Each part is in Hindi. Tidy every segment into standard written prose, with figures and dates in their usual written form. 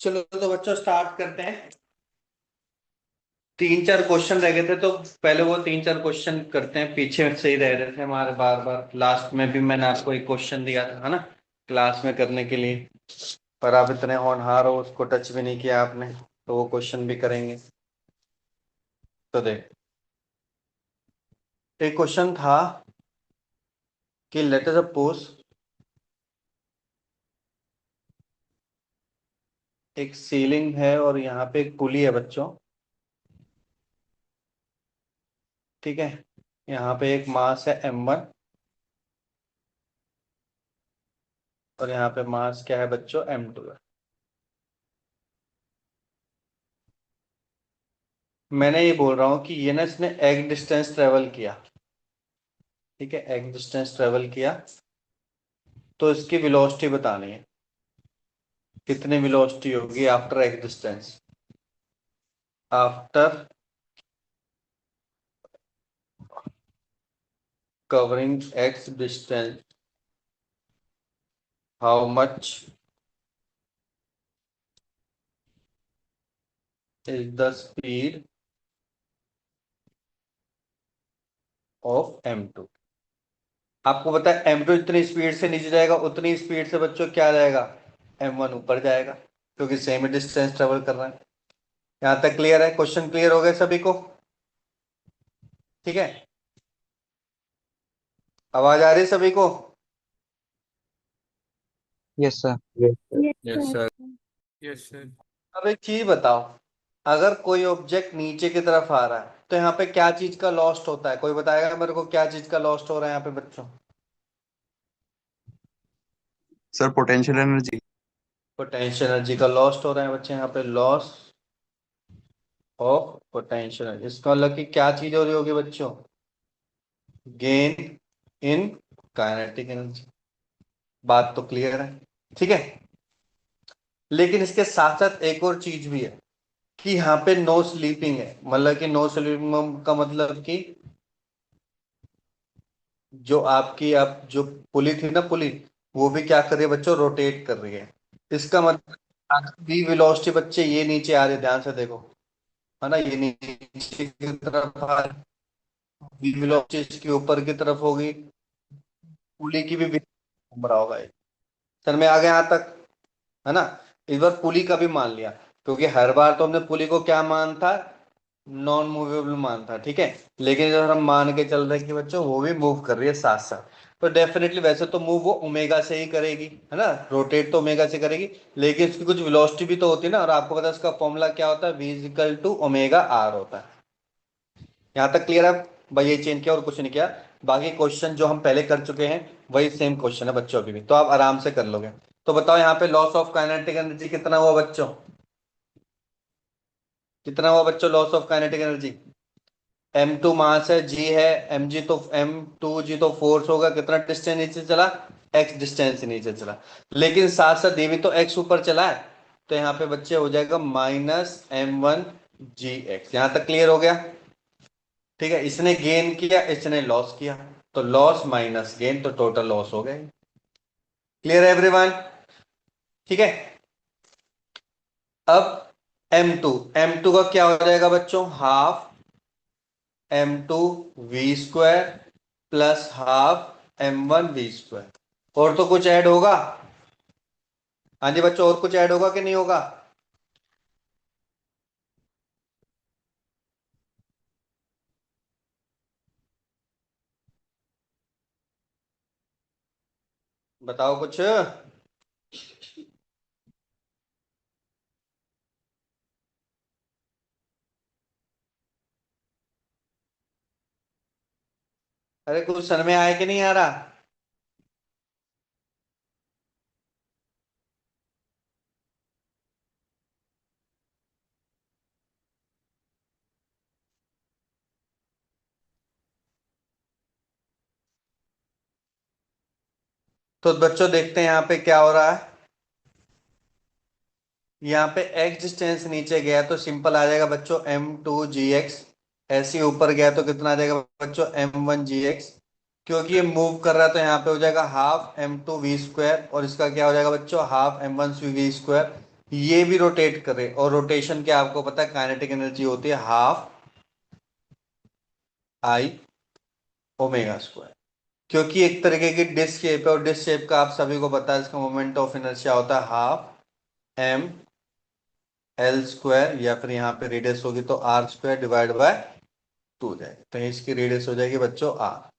चलो तो बच्चों स्टार्ट करते हैं। तीन चार क्वेश्चन रह गए थे तो पहले वो तीन चार क्वेश्चन करते हैं। पीछे से ही रह रहे थे हमारे, बार बार लास्ट में भी मैंने आपको एक क्वेश्चन दिया था, है ना, क्लास में करने के लिए। पर आप इतने होनहार हो, उसको टच भी नहीं किया आपने, तो वो क्वेश्चन भी करेंगे। तो देख, एक क्वेश्चन था कि लेट अस सपोज एक सीलिंग है और यहाँ पे एक पुली है बच्चों। ठीक है, यहाँ पे एक मास है m1 और यहाँ पे मास क्या है बच्चों, m2 है। मैंने ये बोल रहा हूँ कि ये ना इसने एक डिस्टेंस ट्रेवल किया। ठीक है, एक डिस्टेंस ट्रेवल किया तो इसकी वेलोसिटी बतानी है। कितनी वेलोसिटी होगी आफ्टर एक distance, after covering x distance, how much is the speed of m2। आपको पता है m2 जितनी स्पीड से नीचे जाएगा उतनी स्पीड से बच्चों क्या जाएगा, m1 ऊपर जाएगा, क्योंकि सेम डिस्टेंस ट्रेवल कर रहा है। यहां तक क्लियर है? क्वेश्चन क्लियर हो गए सभी को? ठीक है, आवाज आ रही है सभी को? Yes sir. Yes sir. Yes sir. अब एक चीज बताओ, अगर कोई ऑब्जेक्ट नीचे की तरफ आ रहा है तो यहाँ पे क्या चीज का लॉस्ट होता है? कोई बताएगा मेरे को क्या चीज का लॉस्ट हो रहा है यहाँ पे बच्चों? Sir potential energy. Potential energy का लॉस्ट हो रहा है बच्चे, यहाँ पे लॉस ऑफ पोटेंशियल एनर्जी। इसका मतलब कि क्या चीज हो रही होगी बच्चों, गेन इन काइनेटिक एनर्जी। बात तो क्लियर है? ठीक है, लेकिन इसके साथ साथ एक और चीज भी है कि यहाँ पे नो स्लीपिंग है। मतलब कि नो स्लीपिंग का मतलब कि जो आपकी अब जो पुली थी ना, पुली वो भी क्या कर रही है बच्चों, रोटेट कर रही है। इसका मतलब भी वेलोसिटी बच्चे ये नीचे आ रही है, ध्यान से देखो, है ना, ये नीचे की तरफ आ रही है, वेलोसिटी इसके ऊपर की तरफ होगी, पुली की भी घूम रहा होगा ये। सर मैं आ गया यहाँ तक, है ना? इस बार पुली का भी मान लिया, क्योंकि हर बार तो हमने पुली को क्या मान था, नॉन मूवेबल मान था। ठीक है, लेकिन जब हम मान के चल रहे हैं कि बच्चों वो भी मूव कर रही है साथ साथ, तो डेफिनेटली वैसे तो मूव वो ओमेगा से ही करेगी, है ना, रोटेट तो ओमेगा से करेगी, लेकिन उसकी कुछ वेलोसिटी भी तो होती है ना। और आपको पता है उसका फॉर्मूला क्या होता है, v equal to omega r होता है। यहाँ तक क्लियर है? भाई ये चेंज किया और कुछ नहीं किया। बाकी क्वेश्चन जो हम पहले कर चुके हैं वही सेम क्वेश्चन है बच्चों, अभी भी तो आप आराम से कर लोगे। तो बताओ यहाँ पे लॉस ऑफ काइनेटिक एनर्जी कितना हुआ बच्चों? कितना हुआ बच्चों loss of kinetic energy? m2 मास है, g है, m2g तो फोर्स होगा, कितना डिस्टेंस नीचे चला, x डिस्टेंस नीचे चला। लेकिन साथ साथ ये भी तो x ऊपर चला है, तो यहाँ पे बच्चे हो जाएगा -m1 gx। यहाँ तक क्लियर हो गया? ठीक है, इसने गेन किया, इसने लॉस किया, तो लॉस माइनस गेन, तो टोटल लॉस हो गए। क्लियर है एवरीवन? ठीक है, अब m2, m2 का क्या हो जाएगा बच्चों, half m2 v² plus half m1 v²। और तो कुछ ऐड होगा? हाँ जी बच्चों, और कुछ ऐड होगा कि नहीं होगा? बताओ कुछ। अरे कुछ समझ में आया कि नहीं आ रहा? तो बच्चों देखते हैं यहाँ पे क्या हो रहा है। यहाँ पे x डिस्टेंस नीचे गया तो सिंपल आ जाएगा बच्चों m2 gx। ऐसे ही ऊपर गया तो कितना आ जाएगा बच्चों, m1 gx। क्योंकि ये मूव कर रहा है तो यहाँ पे हो जाएगा हाफ m2 v² और इसका क्या हो जाएगा बच्चों, हाफ m1 v²। ये भी रोटेट करे, और रोटेशन के आपको पता है काइनेटिक एनर्जी होती है हाफ आई ओमेगा स्क्वायर। क्योंकि एक तरीके की डिस्क शेप है, और डिस्क शेप का आप सभी को पता है इसका मोमेंट ऑफ इनर्शिया होता है हाफ एम एल स्क्वायर, या फिर यहाँ पे रेडियस होगी तो r square divide by two हो जाएगी, तो इसकी रेडियस हो जाएगी बच्चों आर।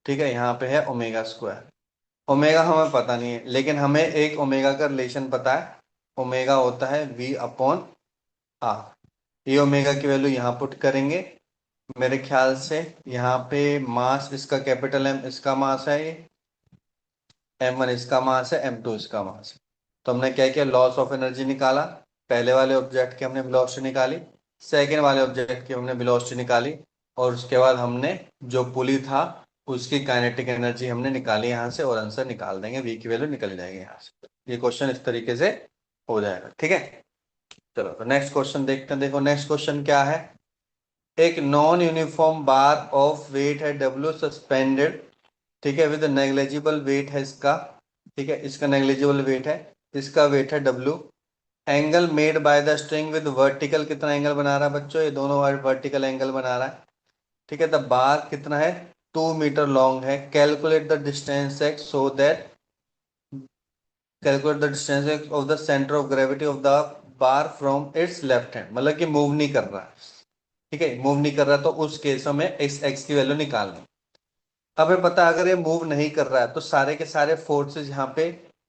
ठीक है, यहाँ पे है ओमेगा स्क्वायर। ओमेगा हमें पता नहीं है, लेकिन हमें एक ओमेगा का रिलेशन पता है, ओमेगा होता है वी अपॉन आर। ये ओमेगा की वैल्यू यहाँ पुट करेंगे, मेरे ख्याल से यहाँ पे मास इसका कैपिटल एम इसका मास है, ये m1 इसका मास है, m2 इसका मास है। तो हमने क्या किया, लॉस ऑफ एनर्जी निकाला, पहले वाले ऑब्जेक्ट की हमने वेलोसिटी निकाली, सेकेंड वाले ऑब्जेक्ट की हमने वेलोसिटी निकाली, और उसके बाद हमने जो पुली था उसकी काइनेटिक एनर्जी हमने निकाली यहाँ से, और आंसर निकाल देंगे, v की वैल्यू निकल जाएगी यहाँ से। ये क्वेश्चन इस तरीके से हो जाएगा। ठीक है, चलो तो नेक्स्ट क्वेश्चन देखते हैं। देखो नेक्स्ट क्वेश्चन क्या है, एक non uniform bar of weight है डब्ल्यू सस्पेंडेड, ठीक है, विद नेग्लेजिबल वेट है इसका, ठीक है, इसका नेग्लेजिबल वेट है, इसका वेट है W. Angle made by the string with vertical, कितना एंगल बना रहा है बच्चों, ये दोनों वर्टिकल एंगल बना रहा है। ठीक है, द बार कितना है, 2 मीटर लॉन्ग है। Calculate the distance x so that, calculate the distance x of the centre of gravity of the bar from its left hand, मतलब कि मूव नहीं कर रहा है। ठीक है, मूव नहीं कर रहा, तो उस केस में एक्स एक्स की वैल्यू निकालनी। हमें पता है अगर ये मूव नहीं कर रहा है तो सारे के सारे फोर्सेस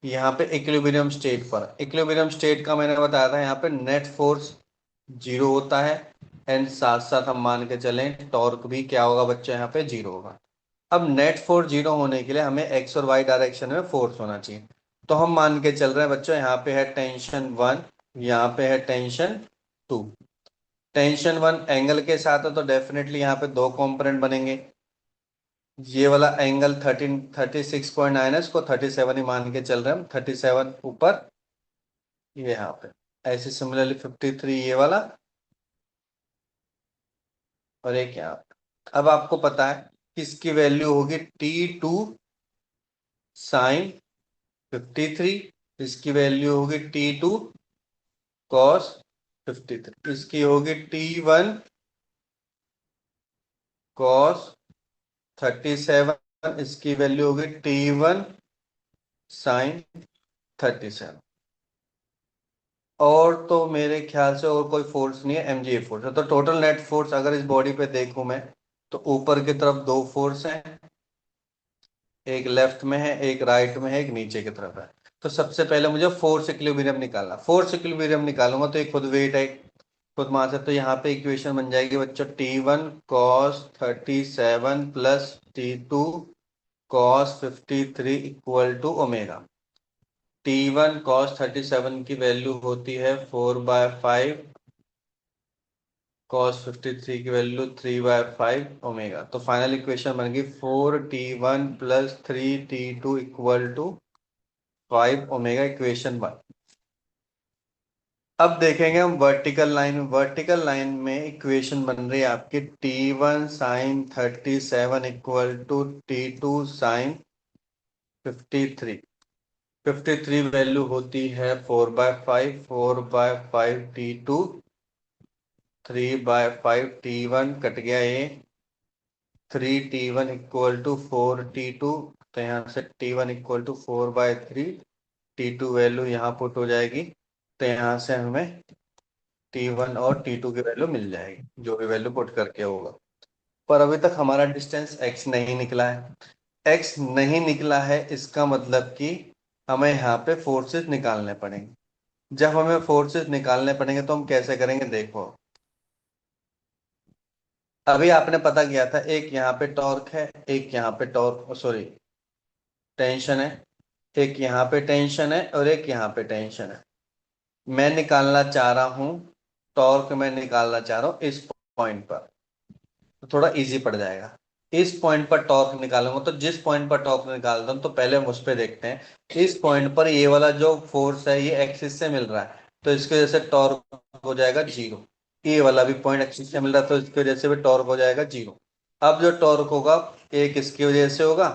यहाँ पे इक्विलिब्रियम स्टेट पर, इक्विलिब्रियम स्टेट का मैंने बताया था यहाँ पे नेट फोर्स जीरो होता है, एंड साथ साथ हम मान के चलें टॉर्क भी क्या होगा बच्चों, यहाँ पे जीरो होगा। अब नेट फोर्स जीरो होने के लिए हमें एक्स और वाई डायरेक्शन में फोर्स होना चाहिए। तो हम मान के चल रहे हैं बच्चों, यहाँ पे है टेंशन वन, यहाँ पे है tension two. Tension one angle के साथ है तो डेफिनेटली यहाँ पे दो कंपोनेंट बनेंगे, ये वाला एंगल 36.9 है, इसको 37 ही मान के चल रहे हैं हम, 37 ऊपर ये यहाँ पे, ऐसे सिमिलरली 53 ये वाला, और एक यहाँ पे। अब आपको पता है कि इसकी वैल्यू होगी T2 sin 53, इसकी वैल्यू होगी T2 cos 53, इसकी होगी T1 cos 37, इसकी वैल्यू होगी T1 sin 37। और तो मेरे ख्याल से और कोई फोर्स नहीं है, mgf फोर्स है। तो टोटल नेट फोर्स अगर इस बॉडी पे देखूं मैं, तो ऊपर की तरफ दो फोर्स हैं, एक लेफ्ट में है, एक राइट में है, एक नीचे की तरफ है। तो सबसे पहले मुझे फोर्स इक्विलिब्रियम निकालना, फोर्स इक्विलिब्रियम निकालूंगा तो ये खुद वेट है, खुद मास है, तो यहाँ पे इक्वेशन बन जाएगी बच्चों T1 cos 37 plus T2 cos 53 equal to omega. T1 cos 37 की वैल्यू होती है 4/5, cos 53 की वैल्यू 3/5 ओमेगा। तो फाइनल इक्वेशन बन गई 4T1 plus 3T2 equal to 5 omega, equation 1। अब देखेंगे हम वर्टिकल लाइन, वर्टिकल लाइन में इक्वेशन बन रही है आपकी T1 sin 37 equal to T2 sin 53। 53 value होती है 4/5, 4/5 T2, 3/5 T1, कट गया ये, 3T1 इक्वल टू 4T2, तो यहाँ से T1 equal to 4/3, T2 value यहाँ पुट हो जाएगी, तो यहाँ से हमें T1 और T2 की वैल्यू मिल जाएगी, जो भी वैल्यू पुट करके होगा। पर अभी तक हमारा डिस्टेंस x नहीं निकला है, x नहीं निकला है, इसका मतलब कि हमें यहाँ पे फोर्सेस निकालने पड़ेंगे। जब हमें फोर्सेस निकालने पड़ेंगे तो हम कैसे करेंगे, देखो अभी आपने पता किया था, एक यहाँ पे टॉर्क है, एक यहाँ पे टॉर्क सॉरी टेंशन है, एक यहाँ पे टेंशन है और एक यहाँ पे टेंशन है। मैं निकालना चाह रहा हूँ टॉर्क, मैं निकालना चाह रहा हूँ इस पॉइंट पर, तो थोड़ा इजी पड़ जाएगा। इस पॉइंट पर टॉर्क निकालूंगा, तो जिस पॉइंट पर टॉर्क निकालता हूँ तो पहले हम उस पर देखते हैं। इस पॉइंट पर ये वाला जो फोर्स है ये एक्सिस से मिल रहा है, तो इसकी वजह से टॉर्क हो जाएगा जीरो। ये वाला भी पॉइंट एक्सिस से मिल रहा है, तो इसकी वजह से भी टॉर्क हो जाएगा जीरो। अब जो टॉर्क होगा एक इसकी वजह से होगा,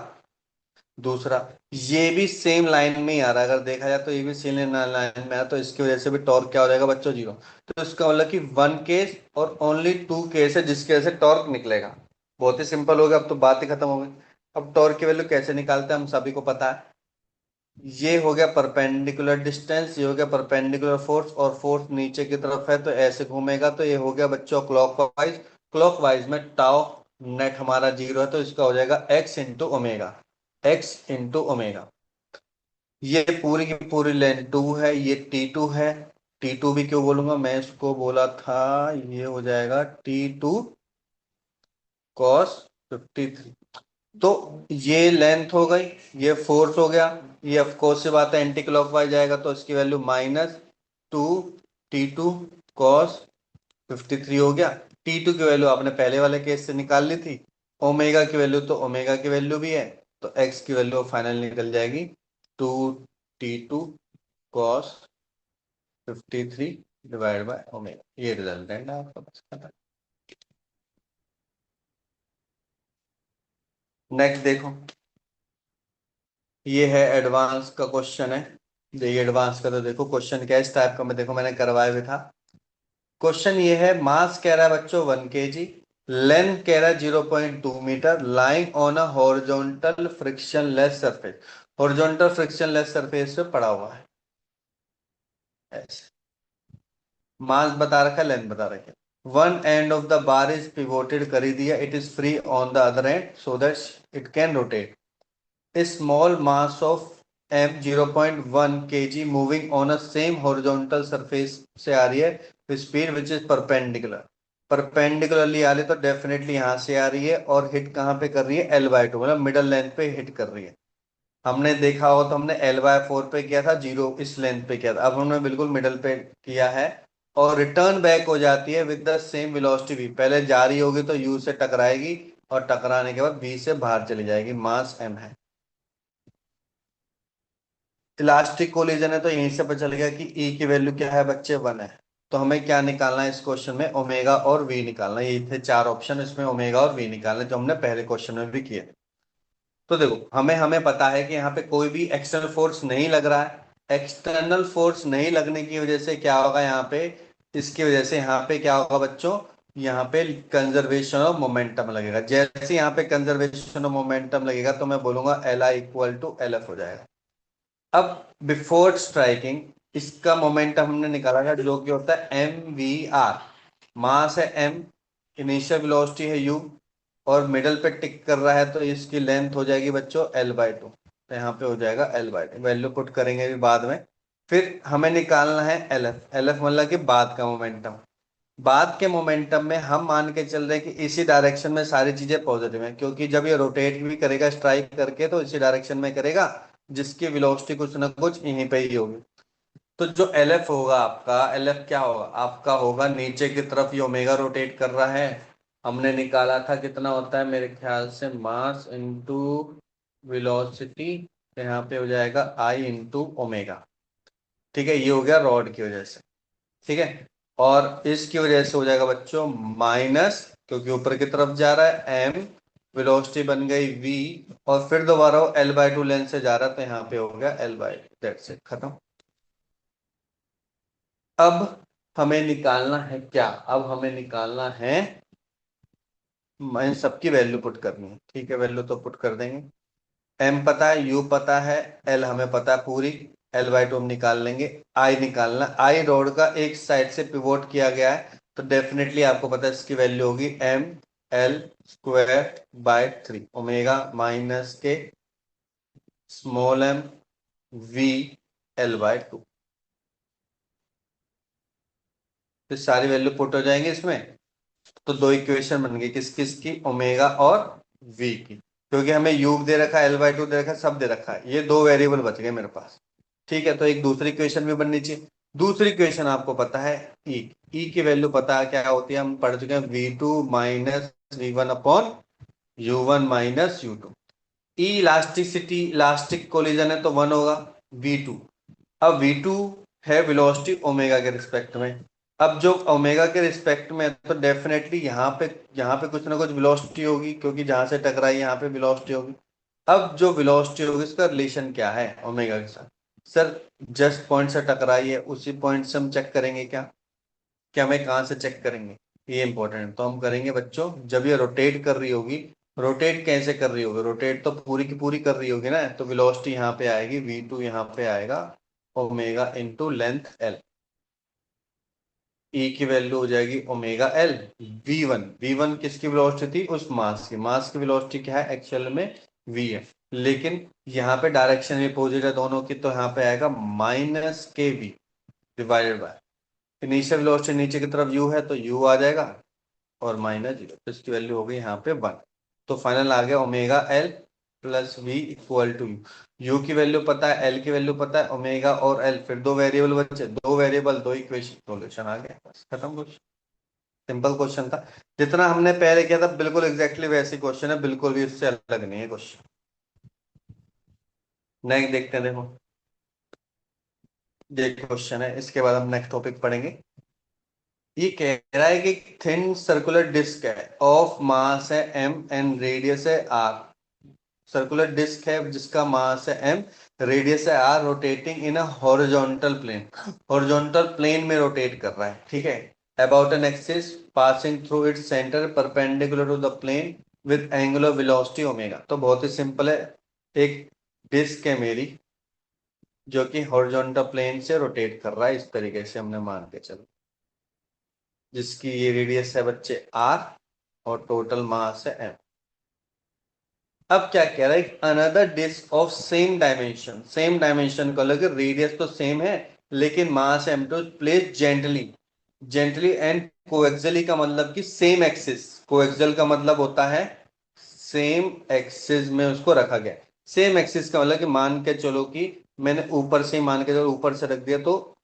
दूसरा, ये भी सेम लाइन में ही आ रहा है, अगर देखा जाए तो ये भी सेम लाइन में है, तो इसकी वजह से भी टॉर्क क्या हो जाएगा बच्चों, जीरो। तो इसका मतलब कि वन केस और ओनली टू केस है जिसकी वजह से टॉर्क निकलेगा। बहुत ही सिंपल हो गया, अब तो बात ही खत्म हो गई। अब टॉर्क की वैल्यू कैसे निकालते हैं हम सभी को पता है। ये हो गया परपेंडिकुलर डिस्टेंस, ये हो गया परपेंडिकुलर फोर्स, और फोर्स नीचे की तरफ है तो ऐसे घूमेगा, तो ये हो गया बच्चों क्लॉकवाइज। क्लॉकवाइज में टाउ नेट हमारा जीरो है, तो इसका हो जाएगा x into omega. X into omega. ये पूरी की पूरी लेंथ टू है, ये टी टू है। टी टू भी क्यों बोलूंगा, मैं इसको बोला था, ये हो जाएगा T2 कॉस 53। तो ये लेंथ हो गई, ये फोर्स हो गया। ये ऑफ कोर्स से बात है एंटी क्लॉकवाइज जाएगा, तो इसकी वैल्यू -2 T2 cos 53 हो गया। T2 की वैल्यू आपने पहले वाले केस से निकाल ली थी। ओमेगा की वैल्यू तो ओमेगा की वैल्यू भी है, तो एक्स की वैल्यू फाइनल निकल जाएगी 2T2 cos 53 divide by omega. ये रिजल्टेंट है आपका, बस खत्म। नेक्स्ट देखो, ये है एडवांस का क्वेश्चन है। देखिए एडवांस का तो देखो क्वेश्चन क्या है इस टाइप का, मैं देखो मैंने करवाया भी था। क्वेश्चन ये है, मास कह रहा है बच्चों 1 kg, लेंथ कह रहा है 0.2 metre, lying on a horizontal frictionless surface. Horizontal frictionless surface पे पड़ा हुआ है ऐसे। मास बता रखा है, लेंथ बता रखा है। One end of the bar is pivoted कर ही दिया, it is free on the other end so that it can rotate. Small mass of m 0.1 kg moving on a same horizontal surface से आ रही है, speed which is perpendicular. Perpendicularly आ रही है तो डेफिनेटली यहां से आ रही है, और हिट कहां पे कर रही है, L/2, मतलब मिडल लेंथ पे हिट कर रही है। हमने देखा हो तो हमने L/4 पे किया था, जीरो इस लेंथ पे किया था, अब हमने बिल्कुल मिडल पे किया है। और रिटर्न बैक हो जाती है with the same velocity v, पहले जा रही होगी तो u से टकराएगी, और टकराने के बाद v से बाहर चली जाएगी, मास m है। इलास्टिक कोलिजन है तो यहीं से पता चल गया कि ई की वैल्यू क्या है बच्चे, 1 है। तो हमें क्या निकालना है इस क्वेश्चन में, ओमेगा और वी निकालना है। ये थे चार ऑप्शन, इसमें ओमेगा और वी निकालना है, जो हमने पहले क्वेश्चन में भी किए। तो देखो हमें हमें पता है कि यहाँ पे कोई भी एक्सटर्नल फोर्स नहीं लग रहा है। एक्सटर्नल फोर्स नहीं लगने की वजह से क्या होगा यहाँ पे, इसकी वजह से यहाँ पे क्या होगा बच्चों, यहाँ पे कंजर्वेशन ऑफ मोमेंटम लगेगा। जैसे यहाँ पे कंजर्वेशन ऑफ मोमेंटम लगेगा तो मैं बोलूंगा Li = LF हो जाएगा। अब बिफोर स्ट्राइकिंग इसका मोमेंटम हमने निकाला था, जो कि होता है mvr। मास है m, इनिशियल वेलोसिटी है u, और मिडल पे टिक कर रहा है तो इसकी लेंथ हो जाएगी बच्चों L/2। तो यहाँ पे हो जाएगा L/2, वैल्यू पुट करेंगे भी बाद में। फिर हमें निकालना है LF। LF मतलब कि बाद का मोमेंटम। बाद के मोमेंटम में हम मान के चल रहे हैं कि इसी डायरेक्शन में सारी चीजें पॉजिटिव हैं, क्योंकि जब ये रोटेट भी करेगा स्ट्राइक करके तो इसी डायरेक्शन में करेगा, जिसकी वेलोसिटी कुछ ना कुछ यहीं पे ही होगी। तो जो LF होगा आपका, LF क्या होगा आपका, होगा नीचे की तरफ ये ओमेगा रोटेट कर रहा है। हमने निकाला था कितना होता है मेरे ख्याल से, मास इंटू वेलोसिटी, यहाँ पे हो जाएगा आई इंटू ओमेगा। ठीक है, ये हो गया रॉड की वजह से। ठीक है, और इसकी वजह से हो जाएगा बच्चों माइनस, क्योंकि ऊपर की तरफ जा रहा है m, वेलोसिटी बन गई v, और फिर दोबारा वो L/2 लेंथ से जा रहा है तो यहाँ पे हो गया L/2, दैट्स इट, खत्म। अब हमें निकालना है क्या, अब हमें निकालना है, इन सबकी वैल्यू पुट करनी है। ठीक है, वैल्यू तो पुट कर देंगे। m पता है, u पता है, l हमें पता है पूरी, L/2 हम निकाल लेंगे। I निकालना, I रोड का एक साइड से पिवोट किया गया है, तो डेफिनेटली आपको पता है इसकी वैल्यू होगी mL² / 3 ओमेगा माइनस के स्मॉल m v L/2। तो सारी वैल्यू पुट हो जाएंगे इसमें, तो दो इक्वेशन बन गई, किस किस की, ओमेगा और v की। क्योंकि हमें u दे रखा है, L/2 दे रखा है, सब दे रखा है, ये दो वेरिएबल बच गए मेरे पास। ठीक है, तो एक दूसरी इक्वेशन भी बननी चाहिए। दूसरी इक्वेशन आपको पता है ई, ई की वैल्यू पता है क्या होती है, हम पढ़ चुके हैं, V2 - V1/U1 - U2। ई इलास्टिसिटी, इलास्टिक कोलिजन है तो 1 होगा V2। अब V2 है वेलोसिटी ओमेगा के रिस्पेक्ट में। अब जो ओमेगा के रिस्पेक्ट में है, तो डेफिनेटली यहाँ पे कुछ ना कुछ वेलोसिटी होगी, क्योंकि जहां से टकराई यहाँ पे वेलोसिटी होगी। अब जो वेलोसिटी होगी इसका रिलेशन क्या है ओमेगा के साथ? सर जस्ट पॉइंट से टकराई है, उसी पॉइंट से हम चेक करेंगे क्या? क्या हमें कहाँ से चेक करेंगे? ये इंपॉर्टेंट है। तो हम करेंगे बच्चों, जब ये रोटेट कर रही होगी, रोटेट कैसे कर रही होगी? रोटेट तो पूरी की पूरी कर रही होगी ना, तो वेलोसिटी यहाँ पे आएगी v2, यहाँ पे आएगा ओमेगा इंटू लेंथ l। ई की वैल्यू हो जाएगी ओमेगा एल। वी वन किसकी वेलोसिटी थी? उस मास की। मास की वेलोसिटी क्या है एक्चुअल में? वी है। लेकिन यहाँ पे डायरेक्शन भी अपोजिट है दोनों की, तो यहाँ पे आएगा माइनस के v divided by initial velocity नीचे की तरफ u है, तो u आ जाएगा और माइनस जीरो, तो इसकी वैल्यू हो गई यहाँ पे 1। तो फाइनल आ गया omega L plus v equal to u. U की वैल्यू पता है, एल की वैल्यू पता है, ओमेगा और एल, फिर दो वेरिएबल बचे, दो वेरिएबल दो इक्वेशन, सोल्यूशन आ गया, बस खत्म क्वेश्चन। सिंपल क्वेश्चन था। जितना हमने पहले किया था बिल्कुल एग्जैक्टली वैसे क्वेश्चन है, बिल्कुल भी उससे अलग नहीं है क्वेश्चन। नेक्स्ट देखते हैं, देखो ये क्वेश्चन है, इसके बाद हम नेक्स्ट टॉपिक पढ़ेंगे। ये कह रहा है कि थिन सर्कुलर डिस्क है ऑफ मास है m एंड रेडियस है r। सर्कुलर डिस्क है जिसका मास है m, रेडियस है r, rotating in a horizontal plane. Horizontal plane में रोटेट कर रहा है, ठीक है। About an axis passing through its centre perpendicular to the plane with angular velocity omega. तो बहुत ही सिंपल है। एक डिस्क है मेरी जो कि हॉरिजॉन्टल प्लेन से रोटेट कर रहा है, इस तरीके से हमने मान के चलो, जिसकी ये रेडियस है बच्चे r और टोटल मास है m। अब क्या कह रहा है? Another disc of same dimension, same dimension को लगे, रेडियस तो सेम है लेकिन mass m two place gently, gently and coaxially का मतलब कि सेम एक्सिस। कोएक्सियल का मतलब होता है सेम एक्सिस में उसको रखा गया। सेम एक्सिस का मतलब कि मान के चलो कि मैंने ऊपर से मान के चलो ऊपर से रख दिया, तो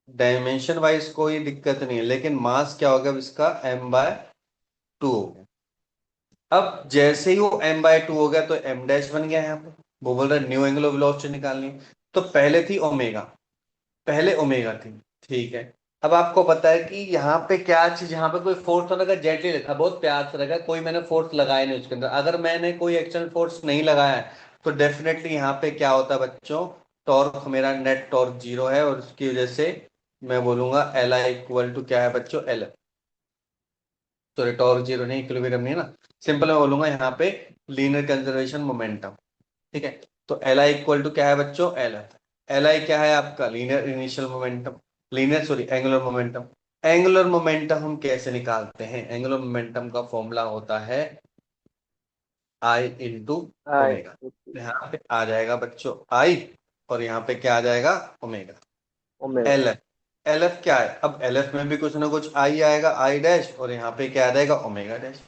डायमेंशन वाइज कोई दिक्कत नहीं है, लेकिन मास क्या होगा इसका? m/2 हो गया। अब जैसे ही वो m/2 हो गया तो m डैश बन गया यहाँ पे। वो बोल रहा है न्यू एंगुलर वेलोसिटी निकालनी है। तो पहले थी ओमेगा, पहले ओमेगा थी, ठीक है। अब आपको पता है कि यहाँ पे क्या चीज, यहाँ पे कोई फोर्स तो लगा, जेटली लिखा, बहुत प्यार से रखा, कोई मैंने फोर्स लगाया नहीं उसके अंदर। अगर मैंने कोई एक्सटर्नल फोर्स नहीं लगाया है तो डेफिनेटली यहाँ पे क्या होता है बच्चों? टॉर्क, मेरा नेट टॉर्क जीरो है, और उसकी वजह से मैं बोलूंगा एल आई इक्वल टू क्या है बच्चों? एल। सॉरी, टॉर्क जीरो नहीं, इक्विलिब्रियम नहीं है ना। सिंपल मैं बोलूंगा यहाँ पे लीनियर कंजर्वेशन मोमेंटम, ठीक है। तो एल आई इक्वल टू क्या है बच्चों? एल। एल आई क्या है आपका? Linear initial momentum, linear sorry angular momentum. Angular momentum हम कैसे निकालते हैं? एंगुलर मोमेंटम का फॉर्मूला होता है आई इंटू हाँ। ओमेगा। यहाँ पे आ जाएगा बच्चों आई, और यहाँ पे क्या आ जाएगा? Omega. Omega. L F, L F क्या है? अब एल एफ में भी कुछ ना कुछ आई आएगा, आई डैश, और यहाँ पे क्या आ जाएगा? Omega dash.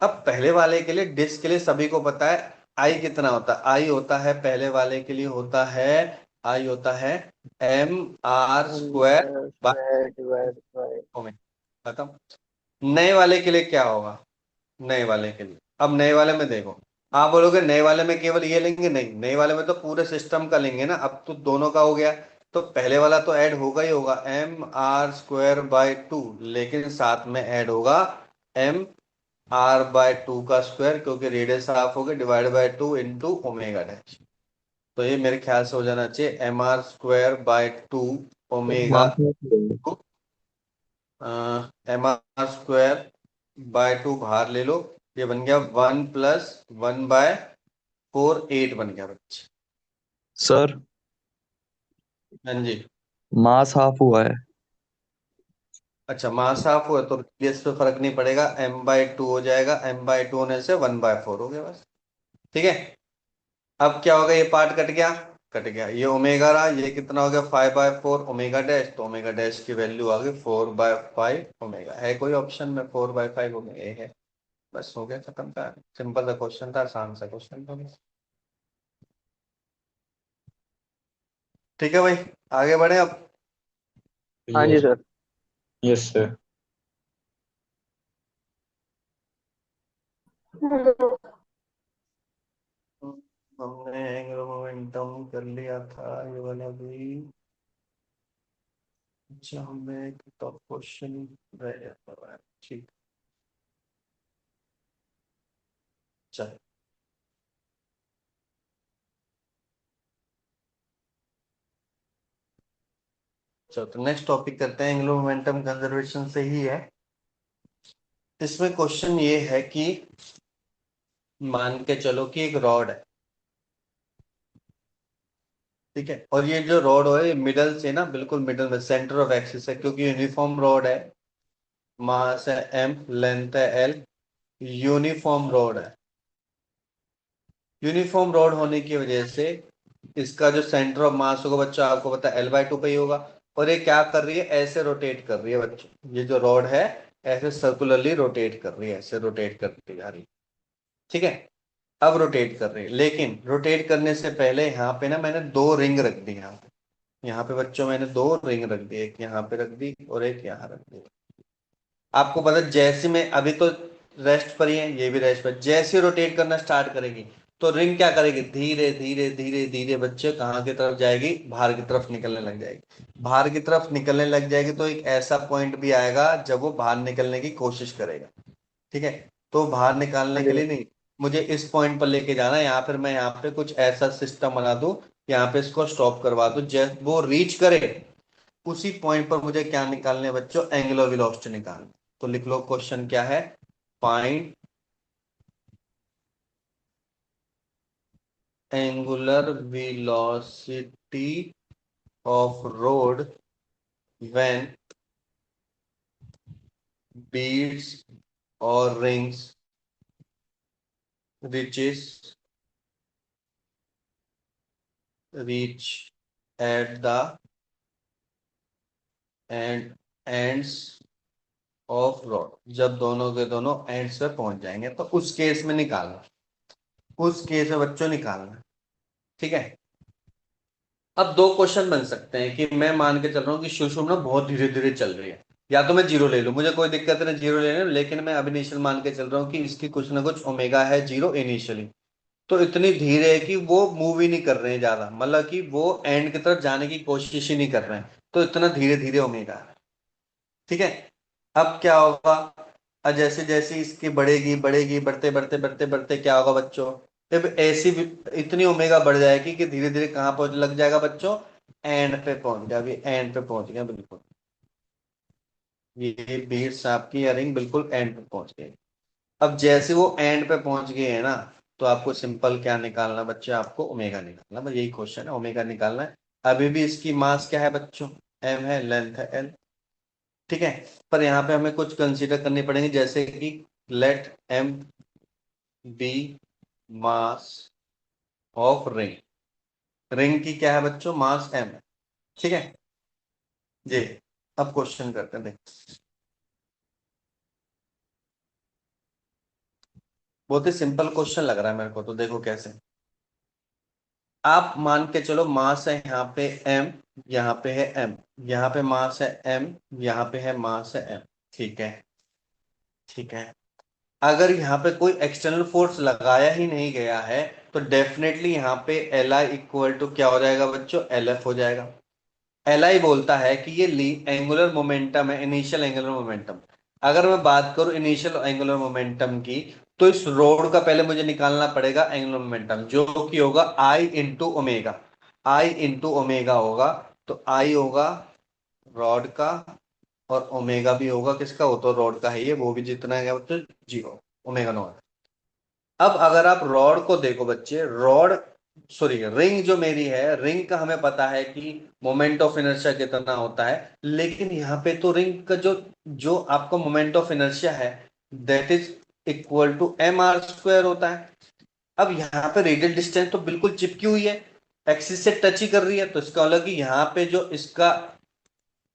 अब पहले वाले के लिए, डिस्क के लिए सभी को पता है आई कितना होता है। आई होता है पहले वाले के लिए होता है, आई होता है m r² bye square divide bye. Omega. खत्म। नए वाले के लिए क्या होगा? नए वाले के लिए, अब नए वाले में देखो, आप बोलोगे नए वाले में केवल ये लेंगे, नहीं, नए वाले में तो पूरे सिस्टम का लेंगे ना। अब तो दोनों का हो गया, तो पहले वाला तो ऐड होगा ही होगा m r² बाय 2, लेकिन साथ में ऐड होगा m r/2 का स्क्वायर, क्योंकि रेडियस हाफ हो गया, divide by 2 into omega dash. तो ये मेरे ख्याल से हो जाना चाहिए mr² बाय 2 ओमेगा, मास में mr² बाय 2 बाहर ले लो, ये बन गया 1 + 1/4, 8 बन गया बच्चे। सर हाँ जी। मास हाफ हुआ है। अच्छा, मास हाफ हुआ तो रेडियस पे फर्क नहीं पड़ेगा, m/2 हो जाएगा, m/2 होने से 1/4 हो गया बस, ठीक है। अब क्या होगा? ये पार्ट कट गया, कट गया, ये ओमेगा रहा, ये कितना हो गया? 5/4 ओमेगा डैश, तो ओमेगा डैश की वैल्यू आ गई 4/5 ओमेगा। है कोई ऑप्शन में 4/5 ओमेगा? ये है, बस हो गया, खत्म था। सिंपल सा क्वेश्चन था, आसान सा क्वेश्चन था बस। ठीक है भाई, आगे बढ़े अब। हाँ जी यस। सर। Yes sir. हमने एंगुलर मोमेंटम कर लिया था, ये वाला भी। अच्छा, हमें एक टॉप क्वेश्चन रह जाता है, ठीक। चल, चलो तो नेक्स्ट टॉपिक करते हैं, एंगुलर मोमेंटम कंजर्वेशन से ही है। इसमें क्वेश्चन ये है कि मान के चलो कि एक रॉड है, ठीक है, और ये जो रॉड है मिडल से ना, बिल्कुल मिडल में सेंटर ऑफ एक्सिस है, क्योंकि यूनिफॉर्म रॉड है, मास है m, लेंथ है l, यूनिफॉर्म रॉड है। यूनिफॉर्म रॉड होने की वजह से इसका जो सेंटर ऑफ मास होगा बच्चों, आपको पता है L/2 पे ही होगा। और ये क्या कर रही है, ऐसे रोटेट कर रही है बच्चों, ये जो रॉड है ऐसे सर्कुलरली रोटेट कर रही है, ऐसे रोटेट करती जा रही है, ठीक है। अब रोटेट कर रही है, लेकिन रोटेट करने से पहले यहाँ पे ना मैंने दो रिंग रख दी, यहाँ पे बच्चों मैंने दो रिंग रख दी, एक यहाँ पे रख दी और एक यहाँ रख दी। आपको पता है जैसे मैं अभी तो रेस्ट पर ही है, ये भी रेस्ट पर, जैसे रोटेट करना स्टार्ट करेगी तो रिंग क्या करेगी, धीरे धीरे धीरे धीरे बच्चे कहाँ की तरफ जाएगी, बाहर की तरफ निकलने लग जाएगी। बाहर की तरफ निकलने लग जाएगी तो एक ऐसा पॉइंट भी आएगा जब वो बाहर निकलने की कोशिश करेगा, ठीक है। तो बाहर निकालने हाँ के जी। लिए नहीं, मुझे इस पॉइंट पर लेके जाना है, यहाँ पर मैं यहाँ पे कुछ ऐसा सिस्टम बना दूं, यहाँ पे इसको स्टॉप करवा दूं, जब वो रीच करे उसी पॉइंट पर मुझे क्या निकालने हैं बच्चों, एंगुलर वेलोसिटी निकालना। तो लिख लो क्वेश्चन क्या है, find angular velocity of rod when beads और rings reaches reach at the ends of rod, जब दोनों के दोनों एंड्स पे पहुंच जाएंगे तो उस केस में निकालना, उस केस में बच्चों निकालना, ठीक है। अब दो क्वेश्चन बन सकते हैं कि मैं मान के चल रहा हूँ कि सुषुम्ना ना बहुत धीरे धीरे चल रही है, या तो मैं जीरो ले लूं, मुझे कोई दिक्कत नहीं जीरो लेने में, लेकिन मैं अब इनिशियल मान के चल रहा हूँ कि इसकी कुछ ना कुछ ओमेगा है जीरो इनिशियली, तो इतनी धीरे है कि वो मूव ही नहीं कर रहे हैं ज्यादा, मतलब कि वो एंड की तरफ जाने की कोशिश ही नहीं कर रहे हैं, तो इतना धीरे धीरे ओमेगा है, ठीक है। अब क्या होगा, अब जैसे जैसे इसकी बढ़ेगी बढ़ेगी, बढ़ते बढ़ते बढ़ते बढ़ते क्या होगा बच्चों, जब ऐसी इतनी ओमेगा बढ़ जाएगी कि धीरे धीरे कहाँ पहुंच लग जाएगा बच्चों, एंड पे पहुंच गया, अभी एंड पे पहुंच गया बिल्कुल, ये बीट्स आपकी इयरिंग बिल्कुल एंड पे पहुंच गई। अब जैसे वो एंड पे पहुंच गए हैं ना, तो आपको सिंपल क्या निकालना बच्चे, आपको ओमेगा निकालना, बस यही क्वेश्चन है, ओमेगा निकालना है। अभी भी इसकी मास क्या है बच्चों, m है, लेंथ है l, ठीक है। पर यहाँ पे हमें कुछ कंसीडर करनी पड़ेंगे, जैसे कि let m be mass of ring, ring की क्या है बच्चों, मास m है, ठीक है जी। अब क्वेश्चन करते हैं, देख बहुत ही सिंपल क्वेश्चन लग रहा है मेरे को, तो देखो कैसे। आप मान के चलो मास है यहाँ पे m, यहाँ पे है m, यहाँ पे मास है m, यहाँ पे है मास है m, ठीक है, ठीक है। अगर यहाँ पे कोई एक्सटर्नल फोर्स लगाया ही नहीं गया है तो डेफिनेटली यहाँ पे एल आई इक्वल टू क्या हो जाएगा बच्चों, एल एफ हो जाएगा। एल आई बोलता है कि ये ली एंगुलर मोमेंटम है, इनिशियल एंगुलर मोमेंटम। अगर मैं बात करूं इनिशियल एंगुलर मोमेंटम की, तो इस रोड का पहले मुझे निकालना पड़ेगा एंगुलर मोमेंटम, जो कि होगा आई इंटू ओमेगा, आई इंटू ओमेगा होगा, तो आई होगा रॉड का और ओमेगा भी होगा किसका, वो तो रॉड का है, ये वो भी जितना है तो जीरो, ओमेगा नॉट। अब अगर आप रॉड को देखो बच्चे, रॉड सॉरी रिंग जो मेरी है, रिंग का हमें पता है कि मोमेंट ऑफ इनर्शिया कितना होता है, लेकिन यहाँ पे तो रिंग का जो जो आपका मोमेंट ऑफ इनर्शिया है that is equal to M R square होता है। अब यहाँ पे रेडियल डिस्टेंस तो बिल्कुल चिपकी हुई है, एक्सिस से टच ही कर रही है, तो इसका मतलब कि यहाँ पे जो इसका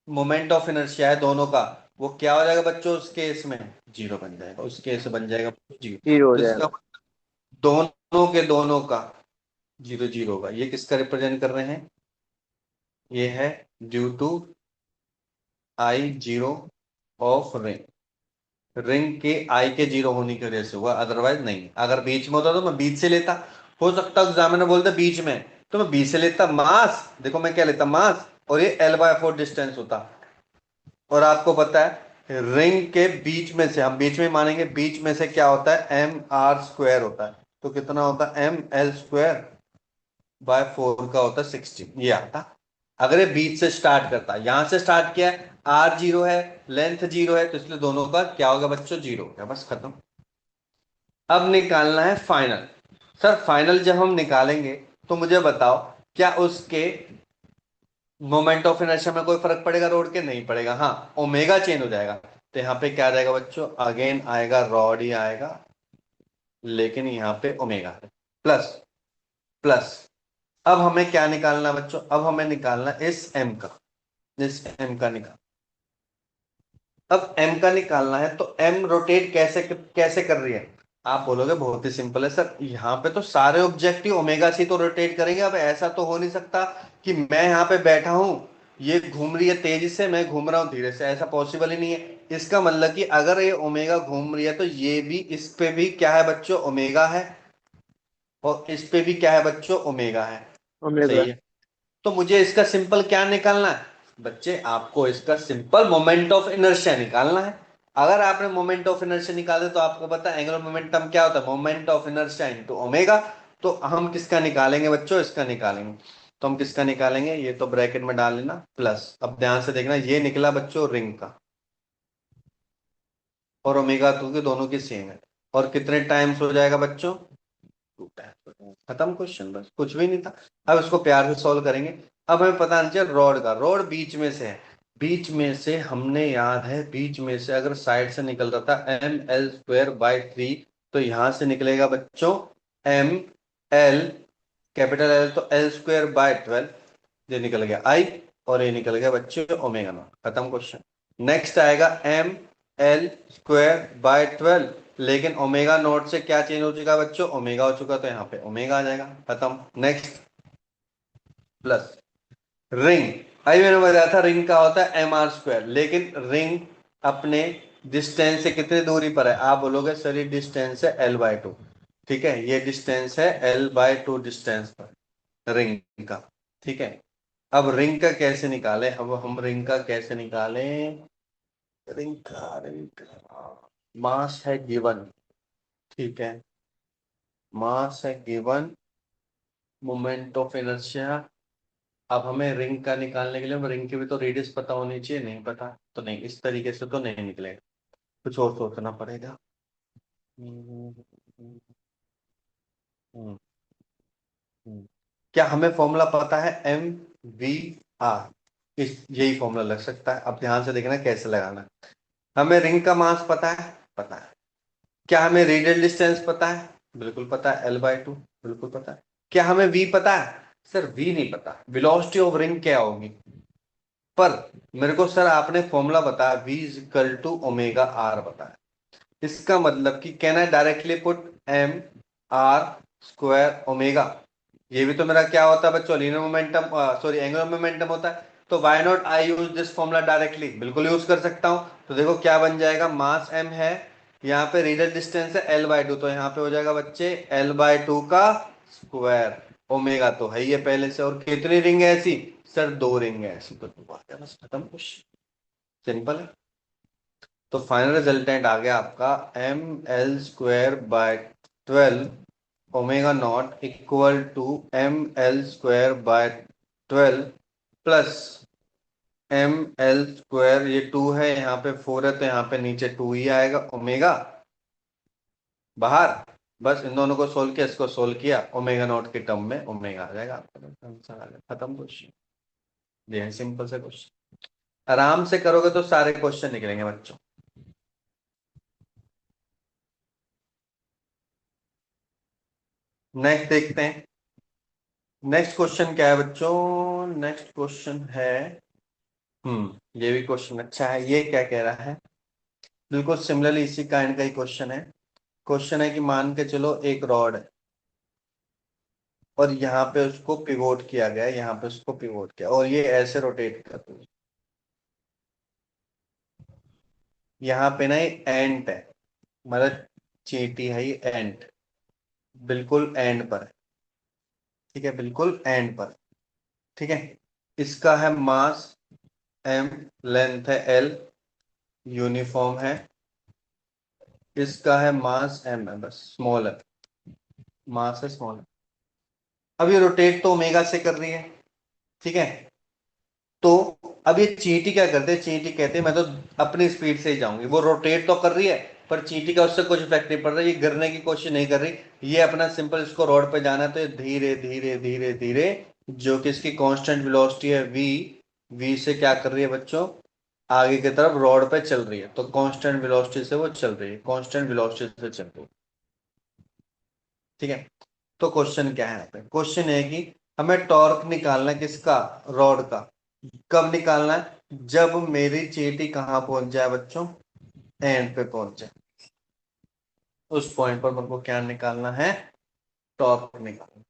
मोमेंट ऑफ इनर्शिया है दोनों का, वो क्या हो जाएगा बच्चों, उस केस में जीरो बन जाएगा, उस केस में बन जाएगा जीरो। जीरो हो तो इसका जाएगा। दोनों के दोनों का जीरो जीरो होगा। ये किसका रिप्रेजेंट कर रहे हैं, ये है due to I zero of ring, ring के आई के जीरो होने की वजह से हुआ, अदरवाइज नहीं। अगर बीच में होता तो मैं बीच से लेता, हो सकता एग्जामिनर बोलते बीच में, तो मैं बीच से लेता मास, देखो मैं क्या लेता मास, और ये L/4 डिस्टेंस होता। और आपको पता है रिंग के बीच में से, हम बीच में मानेंगे, बीच में से क्या होता है, एम आर स्क्वायर होता है, तो कितना होता है, M L स्क्वायर बाय 4 का होता है 16, ये आता। अगर ये बीच से स्टार्ट करता, यहां से स्टार्ट किया है, आर जीरो है, लेंथ जीरो है, तो इसलिए दोनों का क्या होगा बच्चों, जीरो हो गया, बस खत्म। अब निकालना है फाइनल। सर फाइनल जब हम निकालेंगे तो मुझे बताओ, क्या उसके मोमेंट ऑफ इनर्शिया में कोई फर्क पड़ेगा रोड के, नहीं पड़ेगा। हाँ, ओमेगा चेंज हो जाएगा, तो यहाँ पे क्या आ जाएगा बच्चों, अगेन आएगा रॉड ही आएगा, लेकिन यहाँ पे ओमेगा है, प्लस प्लस। अब हमें क्या निकालना है बच्चों, अब हमें निकालना है इस एम का, इस एम का निकाल। अब एम का निकालना है तो एम रोटेट कैसे कैसे कर रही है। आप बोलोगे बहुत ही सिंपल है सर, यहाँ पे तो सारे ऑब्जेक्टिव ओमेगा से तो रोटेट करेंगे। अब ऐसा तो हो नहीं सकता कि मैं यहाँ पे बैठा हूं, ये घूम रही है तेजी से, मैं घूम रहा हूँ धीरे से, ऐसा पॉसिबल ही नहीं है। इसका मतलब कि अगर ये ओमेगा घूम रही है तो ये भी, इस पे भी क्या है बच्चों, ओमेगा है, और इस पे भी क्या है बच्चों, ओमेगा है। ओमेगा। सही है। तो मुझे इसका सिंपल क्या निकालना है बच्चे, आपको इसका सिंपल मोमेंट ऑफ इनर्शिया निकालना है। अगर आपने मोमेंट ऑफ इनर्शिया निकाले तो आपको पता है एंगुलर मोमेंटम क्या होता है, moment of inertia into omega. तो हम किसका निकालेंगे बच्चों, इसका निकालेंगे। तो हम किसका निकालेंगे, ये तो ब्रैकेट में डाल लेना प्लस। अब ध्यान से देखना, ये निकला बच्चों रिंग का, और ओमेगा टू के दोनों की सेम है। और कितने टाइम्स हो जाएगा बच्चों, टू टाइम्स। खत्म क्वेश्चन, बस कुछ भी नहीं था। अब इसको प्यार से सॉल्व करेंगे। अब हमें पता नहीं चल रॉड का, रॉड बीच में से है, बीच में से हमने याद है, बीच में से अगर साइड से निकल रहा था M L square by three, तो यहां से निकलेगा बच्चों एम एल, कैपिटल एल तो एल स्क्वायर बाय 12, ये निकल गया आई, और ये निकल गया बच्चों ओमेगा नॉट। खत्म क्वेश्चन। नेक्स्ट आएगा एम एल स्क्वायर बाय 12, लेकिन ओमेगा नॉट से क्या चेंज हो चुका बच्चों, ओमेगा हो चुका, तो यहाँ पे ओमेगा आ जाएगा। खत्म। Next plus ring. अभी मैंने बताया था रिंग का होता है एम आर स्क्वायर, लेकिन रिंग अपने डिस्टेंस से कितनी दूरी पर है, आप बोलोगे सर ये डिस्टेंस है एल बाय टू। ठीक है, ये डिस्टेंस है एल बाय टू डिस्टेंस पर रिंग का। ठीक है, अब रिंग का कैसे निकालें, अब हम रिंग का कैसे निकालें, रिंग का मास है गिवन। ठीक है, मास है गिवन, मोमेंट ऑफ इनर्शिया। अब हमें रिंग का निकालने के लिए रिंग की भी तो रेडियस पता होनी चाहिए, नहीं पता तो नहीं, इस तरीके से तो नहीं निकलेगा, कुछ और सोचना पड़ेगा। हम्म, हम्म, हम्म, हम्म। क्या हमें फॉर्मूला पता है, एम वी आर, इस यही फॉर्मूला लग सकता है। अब ध्यान से देखना कैसे लगाना है। हमें रिंग का मास पता है, पता है। क्या हमें रेडियल डिस्टेंस पता है, बिल्कुल पता है, एल बाय टू, बिल्कुल पता है। क्या हमें वी पता है, सर वी नहीं पता, वेलोसिटी ऑफ रिंग क्या होगी। पर मेरे को सर आपने फॉर्मूला बताया, V is equal to omega R बताया। इसका मतलब कि can I directly put M R square omega. ये भी तो मेरा क्या होता है बच्चों, linear momentum, sorry angular momentum होता है। तो why not I use this formula directly, बिल्कुल यूज कर सकता हूं। तो देखो क्या बन जाएगा, मास एम है, यहाँ पे रेडियल डिस्टेंस है एल बाय टू, तो यहाँ पे हो जाएगा बच्चे एल बाय टू का स्क्वायर। ओमेगा तो है ये पहले से, और कितनी रिंग है ऐसी, सर दो रिंग है ऐसी, तो दो आ गया, बस खत्म क्वेश्चन, सिंपल है। तो फाइनल रिजल्टेंट आ गया आपका M L square by 12 omega naught equal to M L square by 12 plus M L square, ये टू है यहाँ पे, फोर है तो यहाँ पे नीचे टू ही आएगा, ओमेगा बाहर। बस इन दोनों को सोल्व किया, इसको सोल्व किया, ओमेगा नॉट के टर्म में ओमेगा आ जाएगा आपका आंसर आ गया। खत्म क्वेश्चन, ये है सिंपल से क्वेश्चन। आराम से करोगे तो सारे क्वेश्चन निकलेंगे बच्चों। नेक्स्ट देखते हैं, नेक्स्ट क्वेश्चन क्या है बच्चों, नेक्स्ट क्वेश्चन है, ये भी क्वेश्चन अच्छा है। ये क्या कह रहा है, बिल्कुल सिमिलरली इसी काइंड का ही क्वेश्चन है। क्वेश्चन है कि मान के चलो एक रॉड है, और यहाँ पे उसको पिवोट किया गया है, यहाँ पे उसको पिवोट किया, और ये ऐसे रोटेट कर रही है। यहाँ पे ना ये एंट है, मतलब चींटी है, ये एंट बिल्कुल एंड पर है। ठीक है, बिल्कुल एंड पर। ठीक है, इसका है मास एम, लेंथ है एल, यूनिफॉर्म है। इसका है मास एम है, बस स्मॉल है, मास है स्मॉल है। अब ये रोटेट तो ओमेगा से कर रही है। ठीक है, तो अब ये चींटी क्या करते हैं, चींटी कहते हैं मैं तो अपनी स्पीड से ही जाऊंगी। वो रोटेट तो कर रही है पर चींटी का उससे कुछ इफेक्ट नहीं पड़ रहा, ये गिरने की कोशिश नहीं कर रही। ये अपना सिंपल, इसको रोड पे जाना है तो ये धीरे धीरे धीरे धीरे, जो कि इसकी कांस्टेंट वेलोसिटी है वी, वी से क्या कर रही है बच्चों, आगे की तरफ रोड पे चल रही है। तो कांस्टेंट वेलोसिटी से वो चल रही है, कांस्टेंट वेलोसिटी से चल रही है। ठीक है। तो क्वेश्चन क्या है यहाँ पे, क्वेश्चन है कि हमें टॉर्क निकालना है किसका, रॉड का। कब निकालना है, जब मेरी चींटी कहाँ पहुंच जाए बच्चों, एंड पे पहुंच जाए। उस पॉइंट पर मेरे को क्या निकालना है, टॉर्क निकालना।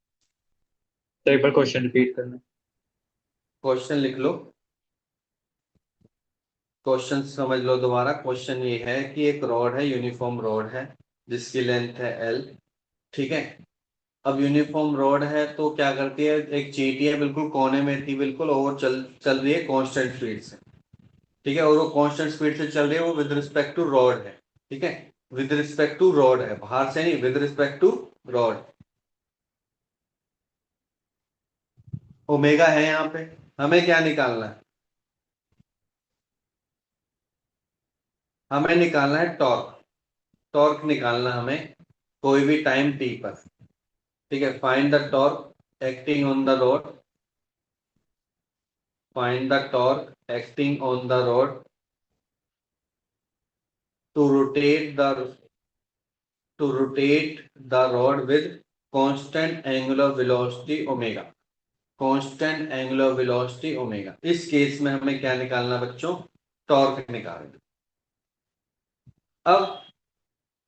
तो एक बार क्वेश्चन रिपीट करना। क्वेश्चन लिख लो, क्वेश्चन समझ लो दोबारा। क्वेश्चन ये है कि एक रॉड है, यूनिफॉर्म रॉड है, जिसकी लेंथ है एल। ठीक है। अब यूनिफॉर्म रॉड है तो क्या करती है, एक चींटी है बिल्कुल कोने में थी बिल्कुल, और वो चल चल रही है कांस्टेंट स्पीड से। ठीक है। और वो कांस्टेंट स्पीड से चल रही है, वो विद रिस्पेक्ट टू रॉड है। ठीक है। विद रिस्पेक्ट टू रॉड है, बाहर से नहीं, with respect to rod. Omega है यहाँ पे। हमें क्या निकालना है, हमें निकालना है टॉर्क। टॉर्क निकालना है हमें कोई भी टाइम टी पर। ठीक है। Find the torque acting on the rod, find the torque acting on the rod to rotate the, to rotate the rod with constant angular velocity omega, constant angular velocity omega. इस केस में हमें क्या निकालना बच्चों, टॉर्क निकालना। अब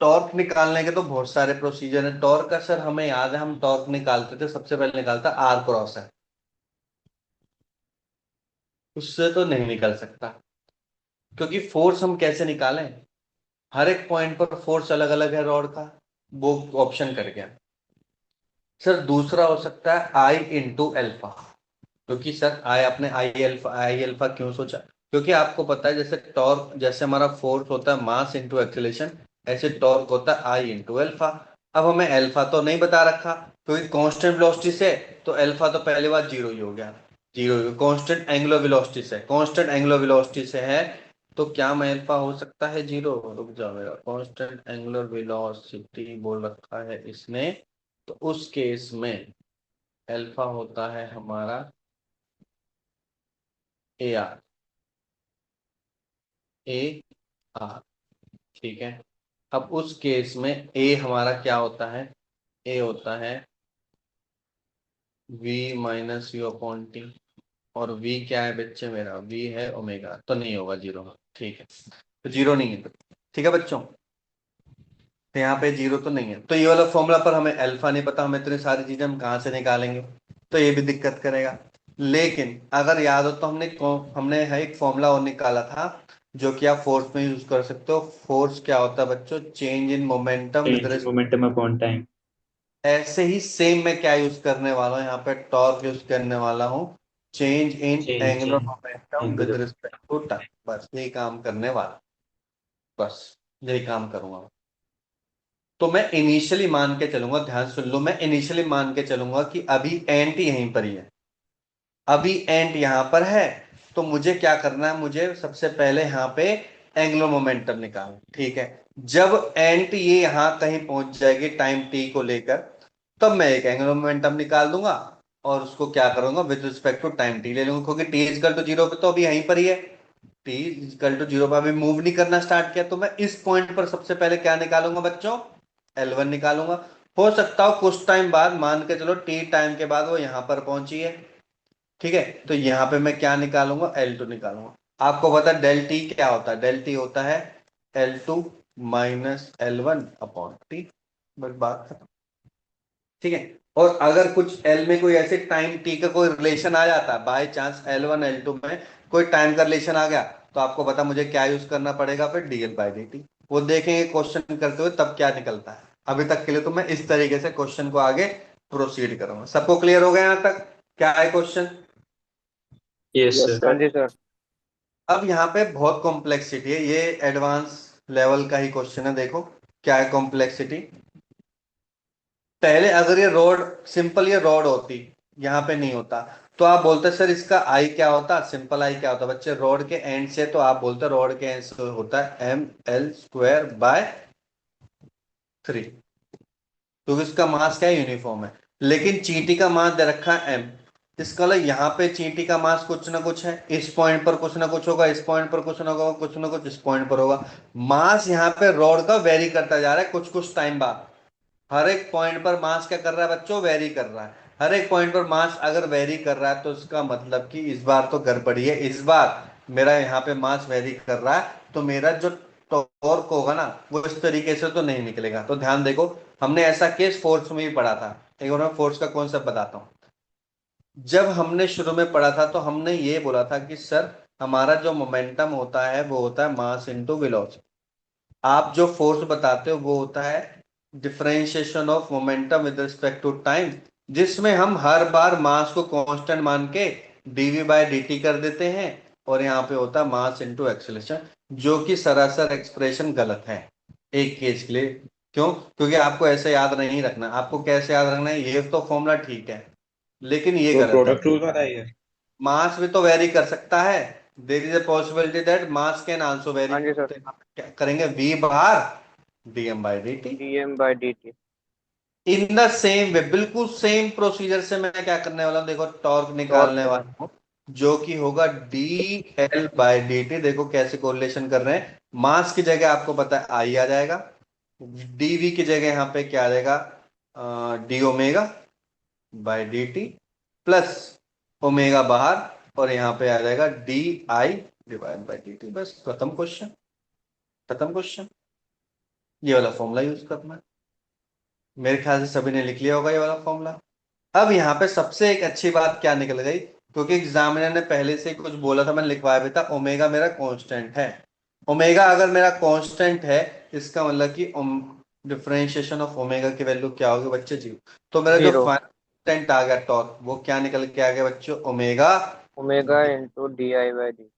टॉर्क निकालने के तो बहुत सारे प्रोसीजर हैं। टॉर्क का सर हमें याद है, हम टॉर्क निकालते थे, सबसे पहले निकालता आर क्रॉस है, उससे तो नहीं निकल सकता। क्योंकि फोर्स हम कैसे निकालें, हर एक पॉइंट पर फोर्स अलग अलग है रॉड का, वो ऑप्शन कर गया। सर दूसरा हो सकता है आई इंटू एल्फा। क्योंकि सर आई, आपने आई अल्फा क्यों सोचा, क्योंकि आपको पता है जैसे टॉर्क, जैसे हमारा फोर्स होता है मास इंटू एक्सेलेरेशन, ऐसे टॉर्क होता है आई इंटू अल्फा। अब हमें अल्फा तो नहीं बता रखा, क्योंकि कांस्टेंट वेलोसिटी से तो अल्फा तो पहली बार जीरो ही हो गया, जीरो ही। कांस्टेंट एंगुलर वेलोसिटी से, कांस्टेंट एंगुलर वेलोसिटी से है, तो क्या मैं अल्फा हो सकता है जीरो, रुक जाओ मेरा, कांस्टेंट एंगुलर वेलोसिटी बोल रखा है इसने, तो उस केस में अल्फा होता है हमारा ए आर, ए आर। ठीक है। अब उस केस में ए हमारा क्या होता है, ए होता है V minus U upon T. और वी क्या है बच्चे मेरा, वी है ओमेगा, तो नहीं होगा जीरो। ठीक है। तो जीरो नहीं है तो, ठीक है बच्चों, तो यहाँ पे जीरो तो नहीं है। तो ये वाला फॉर्मूला पर हमें अल्फा नहीं पता, हमें इतनी सारी चीजें हम कहाँ से निकालेंगे, तो ये भी दिक्कत करेगा। लेकिन अगर याद हो तो हमने हमने है एक फॉर्मूला और निकाला था, जो कि आप फोर्स में यूज कर सकते हो। फोर्स क्या होता है बच्चों, change in momentum with, change in momentum upon time. ऐसे ही सेम मैं क्या यूज करने वाला हूँ यहाँ पे, टॉर्क यूज करने वाला हूँ, change in change angular in momentum with angular. Respect to time. बस यही काम करने वाला, बस यही काम करूंगा। तो मैं इनिशियली मान के चलूंगा, ध्यान सुन लो, मैं इनिशियली मान के चलूंगा कि अभी एंट यहीं पर ही है, अभी एंट यहां पर है। तो मुझे क्या करना है, मुझे सबसे पहले यहाँ पे एंगुलर मोमेंटम निकालना। ठीक है। जब एंट ये यहां कहीं पहुंच जाएगी टाइम टी को लेकर, तब मैं एक एंगुलर मोमेंटम निकाल दूंगा, और उसको क्या करूंगा, with respect to time T ले लूंगा, क्योंकि टी इजकल टू जीरो पे तो अभी यहीं पर ही है। टी इजकल टू जीरो पर अभी मूव नहीं करना स्टार्ट किया, तो मैं इस पॉइंट पर सबसे पहले क्या निकालूंगा बच्चों, एल वन निकालूंगा। हो सकता हो कुछ टाइम बाद, मान के चलो टी टाइम के बाद वो यहां पर पहुंची है। ठीक है। तो यहां पे मैं क्या निकालूंगा, एल टू निकालूंगा। आपको पता है डेल टी क्या होता है, डेल टी होता है L two minus L one upon T. बस बात खत्म। ठीक है। और अगर कुछ एल में कोई ऐसे टाइम टी का कोई रिलेशन आ जाता है, by chance L one L two में कोई टाइम का रिलेशन आ गया, तो आपको पता मुझे क्या यूज करना पड़ेगा फिर, डीएल बाई डी टी। वो देखेंगे क्वेश्चन करते हुए तब क्या निकलता है। अभी तक के लिए तो मैं इस तरीके से क्वेश्चन को आगे प्रोसीड करूंगा। सबको क्लियर हो गया यहाँ तक, क्या है क्वेश्चन। Yes yes sir. हाँ जी सर। अब यहाँ पे बहुत कॉम्प्लेक्सिटी है, ये एडवांस लेवल का ही क्वेश्चन है। देखो क्या है कॉम्प्लेक्सिटी। पहले अगर ये रॉड, सिंपल ये रॉड होती, यहाँ पे नहीं होता, तो आप बोलते सर इसका आई क्या होता, सिंपल आई क्या होता बच्चे, रॉड के एंड से, तो आप बोलते रॉड के एंड से होता है ml² क्योंकि इसका मास क्या है, यूनिफॉर्म है। लेकिन चींटी का मास दे रखा है m, इसका मतलब यहाँ पे चींटी का मास कुछ ना कुछ है, इस पॉइंट पर कुछ ना कुछ होगा, इस पॉइंट पर कुछ ना कुछ इस पॉइंट पर होगा। मास यहाँ पे रॉड का वेरी करता जा रहा है कुछ कुछ टाइम बाद। हर एक पॉइंट पर मास क्या कर रहा है बच्चों, वेरी कर रहा है। हर एक पॉइंट पर मास अगर वेरी कर रहा है तो इसका मतलब कि इस बार तो गड़बड़ी है, इस बार मेरा यहाँ पे मास वेरी कर रहा है, तो मेरा जो टॉर्क होगा ना वो इस तरीके से तो नहीं निकलेगा। तो ध्यान देखो, हमने ऐसा केस फोर्स में भी पढ़ा था। एक बार मैं फोर्स का कॉन्सेप्ट बताता हूँ। जब हमने शुरू में पढ़ा था तो हमने ये बोला था कि सर हमारा जो मोमेंटम होता है वो होता है मास इनटू वेलोसिटी। आप जो फोर्स बताते हो वो होता है differentiation of momentum with respect to time, जिसमें हम हर बार मास को कांस्टेंट मान के dv/dt कर देते हैं, और यहाँ पे होता है मास इनटू एक्सीलरेशन, जो कि सरासर एक्सप्रेशन गलत है एक केस के लिए। क्यों? क्योंकि आपको ऐसे याद नहीं रखना। आपको कैसे याद रखना है, ये तो फॉर्मूला ठीक है लेकिन ये वो गलत है। प्रोडक्ट रूल बताइए। मास भी तो वेरी कर सकता है, there is a possibility that mass can also vary. हाँ जी सर। क्या करेंगे, V bar dm/dt dm/dt। In the same way, बिल्कुल सेम प्रोसीजर से मैं क्या करने वाला हूं, देखो टॉर्क टॉर्क निकालने निकाल। वाला हूं, जो कि होगा dl/dt। देखो कैसे कोरिलेशन कर रहे हैं, मास की जगह आपको पता है आई आ जाएगा, dv की जगह यहाँ पे क्या आ जाएगा, D omega by D T, plus omega बाहर, और यहाँ पे आ जाएगा di/dt। बस खत्म क्वेश्चन, खत्म क्वेश्चन। ये वाला फॉर्मूला यूज करना है। मेरे ख्याल से सभी ने लिख लिया होगा ये वाला फॉर्मूला। अब यहाँ पे सबसे एक अच्छी बात क्या निकल गई, क्योंकि एग्जामिनर ने पहले से ही कुछ बोला था, मैंने लिखवाया भी था, ओमेगा मेरा कांस्टेंट है। ओमेगा अगर मेरा कांस्टेंट है, इसका मतलब कि डिफरेंशिएशन ऑफ ओमेगा की वैल्यू क्या होगी बच्चे, जीरो। तो मेरा जो जीरो। कांस्टेंट आ गया टॉर्क, वो क्या निकल के आ गया बच्चों, ओमेगा। Omega into di/dt।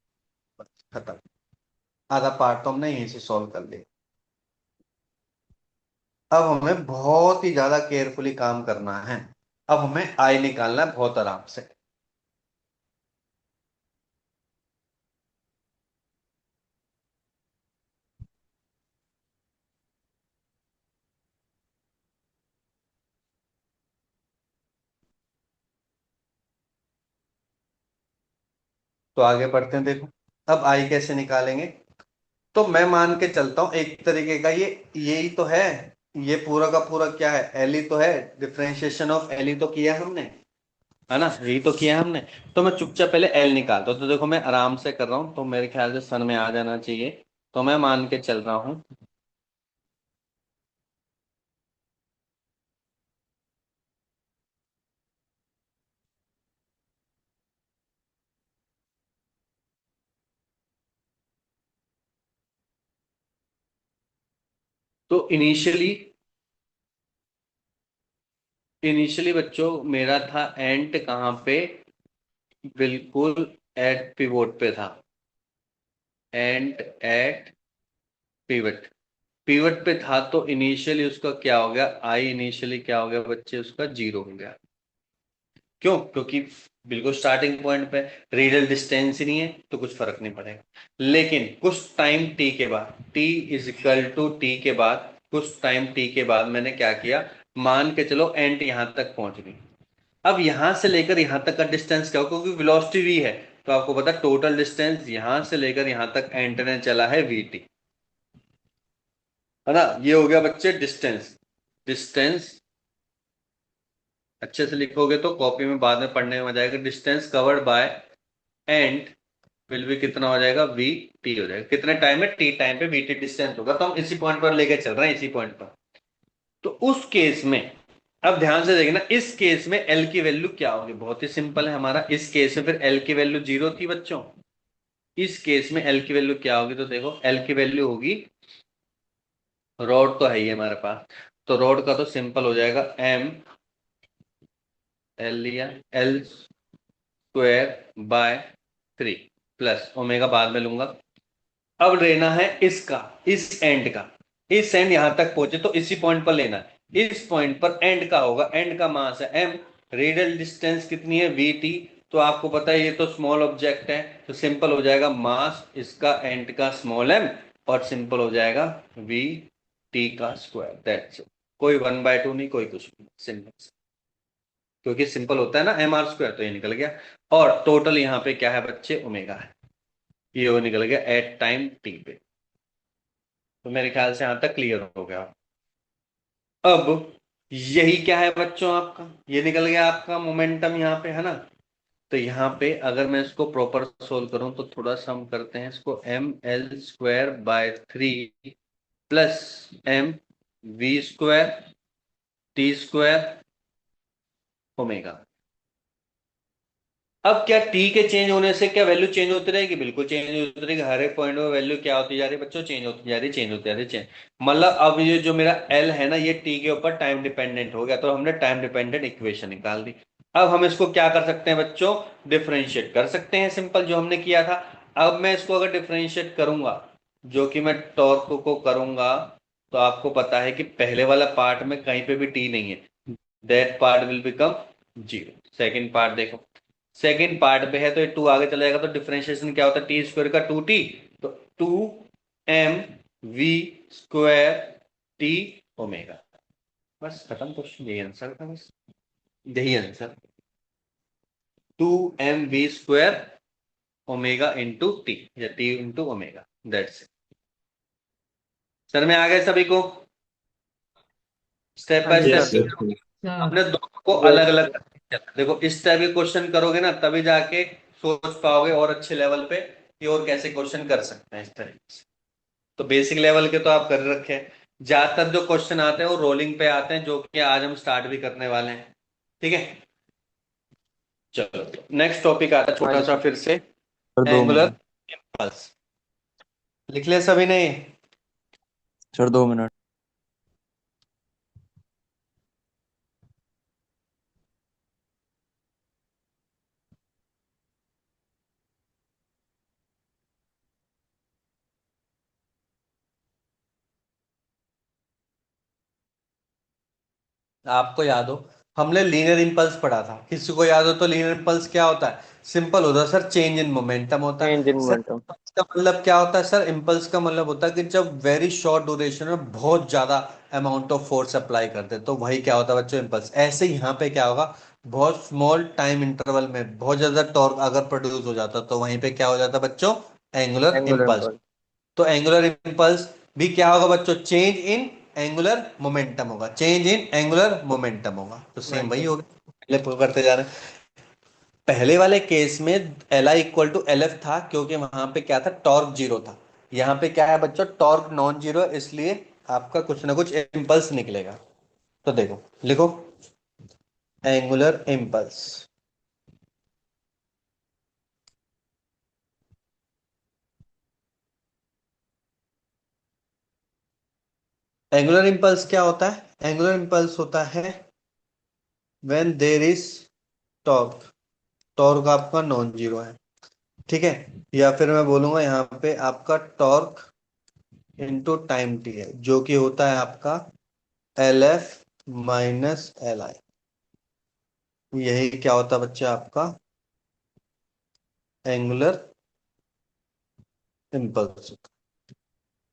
खत्म। आधा पार्ट तो हमने यहीं से सॉल्व कर लिया। अब हमें बहुत ही ज्यादा केयरफुली काम करना है। अब हमें आई निकालना है बहुत आराम से। तो आगे बढ़ते हैं, देखो अब आई कैसे निकालेंगे। तो मैं मान के चलता हूं एक तरीके का, ये यही तो है, ये पूरा का पूरा क्या है, एल ही तो है, डिफरेंशिएशन ऑफ एल ही तो किया हमने, है ना, यही तो किया हमने। तो मैं चुपचाप पहले एल निकालता हूं। तो देखो मैं आराम से कर रहा हूं, तो मेरे ख्याल से सन में आ जाना चाहिए। तो मैं मान के चल रहा हूं, तो इनिशियली बच्चों मेरा था एंड कहाँ पे, बिल्कुल एट पिवोट पे था, एंड एट पिवट, पिवट पे था। तो इनिशियली उसका क्या हो गया, आई इनिशियली क्या हो गया बच्चे, उसका जीरो हो गया। क्यों? क्योंकि बिल्कुल स्टार्टिंग पॉइंट पे रेडियल डिस्टेंस ही नहीं है, तो कुछ फर्क नहीं पड़ेगा। लेकिन कुछ टाइम टी के बाद, T is equal to T के बाद, कुछ टाइम टी के बाद मैंने क्या किया, मान के चलो एंड यहां तक पहुंच गई। अब यहां से लेकर यहां तक का डिस्टेंस क्या हो, क्योंकि वेलोसिटी v है, तो आपको पता टोटल डिस्टेंस यहां से लेकर यहां तक एंड ने चला है vt, है ना। ये हो गया बच्चे डिस्टेंस। डिस्टेंस अच्छे से लिखोगे तो कॉपी में बाद में पढ़ने में मजा आएगा। Distance covered by and will भी कितना हो जाएगा, वी टी हो जाएगा। कितने टाइम में, टी टाइम पे वी टी डिस्टेंस होगा। तो हम इसी पॉइंट पर लेके चल रहे हैं, इसी पॉइंट पर। तो उस केस में अब ध्यान से देखना, इस केस में एल की वैल्यू क्या होगी, बहुत ही सिंपल है हमारा। इस केस में फिर एल की वैल्यू जीरो थी बच्चों, इस केस में एल की वैल्यू क्या होगी, तो देखो एल की वैल्यू होगी, रॉड तो है ही हमारे पास, तो रॉड का तो सिंपल हो जाएगा एम एल लिया, L square bye 3 plus omega बाद में लूंगा। अब लेना है इसका, इस एंड का, इस एंड यहां तक पहुंचे तो इसी पॉइंट पर लेना है। इस पॉइंट पर एंड का होगा, एंड का मास है एम, रेडियल डिस्टेंस कितनी है वी टी, तो आपको पता है ये तो स्मॉल ऑब्जेक्ट है, तो सिंपल हो जाएगा मास इसका एंड का स्मॉल एम, और सिंपल हो जाएगा वी टी का स्क्वायर, दैट्स इट। कोई 1/2 नहीं, कोई कुछ नहीं, सिंपल, क्योंकि सिंपल होता है ना एम आर स्क्वायर, तो ये निकल गया। और टोटल यहाँ पे क्या है बच्चे, ओमेगा है, ये वो निकल गया एट टाइम टी पे। तो मेरे ख्याल से यहां तक क्लियर हो गया। अब यही क्या है बच्चों, आपका ये निकल गया आपका मोमेंटम यहाँ पे, है ना। तो यहाँ पे अगर मैं इसको प्रॉपर सोल्व करूं तो थोड़ा सा हम करते हैं इसको, ml² / 3 प्लस mv²t² ओमेगा। अब क्या टी के चेंज होने से क्या वैल्यू चेंज होती रहेगी, बिल्कुल चेंज होती रहेगी, हर एक पॉइंट में वैल्यू क्या होती जा रही है बच्चों, चेंज होती जा रही है, चेंज होती जा रही है, चेंज। मतलब अब ये जो मेरा एल है ना, ये टी के ऊपर टाइम डिपेंडेंट हो गया, तो हमने टाइम डिपेंडेंट इक्वेशन निकाल दी। अब हम इसको क्या कर सकते हैं बच्चों, डिफरेंशिएट कर सकते हैं, सिंपल जो हमने किया था। अब मैं इसको अगर डिफरेंशिएट करूंगा, जो कि मैं टॉर्क को करूंगा, तो आपको पता है कि पहले वाला पार्ट में कहीं पे भी टी नहीं है, that part will become zero. Second part देखो, सेकेंड पार्ट पे है तो ये टू आगे चला जाएगा, तो डिफरेंशिएशन क्या होता है, टी स्क्वायर का 2t, तो 2mv² टी ओमेगा। बस खत्म क्वेश्चन, यही आंसर था, बस यही answer, 2mv² omega into T, या T into omega, that's it. Sir में आ गए सभी को, स्टेप हाँ बाय जी यस सर। स्टेप। सर। हमने दोनों को अलग यस अलग करके किया। देखो इस टाइप के क्वेश्चन करोगे ना, तभी जाके सोच पाओगे और अच्छे लेवल पे कि और कैसे क्वेश्चन कर सकते हैं इस तरीके से। तो बेसिक लेवल के तो आप कर रखे हैं, ज्यादातर जो क्वेश्चन आते हैं वो रोलिंग पे आते हैं, जो कि आज हम स्टार्ट भी करने वाले हैं, ठीक है। चलो नेक्स्ट टॉपिक आता है हाँ छोटा सा जी फिर से, सर 2 मिनट। Angular impulse. लिख लिया सभी ने? Sir 2 minute. आपको याद हो, हमने लीनियर इंपल्स पढ़ा था, किसी को याद हो तो, लीनियर इंपल्स क्या होता है, सिंपल होता है सर, चेंज इन मोमेंटम होता है change in sir. Momentum. impulse का मतलब क्या होता है सर, इंपल्स का मतलब होता है कि जब वेरी शॉर्ट ड्यूरेशन में बहुत ज्यादा अमाउंट ऑफ फोर्स अप्लाई करते हैं, तो वही क्या होता है बच्चों, इंपल्स। ऐसे ही यहाँ पे क्या होगा, बहुत स्मॉल टाइम इंटरवल में बहुत ज्यादा टॉर्क अगर प्रोड्यूस हो जाता, तो वहीं पे क्या हो जाता बच्चों, एंगुलर एंगुलर इम्पल्स। इम्पल्स। तो एंगुलर इंपल्स भी क्या होगा बच्चों, चेंज इन एंगुलर मोमेंटम होगा, चेंज इन एंगुलर मोमेंटम होगा, तो सेम वही मोमेंटम। होगा, पहले प्रूव करते जा रहे हैं। पहले वाले केस में L I equal to L F था, क्योंकि वहां पे क्या था, टॉर्क जीरो था। यहाँ पे क्या है बच्चों, टॉर्क नॉन जीरो, इसलिए आपका कुछ ना कुछ इम्पल्स निकलेगा। तो देखो लिखो, एंगुलर इम्पल्स, एंगुलर इम्पल्स क्या होता है, एंगुलर इम्पल्स होता है when there is torque, torque आपका नॉन जीरो है, ठीक है। या फिर मैं बोलूंगा यहाँ पे आपका टॉर्क इनटू टाइम टी है, जो कि होता है आपका L F minus L I. यही क्या होता है बच्चे आपका एंगुलर इम्पल्स।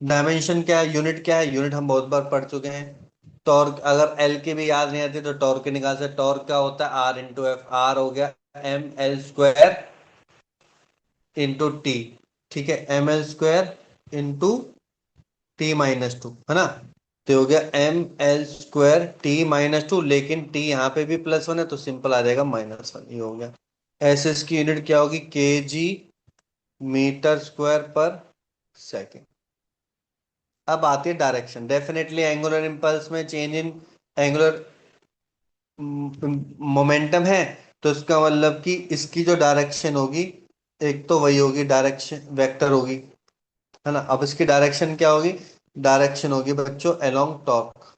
डायमेंशन क्या है, यूनिट क्या है, यूनिट हम बहुत बार पढ़ चुके हैं। टॉर्क अगर एल की भी याद नहीं आती तो टॉर्क के निकाल से, टॉर्क क्या होता है आर इंटू एफ, आर हो गया ml² इंटू टी, ठीक है, ml² इंटू t-2, है ना। तो हो गया ml²t-2, लेकिन t यहाँ पे भी +1 है, तो सिंपल आ जाएगा -1, ये हो गया। ऐसे इसकी यूनिट क्या होगी, kg मीटर स्क्वायर पर सेकेंड। अब आती है डायरेक्शन, डेफिनेटली एंगुलर इंपल्स में चेंज इन एंगुलर मोमेंटम है, तो इसका मतलब कि इसकी जो डायरेक्शन होगी, एक तो वही होगी, डायरेक्शन वेक्टर होगी, है ना। अब इसकी डायरेक्शन क्या होगी, डायरेक्शन होगी बच्चों अलोंग टॉर्क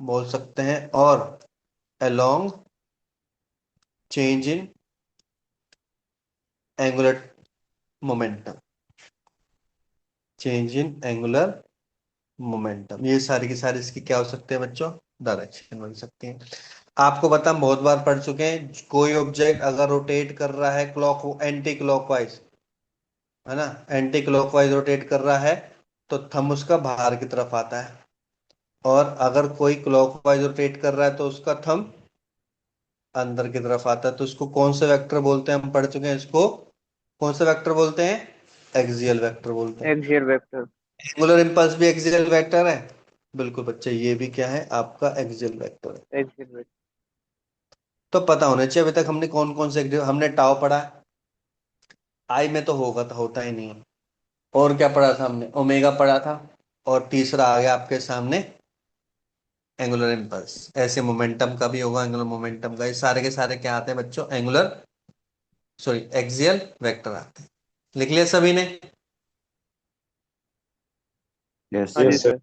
बोल सकते हैं, और along change in angular momentum, change in angular momentum, ये सारी की सारी इसकी क्या हो सकते हैं बच्चों, डायरेक्शन बन सकती है। आपको पता, हम बहुत बार पढ़ चुके हैं, कोई ऑब्जेक्ट अगर रोटेट कर रहा है क्लॉक एंटी क्लॉकवाइज, है ना, एंटी क्लॉकवाइज रोटेट कर रहा है, तो थंब उसका बाहर की तरफ आता है। और अगर कोई क्लॉकवाइज रोटेट कर रहा है तो उसका थंब अंदर की तरफ आता है। तो इसको कौन से वेक्टर बोलते हैं, हम पढ़ चुके हैं इसको, कौन से वेक्टर बोलते हैं, एक्सियल वेक्टर बोलते हैं। Axial vector. एंगुलर इंपल्स भी एक्सियल वेक्टर है। बिल्कुल बच्चे, ये भी क्या है, आपका एक्सियल वेक्टर है। Axial vector. तो पता होना चाहिए अभी तक हमने कौन कौन से, हमने टाउ पढ़ा, आई में तो होगा, तो होता ही नहीं है। और क्या पढ़ा था हमने, ओमेगा पढ़ा था। और तीसरा आ गया आपके सामने एंगुलर इंपल्स। ऐसे मोमेंटम का भी होगा, एंगुलर मोमेंटम का, ये सारे के सारे क्या आते हैं बच्चों, एंगुलर, सॉरी एक्सियल वेक्टर आते हैं। लिख लिया सभी ने? यस। हाँ जी यस सर। सर।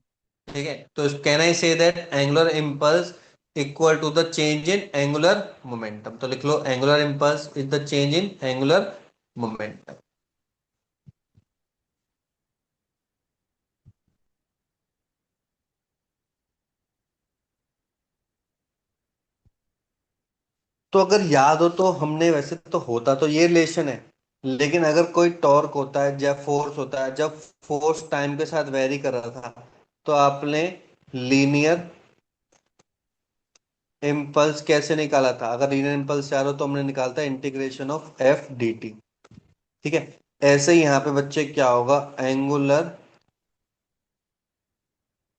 ठीक है, तो can I say that angular impulse equal to the change in angular momentum? तो लिख लो, angular impulse is the change in angular momentum. तो अगर याद हो तो हमने, वैसे तो होता तो ये रिलेशन है, लेकिन अगर कोई टॉर्क होता है या फोर्स होता है, जब फोर्स टाइम के साथ वेरी कर रहा था, तो आपने लीनियर इम्पल्स कैसे निकाला था? अगर लीनियर इम्पल्स चाह रहे हो तो हमने निकाला था integration of F D T. ठीक है, ऐसे ही यहाँ पे बच्चे क्या होगा, एंगुलर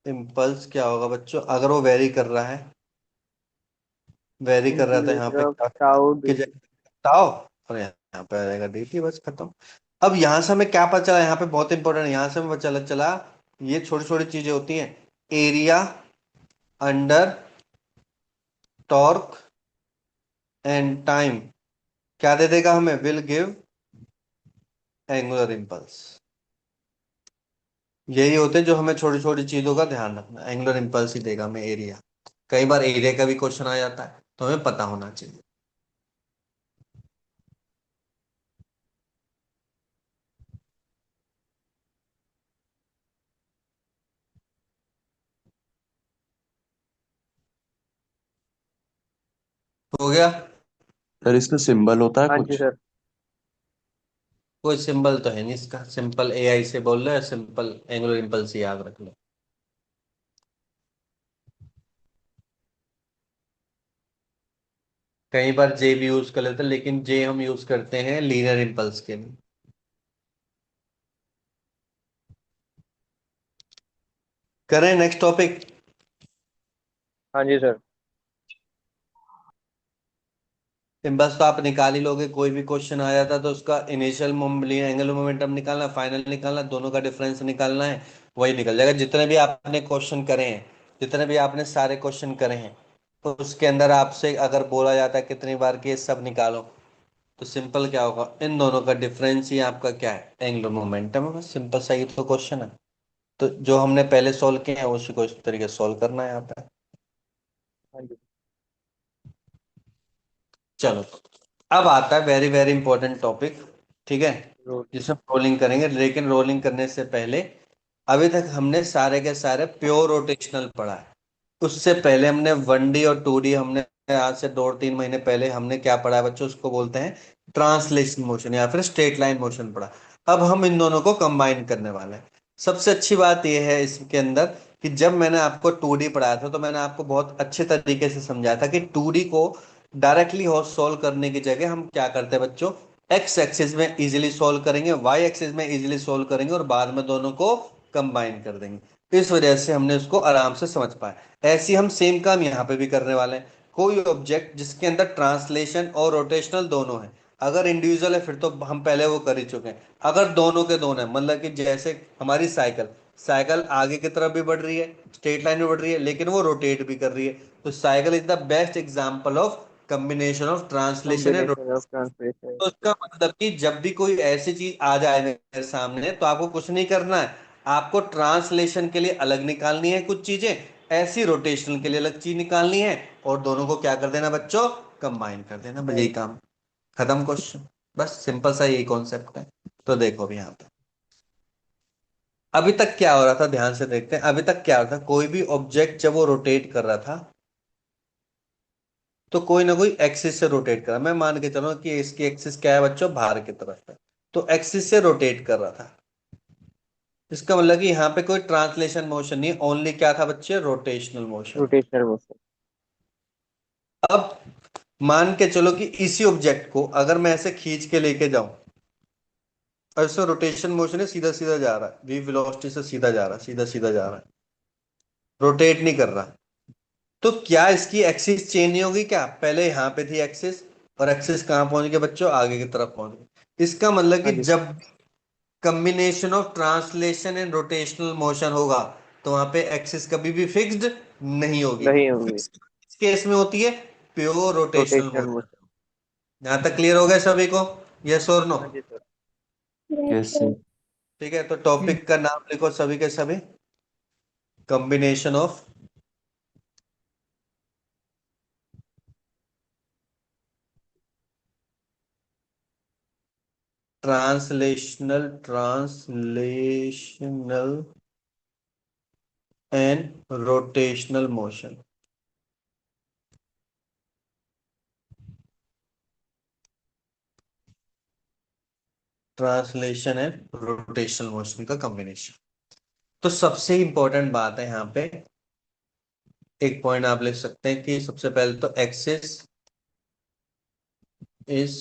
इम्पल्स क्या होगा बच्चों, अगर वो वेरी कर रहा है, वेरी कर रहा था, यहाँ इंटीग्रेटेड पे ऑफ क्या टाउ कि dt। ताओ, और यहाँ पे आ जाएगा डी टी, बस खत्म। अब यहाँ से हमें क्या पता चला, यहाँ पे बहुत इंपॉर्टेंट है, यहाँ से हमें पता चला चला ये छोटी छोटी चीजें होती हैं, area under torque and time क्या दे देगा हमें, विल गिव एंगुलर इम्पल्स। यही होते हैं जो हमें छोटी छोटी चीजों का ध्यान रखना, एंगुलर इम्पल्स ही देगा हमें एरिया। कई बार एरिया का भी क्वेश्चन आ जाता है, तो हमें पता होना चाहिए। हो गया? सर इसका सिंबल होता है हाँ जी कुछ? सर। कोई सिंबल तो है नहीं इसका, सिंपल एआई से बोल रहे हैं, सिंपल एंगुलर इम्पल्स ही याद रख लो। कई बार जे भी यूज कर लेते हैं, लेकिन जे हम यूज करते हैं लीनियर इम्पल्स के लिए। करें नेक्स्ट टॉपिक। हाँ जी सर। इम्पल्स तो आप निकाल ही लोगे, कोई भी क्वेश्चन आ जाता तो उसका इनिशियल एंगुलर मोमेंटम निकालना, फाइनल निकालना, दोनों का डिफरेंस निकालना है, वही निकल जाएगा। जितने भी आपने क्वेश्चन करे हैं, जितने भी आपने सारे क्वेश्चन करे हैं, तो उसके अंदर आपसे अगर बोला जाता है कितनी बार कि ये सब निकालो, तो सिंपल क्या होगा, इन दोनों का डिफरेंस ही आपका क्या है, एंगुलर मोमेंटम है। बस सिंपल सा ही तो क्वेश्चन है। तो जो हमने पहले सॉल्व किए हैं उसी को इस तरीके से सॉल्व करना है यहाँ पे। हाँ जी। चलो, अब आता है वेरी वेरी इंपॉर्टेंट टॉपिक। ठीक है, रोल। जिसमें रोलिंग करेंगे, लेकिन रोलिंग करने से पहले अभी तक हमने सारे के सारे प्योर रोटेशनल पढ़ा है। उससे पहले हमने 1D और 2D, हमने आज से 2-3 महीने पहले हमने क्या पढ़ा है बच्चों, उसको बोलते हैं ट्रांसलेशन मोशन या फिर स्ट्रेट लाइन मोशन पढ़ा। अब हम इन दोनों को कंबाइन करने वाले हैं। सबसे अच्छी बात यह है इसके अंदर कि जब मैंने आपको 2D पढ़ाया था, तो मैंने आपको बहुत अच्छे तरीके से समझाया था कि 2D को डायरेक्टली हो सॉल्व करने की जगह हम क्या करते हैं बच्चों, एक्स एक्सिस में इजीली सॉल्व करेंगे, वाई एक्सिस में इजीली सॉल्व करेंगे, और बाद में दोनों को कंबाइन कर देंगे। इस वजह से हमने उसको आराम से समझ पाया। ऐसे ही हम सेम काम यहाँ पे भी करने वाले हैं। कोई ऑब्जेक्ट जिसके अंदर ट्रांसलेशन और रोटेशनल दोनों है, अगर इंडिविजुअल है फिर तो हम पहले वो कर ही चुके हैं। अगर दोनों के दोनों है, मतलब कि जैसे हमारी साइकिल, साइकिल आगे की तरफ भी बढ़ रही है, स्ट्रेट लाइन में बढ़ रही है, लेकिन वो रोटेट भी कर रही है। तो cycle is the best example of combination of translation and, combination of translation. तो इसका मतलब कि जब भी कोई ऐसी चीज आ जाए मेरे सामने, तो आपको कुछ नहीं करना है, आपको ट्रांसलेशन के लिए अलग निकालनी है कुछ चीजें, ऐसी रोटेशनल के लिए अलग चीज निकालनी है, और दोनों को क्या कर देना बच्चों, कंबाइन कर देना, बस यही काम, खत्म क्वेश्चन। बस सिंपल सा यही कॉन्सेप्ट है। तो देखो अभी यहाँ पे अभी तक क्या हो रहा था, ध्यान से देखते हैं। अभी तक क्या हो रहा था, कोई भी ऑब्जेक्ट जब वो रोटेट कर रहा था, तो कोई ना कोई एक्सिस से रोटेट कर रहा है। मैं मान के चलूँ कि इसकी एक्सिस क्या है बच्चों, बाहर की तरफ है, तो एक्सिस से रोटेट कर रहा था। इसका मतलब कि यहाँ पे कोई ट्रांसलेशन मोशन नहीं, ओनली क्या था बच्चे, रोटेशनल मोशन। Rotational motion. अब मान के चलो कि इसी ऑब्जेक्ट को अगर मैं ऐसे खींच के लेके जाऊं और इसमें रोटेशन मोशन है, सीधा सीधा जा रहा है, वी वेलोसिटी से सीधा जा रहा है, सीधा सीधा जा रहा है, रोटेट नहीं कर रहा, तो क्या इसकी एक्सिस चेंज नहीं होगी क्या? पहले यहाँ पे थी एक्सिस, और एक्सिस कहाँ पहुंच गए बच्चों, आगे की तरफ पहुंच गए। इसका मतलब कि हाँ जी सर। जब combination of translation and rotational motion होगा तो वहां पे एक्सिस कभी भी फिक्स्ड नहीं होगी। नहीं होंगे। फिक्स्ड इस केस में होती है pure rotational rotational motion. Motion. यहां तक क्लियर हो गया सभी को? यस और नो? हाँ जी सर। Yes sir. ठीक है, तो टॉपिक का नाम लिखो सभी के सभी, combination of translational and rotational motion. Translation and rotational motion का कॉम्बिनेशन। तो सबसे इंपॉर्टेंट बात है यहाँ पे, एक पॉइंट आप लिख सकते हैं कि सबसे पहले तो axis is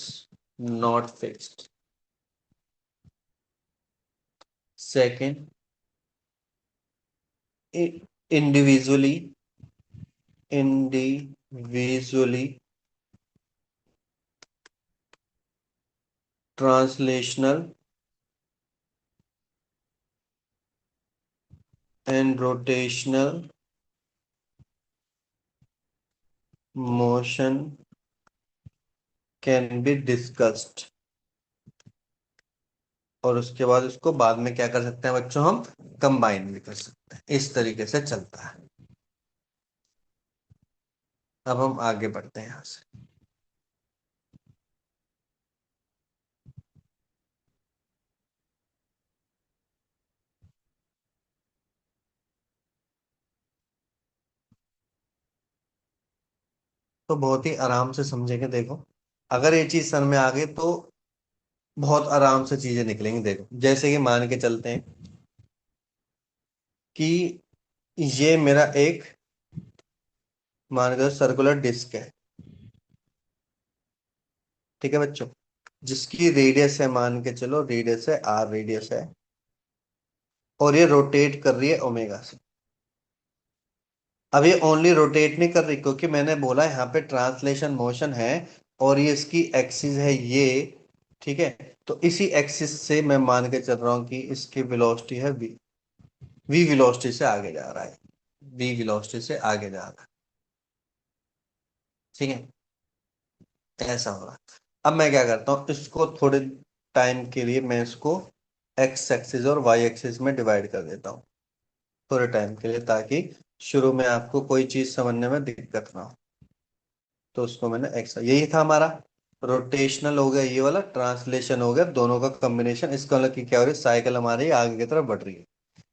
not fixed. Second, individually individually translational and rotational motion can be discussed. और उसके बाद उसको बाद में क्या कर सकते हैं बच्चों, हम कंबाइन भी कर सकते हैं। इस तरीके से चलता है। अब हम आगे बढ़ते हैं यहां से। तो बहुत ही आराम से समझेंगे, देखो अगर ये चीज सर में आ गई तो बहुत आराम से चीजें निकलेंगी। देखो जैसे कि मान के चलते हैं कि ये मेरा एक मान के सर्कुलर डिस्क है, ठीक है बच्चों, जिसकी रेडियस है, मान के चलो रेडियस है आर, रेडियस है, और ये रोटेट कर रही है ओमेगा से। अब ये ओनली रोटेट नहीं कर रही, क्योंकि मैंने बोला यहाँ पे ट्रांसलेशन मोशन है और ये इसकी एक्सिस है ये, ठीक है। तो इसी एक्सिस से मैं मान के चल रहा हूँ कि इसकी वेलोसिटी है वी, वी वेलोसिटी से आगे जा रहा है, वी वेलोसिटी से आगे जा रहा है, ठीक है। ऐसा हो रहा है। अब मैं क्या करता हूँ, इसको थोड़े टाइम के लिए मैं इसको एक्स एक्सिस और वाई एक्सिस में डिवाइड कर देता हूँ, थोड़े टाइम के लिए, ताकि शुरू में आपको कोई चीज समझने में दिक्कत ना हो। तो उसको मैंने एक्स, यही था हमारा, रोटेशनल हो गया ये वाला, ट्रांसलेशन हो गया, दोनों का कॉम्बिनेशन। इसका मतलब कि क्या हो रही है, साइकिल हमारी आगे की तरफ बढ़ रही है।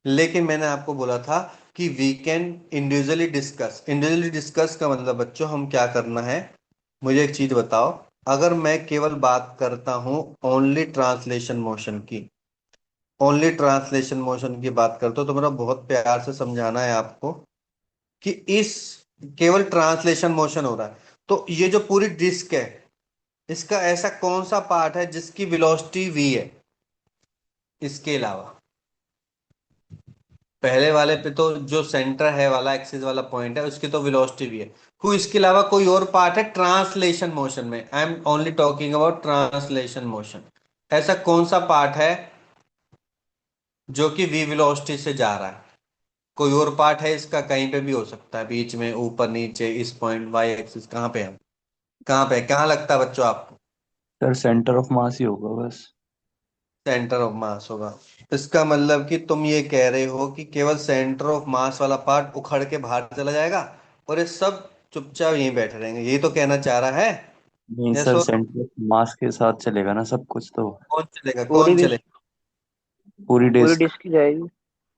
लेकिन मैंने आपको बोला था कि we can individually discuss. Individually discuss का मतलब बच्चों हम क्या करना है, मुझे एक चीज बताओ, अगर मैं केवल बात करता हूं ओनली ट्रांसलेशन मोशन की, ओनली ट्रांसलेशन मोशन की बात करता हूं, तो मेरा बहुत प्यार से समझाना है आपको कि इस केवल ट्रांसलेशन मोशन हो रहा है, तो ये जो पूरी डिस्क है, इसका ऐसा कौन सा पार्ट है जिसकी वेलोसिटी वी है, इसके अलावा? पहले वाले पे तो जो सेंटर है वाला, एक्सिस वाला पॉइंट है, उसकी तो वेलोसिटी भी है। कोई इसके अलावा कोई और पार्ट है ट्रांसलेशन मोशन में, I am only talking about translation motion. ऐसा कौन सा पार्ट है जो कि वी वेलोसिटी से जा रहा है? कोई और पार्ट है इसका? कहीं पे भी हो सकता है, बीच में, ऊपर, नीचे, इस पॉइंट, वाई एक्सिस, कहाँ पे है, कहाँ पे, कहाँ लगता है बच्चों आपको? सर सेंटर ऑफ मास ही होगा बस। सेंटर ऑफ मास होगा। इसका मतलब कि तुम ये कह रहे हो कि केवल सेंटर ऑफ मास वाला पार्ट उखड़ के बाहर चला जाएगा और ये सब चुपचाप यहीं बैठे रहेंगे, यही तो कहना चाह रहा है? नहीं यस सर, और नो? सेंटर ऑफ मास के साथ चलेगा ना सब कुछ तो। कौन चलेगा, पूरी कौन डिस्क। चलेगा? पूरी पूरी डिस्क। डिस्क ही जाएगी।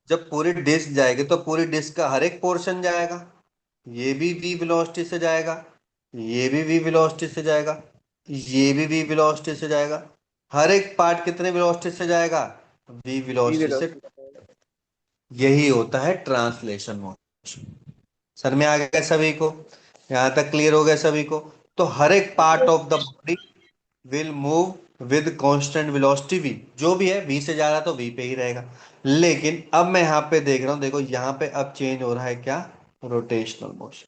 जब पूरी डिस्क जाएगी तो पूरी डिस्क का हर एक पोर्शन जाएगा, ये भी वी वेलोसिटी से जाएगा, ये भी v वेलोसिटी से जाएगा, ये भी v वेलोसिटी से जाएगा। हर एक पार्ट कितने वेलोसिटी से जाएगा? v ई वेलोसिटी से। वेलोसिटी का जाएगा। यही होता है ट्रांसलेशन मोशन। सर में आ गया सभी को? यहां तक क्लियर हो गया सभी को? तो हर एक हाँ जी part sir. Of the body will move with constant velocity v। जो भी है v से जा रहा है तो v पे ही रहेगा। लेकिन अब मैं यहां पे देख रहा हूं, देखो यहां पे अब चेंज हो रहा है क्या? Rotational motion.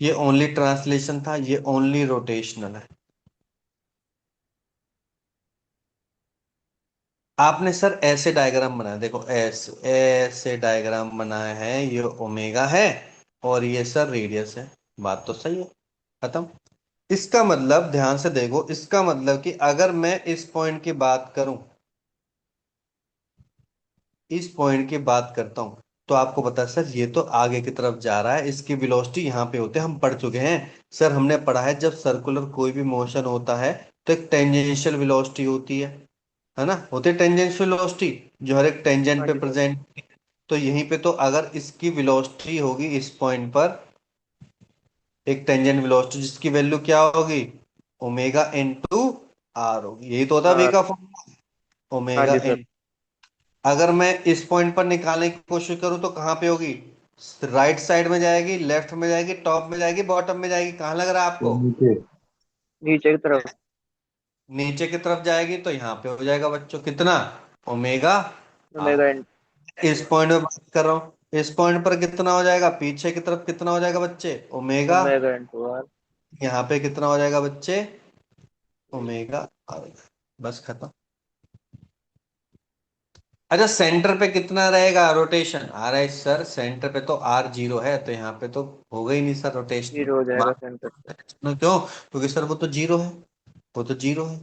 ये ओनली ट्रांसलेशन था, ये ओनली रोटेशनल है। आपने सर ऐसे डायग्राम बनाया, देखो ऐसे ऐसे डायग्राम बनाए हैं, ये ओमेगा है और ये सर रेडियस है। बात तो सही है, खत्म। इसका मतलब ध्यान से देखो, इसका मतलब कि अगर मैं इस पॉइंट की बात करूं, इस पॉइंट की बात करता हूं, तो आपको पता है सर ये तो आगे की तरफ जा रहा है, इसकी वेलोसिटी यहाँ पे होते हैं, हम पढ़ चुके हैं। सर हमने पढ़ा है जब सर्कुलर कोई भी मोशन होता है तो एक टेंजेंशियल वेलोसिटी होती है ना, होती है टेंजेंशियल वेलोसिटी, जो हर एक टेंजेंट हाँ पे जी सर। प्रेजेंट। तो यहीं पे तो अगर इसकी वेलोसिटी होगी इस पॉइंट पर, एक टेंजेंट वेलोसिटी जिसकी वैल्यू क्या होगी? ओमेगा इनटू आर होगी। यही तो होता है वे हाँ। का फॉर्मूला, हाँ ओमेगा जी सर। इन। अगर मैं इस पॉइंट पर निकालने की कोशिश करूं तो कहां पे होगी? राइट साइड में जाएगी, लेफ्ट में जाएगी, टॉप में जाएगी, बॉटम में जाएगी? कहां लग रहा है तो आपको? नीचे। नीचे की तरफ। नीचे की तरफ जाएगी, तो यहाँ पे हो जाएगा बच्चों कितना? Omega R. ओमेगा इन। इस पॉइंट में बात कर रहा हूँ, इस पॉइंट पर कितना हो जाएगा? पीछे की तरफ कितना हो जाएगा बच्चे? ओमेगा। Omega into R. यहाँ पे कितना हो जाएगा बच्चे? Omega R. बस खत्म। अच्छा, सेंटर पे कितना रहेगा रोटेशन? आ रहा है सर, सेंटर पे तो आर जीरो है, तो यहाँ पे तो होगा ही नहीं सर रोटेशनल। जीरो हो जाएगा सेंटर पे। क्यों? क्योंकि सर वो तो जीरो है, वो तो जीरो है।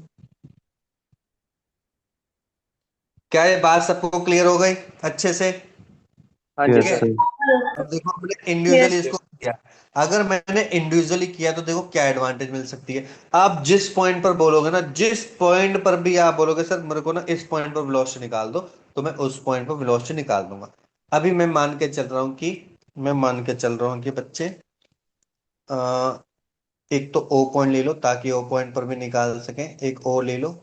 क्या ये बात सबको क्लियर हो गई अच्छे से? हाँ जी ठीक यस है। सर। सर। अब देखो हमने इंडिविजुअली इसको किया, अगर मैंने इंडिविजुअली किया तो देखो क्या एडवांटेज मिल सकती है। आप जिस पॉइंट पर बोलोगे ना, जिस पॉइंट पर भी आप बोलोगे सर मेरे को ना इस पॉइंट पर वेलोसिटी निकाल दो, तो मैं उस पॉइंट पर वेलोसिटी निकाल दूंगा। अभी मैं मान के चल रहा हूँ कि, मैं मान के चल रहा हूँ कि बच्चे, अ, एक तो ओ पॉइंट ले लो ताकि ओ पॉइंट पर भी निकाल सकें, एक ओ ले लो,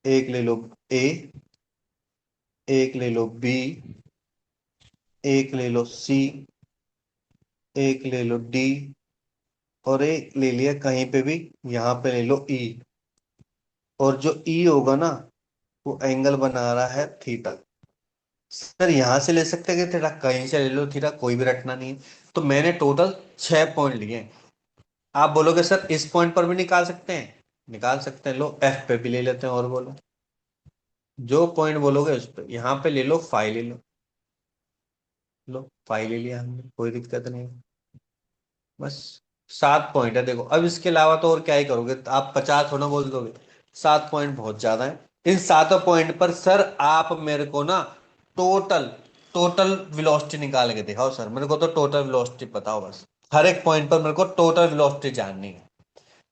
एक ले लो ए, एक ले लो बी, एक ले लो सी, एक ले लो डी, और एक ले लिया कहीं पे भी, यहाँ पे ले लो ई। और जो ई होगा ना, वो एंगल बना रहा है थीटा। सर यहां से ले सकते हैं कि थीटा, कहीं से ले लो थीटा, कोई भी रटना नहीं है। तो मैंने टोटल 6 पॉइंट लिए हैं। आप बोलोगे सर इस पॉइंट पर भी निकाल सकते हैं, निकाल सकते हैं, लो एफ पे भी ले लेते हैं, और बोलो जो पॉइंट बोलोगे उस पे। यहाँ पे ले लो फाइव ले लो, लो फाइव ले लिया हमने, कोई दिक्कत नहीं है। बस 7 पॉइंट है देखो। अब इसके अलावा तो और क्या ही करोगे, तो आप 50 होना बोल दोगे? 7 पॉइंट बहुत ज्यादा है। इन 7 पॉइंट पर सर आप मेरे को ना टोटल टोटल वेलोसिटी निकाल के दिखाओ सर, मेरे को तो टोटल वेलोसिटी बताओ बस। हर एक पॉइंट पर मेरे को टोटल वेलोसिटी जाननी है।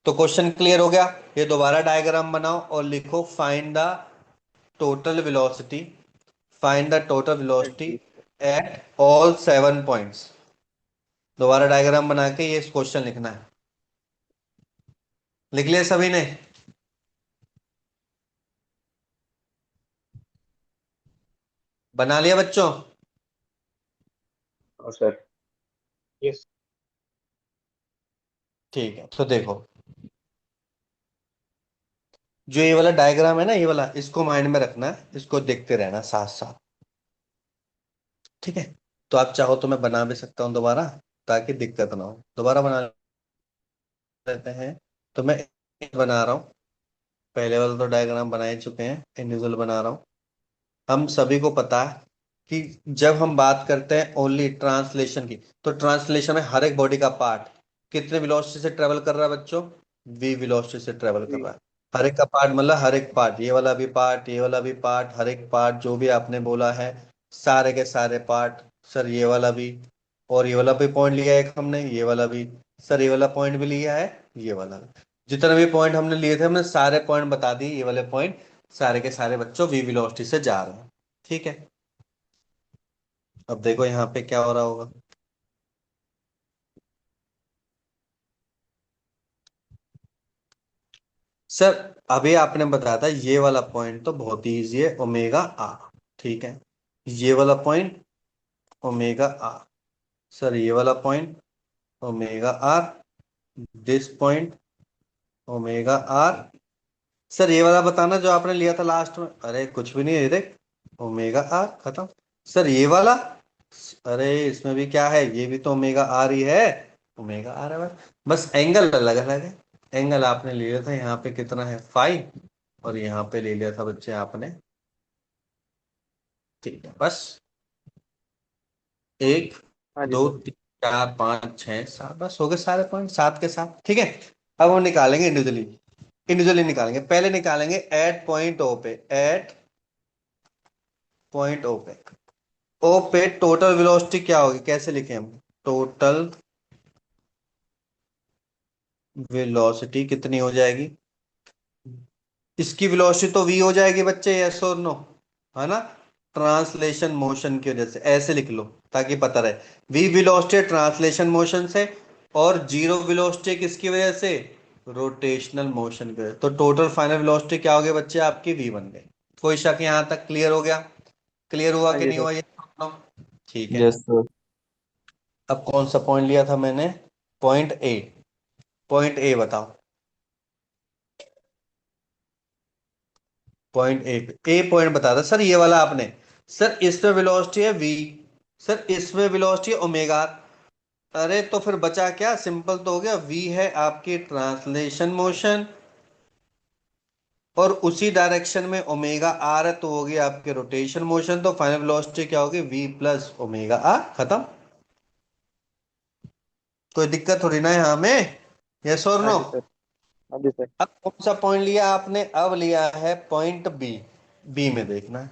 तो क्वेश्चन क्लियर हो गया? ये दोबारा डायग्राम बनाओ और लिखो find the total velocity, find the total velocity जी। At all 7 points. दोबारा डायग्राम बना के ये क्वेश्चन लिखना है। लिख लिया सभी ने? बना लिया बच्चों? और सर। यस। ठीक है, तो देखो जो ये वाला डायग्राम है ना, ये वाला, इसको माइंड में रखना है, इसको देखते रहना साथ साथ। ठीक है, तो आप चाहो तो मैं बना भी सकता हूँ दोबारा, ताकि दिक्कत ना हो। दोबारा बना लेते हैं। तो मैं बना रहा हूँ, पहले वाला तो डायग्राम बना ही चुके हैं, इंडिविजुअल बना रहा हूँ। हम सभी को पता है कि जब हम बात करते हैं ओनली ट्रांसलेशन की, तो ट्रांसलेशन में हर एक बॉडी का पार्ट कितने वेलोसिटी से ट्रेवल कर रहा है बच्चों? v वेलोसिटी से ट्रेवल कर जी। रहा है। हर एक का पार्ट मतलब हर एक पार्ट, ये वाला भी पार्ट, ये वाला भी पार्ट, हर एक पार्ट जो भी आपने बोला है, सारे के सारे पार्ट। सर ये वाला भी, और ये वाला भी पॉइंट लिया है एक हमने, ये वाला भी। सर ये वाला पॉइंट भी लिया है, ये वाला भी। जितने भी पॉइंट हमने लिए थे हमने सारे पॉइंट बता दिए, ये वाले पॉइंट सारे के सारे बच्चों v वेलोसिटी से जा रहे हैं। ठीक है। अब देखो यहाँ पे क्या हो रहा होगा। सर अभी आपने बताया था ये वाला पॉइंट तो बहुत ही इजी है, ओमेगा आर। ठीक है, ये वाला पॉइंट ओमेगा आर। सर ये वाला point omega R, this point omega R. Sir ये वाला बताना जो आपने लिया था लास्ट में, अरे कुछ भी नहीं है देख, ओमेगा आर खत्म। सर ये वाला, अरे इसमें भी क्या है, ये भी तो ओमेगा आर ही है, ओमेगा आर है बस। बस एंगल अलग अलग है। एंगल आपने ले लिया था यहाँ पे कितना है 5, और यहाँ पे ले लिया था बच्चे आपने, ठीक है बस। एक, हाँ जी दो, सर। तीन, चार, पाँच, छः, सात, बस हो गए सारे पॉइंट सात के साथ। ठीक है, अब हम निकालेंगे इंडिविजुअली। इंडिविजुअली निकालेंगे, पहले निकालेंगे एट पॉइंट ओ पे, एट पॉइंट ओ पे। ओ पे टोटल वेलोसिटी क्या होगी, कैसे लिखें हम, टोटल वेलोसिटी कितनी हो जाएगी, इसकी वेलोसिटी तो वी हो जाएगी बच्चे, यस और नो, है ना। ट्रांसलेशन मोशन की वजह से ऐसे लिख लो ताकि पता रहे, वी वेलोसिटी ट्रांसलेशन मोशन से, और जीरो वेलोसिटी किसकी वजह से, रोटेशनल मोशन की वजह से। तो टोटल फाइनल वेलोसिटी क्या हो गई बच्चे आपकी, वी बन गई। कोई शक यहाँ तक क्लियर हो गया, क्लियर हुआ हाँ कि जी नहीं सर। हुआ ये, ठीक है। Yes sir. अब कौन सा पॉइंट लिया था मैंने, पॉइंट ए, पॉइंट ए बताओ, पॉइंट ए पे, ए पॉइंट बता था सर ये वाला आपने। सर इसमें वेलोसिटी है वी, सर इसमें वेलोसिटी है ओमेगा। अरे तो फिर बचा क्या, सिंपल तो हो गया, वी है आपकी ट्रांसलेशन मोशन, और उसी डायरेक्शन में ओमेगा आर है तो होगी आपके रोटेशन मोशन। तो फाइनल वेलोसिटी क्या होगी, वी प्लस ओमेगा आर, खत्म। कोई दिक्कत थोड़ी ना है यहाँ में, यस और हाँ नो। जी सर। हाँ जी सर। अब कौन सा पॉइंट लिया आपने, अब लिया है पॉइंट बी। बी में देखना है,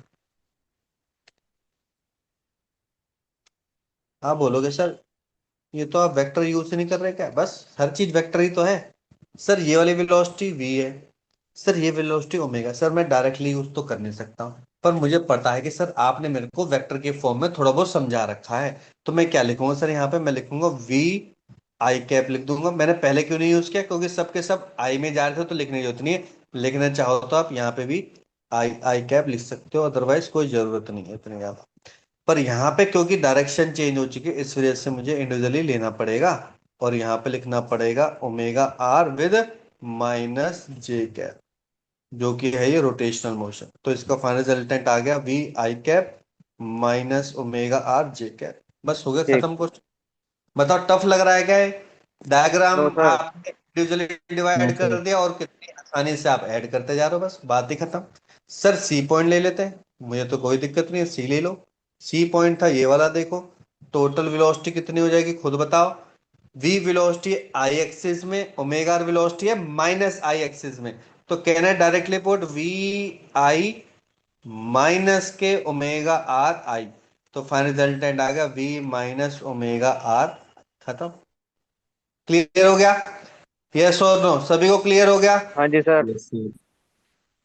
आप बोलोगे सर ये तो आप वेक्टर यूज ही नहीं कर रहे क्या, बस हर चीज वेक्टर ही तो है। सर ये वाली वेलोसिटी वी है, सर ये वेलोसिटी ओमेगा। सर मैं डायरेक्टली यूज तो कर नहीं सकता हूँ, पर मुझे पता है कि सर आपने मेरे को वेक्टर के फॉर्म में थोड़ा बहुत समझा रखा है। तो मैं क्या लिखूंगा सर, यहाँ पे मैं लिखूंगा वी आई कैप लिख दूंगा। मैंने पहले क्यों नहीं यूज किया, क्योंकि सबके सब आई में जा रहे थे तो लिखने की जरूरत नहीं है। लिखना चाहो तो आप यहाँ पे भी आई आई कैप लिख सकते हो, अदरवाइज कोई जरूरत नहीं है इतनी ज्यादा। पर यहाँ पे क्योंकि डायरेक्शन चेंज हो चुकी है इस वजह से मुझे इंडिविजुअली लेना पड़ेगा, और यहाँ पे लिखना पड़ेगा omega R with minus J cap, जो कि है ये रोटेशनल मोशन। तो इसका फाइनल रिजल्टेंट आ गया V I cap minus omega R J cap. बस हो गया ठीक। खत्म क्वेश्चन। बताओ टफ लग रहा है क्या है, नो डायग्राम सर। आपने इंडिविजुअली नो डिवाइड सर। कर दिया और कितनी आसानी से आप ऐड करते जा रहे हो, बस बात ही खत्म। सर सी पॉइंट ले लेते हैं, मुझे तो कोई दिक्कत नहीं है, सी ले लो। सी पॉइंट था ये वाला, देखो टोटल वेलोसिटी कितनी हो जाएगी खुद बताओ। वी वेलोसिटी आई एक्सिस में, ओमेगा वेलोसिटी है माइनस आई एक्सिस में। तो कहना है directly put V I minus के ओमेगा आर आई। तो फाइनल रिजल्टेंट आ गया वी माइनस ओमेगा आर, खत्म। क्लियर हो गया, यस और नो, सभी को क्लियर हो गया। हाँ जी सर। Yes sir.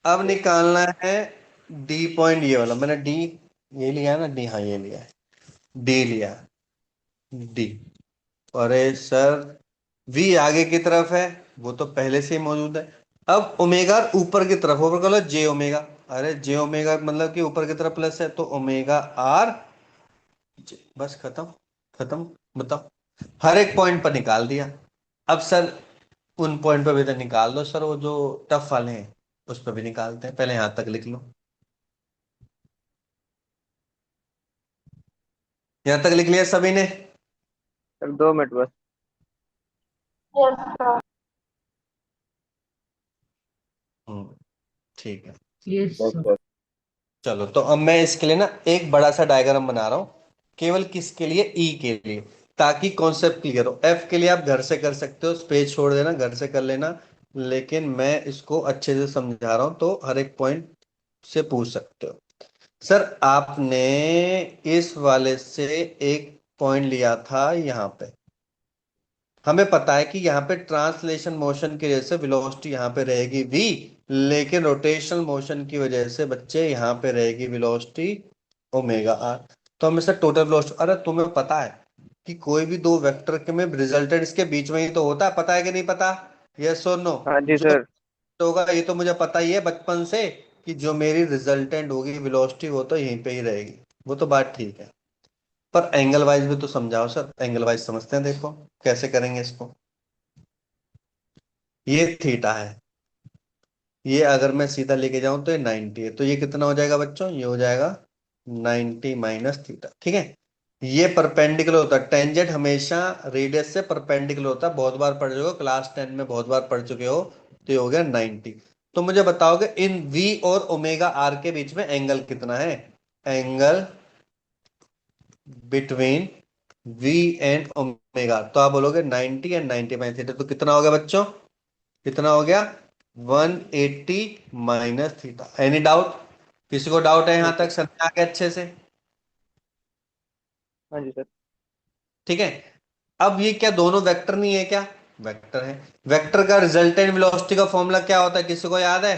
अब निकालना है डी पॉइंट, ये वाला मैंने डी ये लिया है ना, डी हाँ ये लिया है, डी लिया, डी। अरे सर वी आगे की तरफ है, वो तो पहले से ही मौजूद है। अब ओमेगा ऊपर की तरफ, ऊपर का जे ओमेगा, अरे जे ओमेगा मतलब कि ऊपर की तरफ प्लस है तो ओमेगा आर, बस खत्म, खत्म। बताओ, हर एक पॉइंट पर निकाल दिया। अब सर उन पॉइंट पर भी तो निकाल दो सर, वो जो टफ वाले हैं उस पर भी निकालते हैं, पहले यहां तक लिख लो। यहां तक लिख लिया सभी ने, सर 2 मिनट बस। ठीक है। Yes yes sir. सर। चलो तो अब मैं इसके लिए ना एक बड़ा सा डायग्राम बना रहा हूँ, केवल किसके लिए, ई के लिए, ताकि कॉन्सेप्ट क्लियर हो। एफ के लिए आप घर से कर सकते हो, स्पेस छोड़ देना घर से कर लेना, लेकिन मैं इसको अच्छे से समझा रहा हूँ तो हर एक पॉइंट से पूछ सकते हो। सर आपने इस वाले से एक पॉइंट लिया था यहाँ पे, हमें पता है कि यहाँ पे ट्रांसलेशन मोशन की वजह से वेलोसिटी यहाँ पे रहेगी v, लेकिन रोटेशनल मोशन की वजह से बच्चे यहाँ पे रहेगी वेलोसिटी ओमेगा आर। तो हम इसे टोटल वेलोसिटी, अरे तुम्हें पता है कि कोई भी दो वेक्टर के में रिजल्टेंट इसके बीच में ही तो होता है, पता है कि नहीं पता? यस और नो? हाँ जी जो सर। होगा ये तो मुझे पता ही है बचपन से, कि जो मेरी रिजल्टेंट होगी वेलोसिटी वो तो यहीं पे ही रहेगी। वो तो बात ठीक है, पर एंगल वाइज भी तो समझाओ सर, एंगल वाइज समझते हैं, देखो कैसे करेंगे इसको। ये थीटा है, ये अगर मैं सीधा लेके जाऊं तो ये 90 है, तो ये कितना हो जाएगा बच्चों? ये हो जाएगा 90 माइनस थीटा, ठीक है। ये परपेंडिकुलर होता है, टेंजेंट हमेशा रेडियस से परपेंडिकुलर होता है, बहुत बार पढ़ चुके हो, क्लास 10 में बहुत बार पढ़ चुके हो। तो ये हो गया 90। तो मुझे बताओगे इन वी और ओमेगा आर के बीच में एंगल कितना है? Angle between V and omega, तो आप बोलोगे 90 एंड 90 माइनस थीटा, तो कितना हो गया बच्चों? कितना हो गया? 180 माइनस थीटा। Any doubt? किसी को डाउट है नहीं यहां सर। तक? समझ में आ गया अच्छे से? हाँ जी सर। ठीक है। अब ये क्या दोनों वेक्टर नहीं है क्या? वेक्टर है। वेक्टर का रिजल्टेंट वेलोसिटी का फॉर्मूला क्या होता है, किसी को याद है?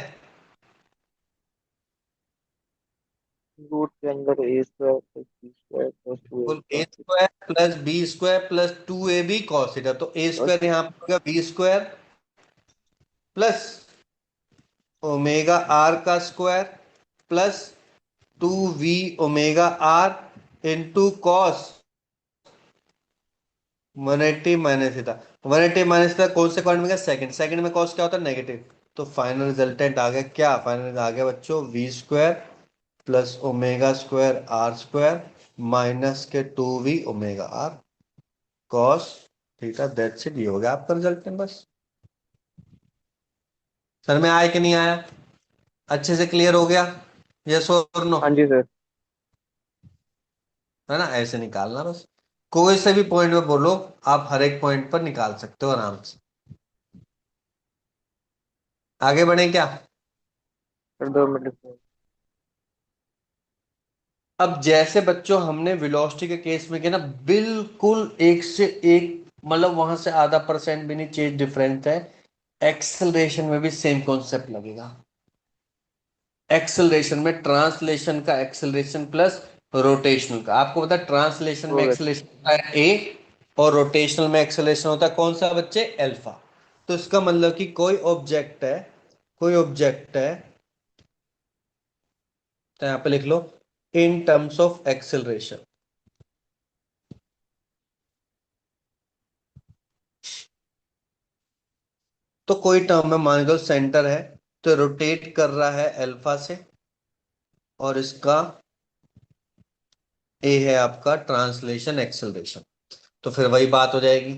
रूट के अंदर A square plus B square plus two A A square square plus B square plus 2ab cos theta, तो ए प्लस। स्क्वायर यहां पर हो गया B square plus omega R का square plus 2v omega R into cos 180 minus theta. 180 minus theta कौन से क्वाड्रेंट में गया? सेकंड। सेकंड में कॉस क्या होता है? नेगेटिव। तो फाइनल रिजल्टेंट आ गया क्या? फाइनल आ गया बच्चों V square plus omega square R square minus के 2v omega R cos theta. That's it, ये हो गया आपका रिजल्टेंट बस। सर में आया कि नहीं आया? अच्छे से क्लियर हो गया? यस और नो? हाँ जी सर। है ना? ऐसे निकालना बस, कोई से भी पॉइंट में बोलो, आप हर एक पॉइंट पर निकाल सकते हो आराम से। आगे बढ़े क्या? Sir 2 minute. अब जैसे बच्चों हमने वेलोसिटी के केस में किया ना, बिल्कुल एक से एक, मतलब वहां से आधा परसेंट भी नहीं चेंज डिफरेंस है। एक्सेलरेशन में भी सेम कॉन्सेप्ट लगेगा। एक्सेलरेशन में ट्रांसलेशन का एक्सेलरेशन प्लस रोटेशनल का, आपको पता है ट्रांसलेशन में हो गया सर। एक्सेलरेशन होता है ए, और रोटेशनल में एक्सेलरेशन होता है कौन सा बच्चे? अल्फा। तो इसका मतलब कि कोई ऑब्जेक्ट है, कोई ऑब्जेक्ट है, तो यहां पे लिख लो इन टर्म्स ऑफ एक्सेलरेशन। तो कोई टर्म में मान लो सेंटर है, तो रोटेट कर रहा है अल्फा से, और इसका ए है आपका ट्रांसलेशन एक्सेलरेशन। तो फिर वही बात हो जाएगी।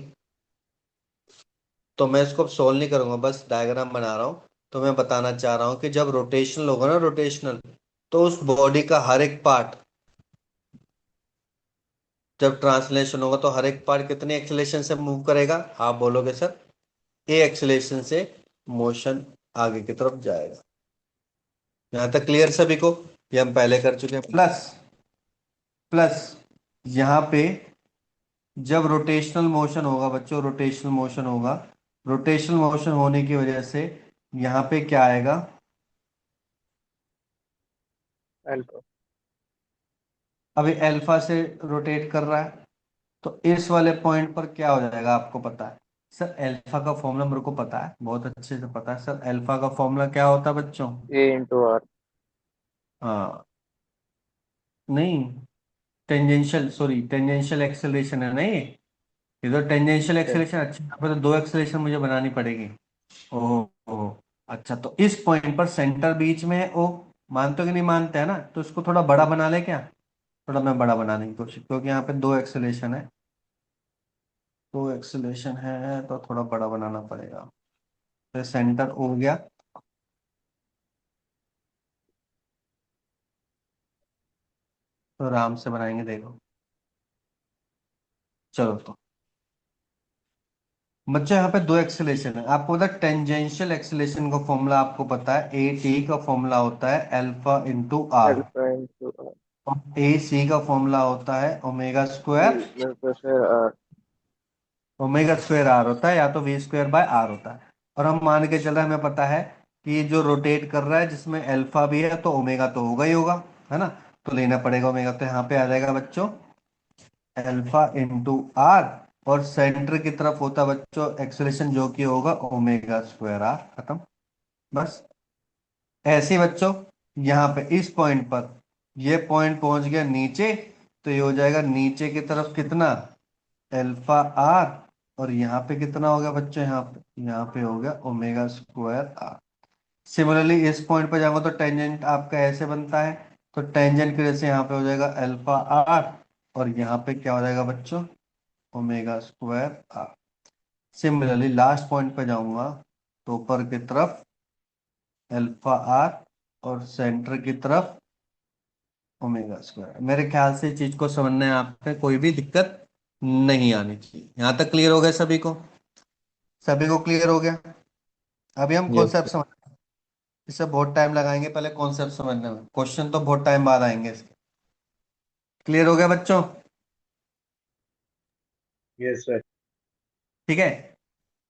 तो मैं इसको सोल्व नहीं करूंगा, बस डायग्राम बना रहा हूं। तो मैं बताना चाह रहा हूं कि जब रोटेशनल होगा ना, रोटेशनल, तो उस बॉडी का हर एक पार्ट, जब ट्रांसलेशन होगा तो हर एक पार्ट कितने एक्सेलेरेशन से मूव करेगा? आप बोलोगे सर ए एक्सेलेरेशन से मोशन आगे की तरफ जाएगा। यहां तक क्लियर सभी को? ये हम पहले कर चुके हैं। प्लस प्लस यहां पे जब रोटेशनल मोशन होगा बच्चों, रोटेशनल मोशन होगा, रोटेशनल मोशन होने की वजह से यहां पे क्या आएगा? अल्फा। अभी अल्फा से रोटेट कर रहा है, तो इस वाले पॉइंट पर क्या हो जाएगा आपको पता है? सर अल्फा का फॉर्मूला मेरे को पता है, बहुत अच्छे से पता है सर। अल्फा का फॉर्मूला क्या होता है बच्चों? ए इंटू आर। हाँ, नहीं, टेंजेंशियल, सॉरी, टेंजेंशियल एक्सेलरेशन है नहीं, ये तो टेंजेंशियल एक्सेलरेशन। अच्छा, यहाँ पर तो दो एक्सेलरेशन मुझे बनानी पड़ेगी। ओहो, ओहो। अच्छा, तो इस पॉइंट पर सेंटर बीच में है ओ, मानते हो कि नहीं मानते? हैं ना? तो इसको थोड़ा बड़ा बना ले क्या? थोड़ा मैं बड़ा बनाने की कोशिश, क्योंकि यहाँ पे दो एक्सेलरेशन है, दो एक्सेलरेशन है, तो थोड़ा बड़ा बनाना पड़ेगा। तो सेंटर हो गया। तो आराम से बनाएंगे, देखो। चलो तो बच्चों यहाँ पे दो एक्सेलरेशन है, आपको पता है टेंजेंशियल एक्सेलरेशन का फॉर्मूला आपको पता है, ए टी का फॉर्मूला होता है alpha into R, alpha into R. और ए सी का फॉर्मूला होता है omega C square, plus R. Omega square R होता है, या तो वी स्क्वायर बाय आर होता है। और हम मान के चल रहे हैं, हमें पता है कि जो रोटेट कर रहा है जिसमें अल्फा भी है, तो ओमेगा तो होगा ही होगा, है ना? तो लेना पड़ेगा ओमेगा, तो यहाँ पे आ जाएगा बच्चों अल्फा इंटू आर, और सेंटर की तरफ होता बच्चों एक्सेलरेशन जो कि होगा ओमेगा स्क्वायर आर। खत्म। बस ऐसे ही बच्चों यहाँ पे इस पॉइंट पर ये पॉइंट पहुंच गया नीचे, तो ये हो जाएगा नीचे की तरफ कितना अल्फा आर, और यहाँ पे कितना हो गया बच्चों, यहाँ पे हो गया ओमेगा स्क्वायर आर। सिमिलरली इस पॉइंट पर जाऊंगा तो टेंजेंट आपका ऐसे बनता है, तो टेंजेंट की वजह से यहाँ पे हो जाएगा अल्फा आर, और यहाँ पे क्या हो जाएगा बच्चों omega square R. Similarly last point पे जाऊंगा तो ऊपर की तरफ अल्फा आर, और सेंटर की तरफ ओमेगा स्क्वायर। मेरे ख्याल से चीज को समझने में आप पे कोई भी दिक्कत नहीं आनी चाहिए। यहाँ तक क्लियर हो गया सभी को? सभी को क्लियर हो गया? अभी हम यस कॉन्सेप्ट समझ, इससे बहुत टाइम लगाएंगे पहले कॉन्सेप्ट समझने में, क्वेश्चन तो बहुत टाइम बाद आएंगे इसके। क्लियर हो गया बच्चों? Yes sir. ठीक है।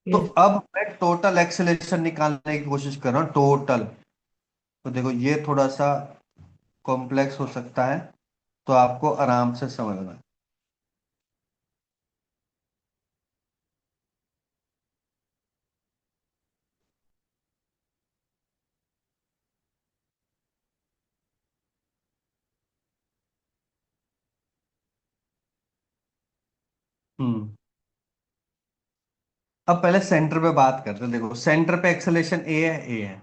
तो सर। अब मैं टोटल एक्सेलरेशन निकालने की कोशिश कर रहा हूँ, टोटल। तो देखो ये थोड़ा सा कॉम्प्लेक्स हो सकता है, तो आपको आराम से समझना है। हम्म। अब पहले सेंटर पे बात करते हैं। देखो सेंटर पे एक्सेलरेशन ए है।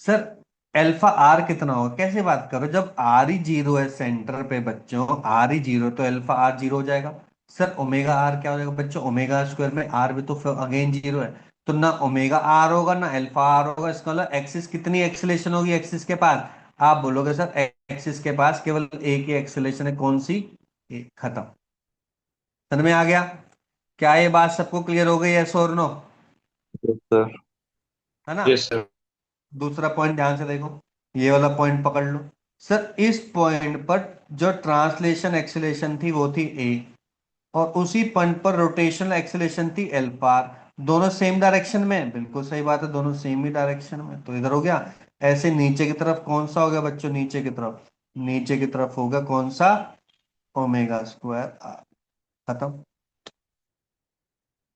सर अल्फा आर कितना होगा? कैसे बात करो, जब आर ही जीरो है सेंटर पे बच्चों, आर ही जीरो, तो अल्फा आर जीरो हो जाएगा। सर ओमेगा आर क्या हो जाएगा बच्चों? ओमेगा स्क्वायर में आर भी तो अगेन जीरो है, तो ना ओमेगा आर होगा ना अल्फा आर होगा। इसका मतलब एक्सिस कितनी एक्सेलरेशन होगी एक्सिस के पास? आप बोलोगे सर एक्सिस के पास केवल एक ही एक्सेलरेशन है, कौन सी? खत्म। समझ में आ गया? क्या ये बात सबको क्लियर हो गई? यस और नो? सर। है ना? Yes sir. दूसरा पॉइंट ध्यान से देखो, ये वाला पॉइंट पकड़ लो। सर इस पॉइंट पर जो ट्रांसलेशन एक्सेलेरेशन थी वो थी ए, और उसी पॉइंट पर रोटेशनल एक्सेलेरेशन थी एल्फा। दोनों सेम डायरेक्शन में, बिल्कुल सही बात है, दोनों सेम ही डायरेक्शन में, तो इधर हो गया। ऐसे नीचे की तरफ कौन सा हो गया बच्चों? नीचे की तरफ, नीचे की तरफ होगा कौन सा? Omega square R. खत्म।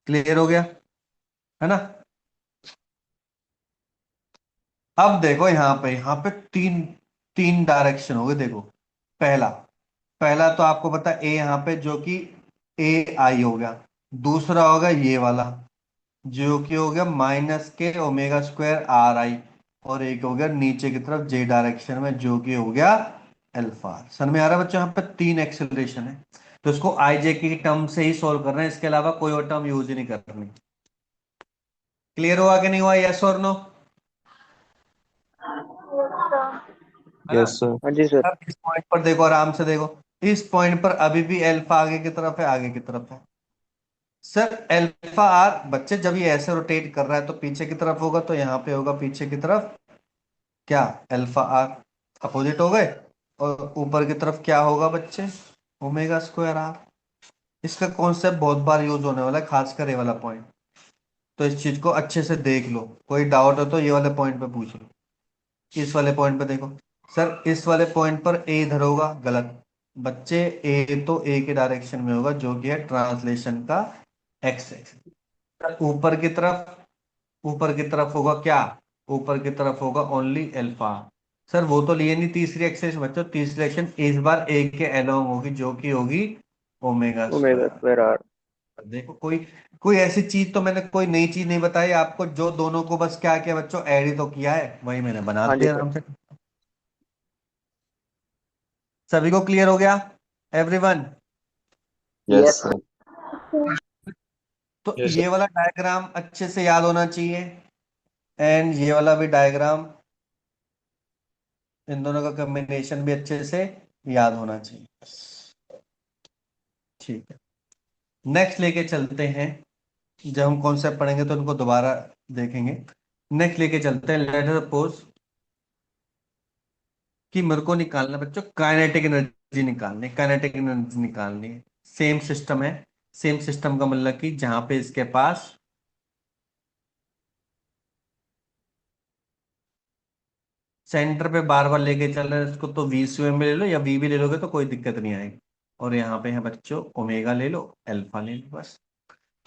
क्लियर हो गया? है ना? अब देखो यहाँ पे तीन तीन डायरेक्शन हो गए। देखो पहला पहला तो आपको पता है ए, यहाँ पे जो कि ए आई हो गया। दूसरा होगा ये वाला जो कि हो गया माइनस के ओमेगा स्क्वायर आर आई, और एक हो गया नीचे की तरफ जे डायरेक्शन में जो कि हो गया अल्फा। समझ में आ रहा है बच्चों? यहाँ पे तीन एक्सेलरेशन है, तो इसको आई जे की टर्म से ही सोल्व करना है, इसके अलावा कोई और टर्म यूज ही नहीं करनी। क्लियर हुआ कि नहीं हुआ? यस और नो? है ना? Yes sir. हाँ जी सर। अब इस पॉइंट पर देखो, आराम से देखो, इस पॉइंट पर अभी भी अल्फा आगे की तरफ है, आगे की तरफ है। सर अल्फा आर बच्चे जब ये ऐसे रोटेट कर रहा है तो पीछे की तरफ होगा, तो यहाँ पे होगा पीछे की तरफ क्या? Alpha are. अपोजिट हो गए। और ऊपर की तरफ क्या होगा बच्चे? Omega square R. इसका कॉन्सेप्ट बहुत बार यूज होने वाला है, खासकर ये वाला पॉइंट, तो इस चीज को अच्छे से देख लो। कोई डाउट हो तो ये वाले पॉइंट पे पूछ लो। इस वाले पॉइंट पे देखो, सर इस वाले पॉइंट पर ए इधर होगा, गलत बच्चे। ए तो ए के डायरेक्शन में होगा जो कि है ट्रांसलेशन का एक्स एक्स। ऊपर की तरफ, ऊपर की तरफ होगा क्या? ऊपर की तरफ होगा ओनली अल्फा। सर वो तो लिए नहीं तीसरी एक्सेस बच्चों, तीसरी एक्शन इस बार ए के अलोंग होगी जो कि होगी omega omega square. Square R. देखो कोई कोई ऐसी चीज तो मैंने कोई नई चीज नहीं बताई आपको, जो दोनों को बस क्या किया बच्चों, ऐड ही तो किया है, वही मैंने बना हाँ जी दिया सर। आराम से। सभी को क्लियर हो गया? एवरीवन? Yes yes. सर। तो यस ये वाला डायग्राम अच्छे से याद होना चाहिए, एंड ये वाला भी डायग्राम, इन दोनों का कॉम्बिनेशन भी अच्छे से याद होना चाहिए। ठीक है, नेक्स्ट लेके चलते हैं। जब हम कॉन्सेप्ट पढ़ेंगे तो उनको दोबारा देखेंगे। नेक्स्ट लेके चलते हैं, लेट अस सपोज कि मेरे को निकालना बच्चों काइनेटिक एनर्जी निकालनी, काइनेटिक एनर्जी निकालनी है। सेम सिस्टम है, सेम सिस्टम का मतलब कि जहां पे इसके पास सेंटर पे बार बार लेके चल रहे हैं इसको, तो वी स्क्वायर में ले लो या वी भी ले लोगे तो कोई दिक्कत नहीं आएगी। और यहाँ पे है बच्चों ओमेगा ले लो, अल्फा ले लो, बस।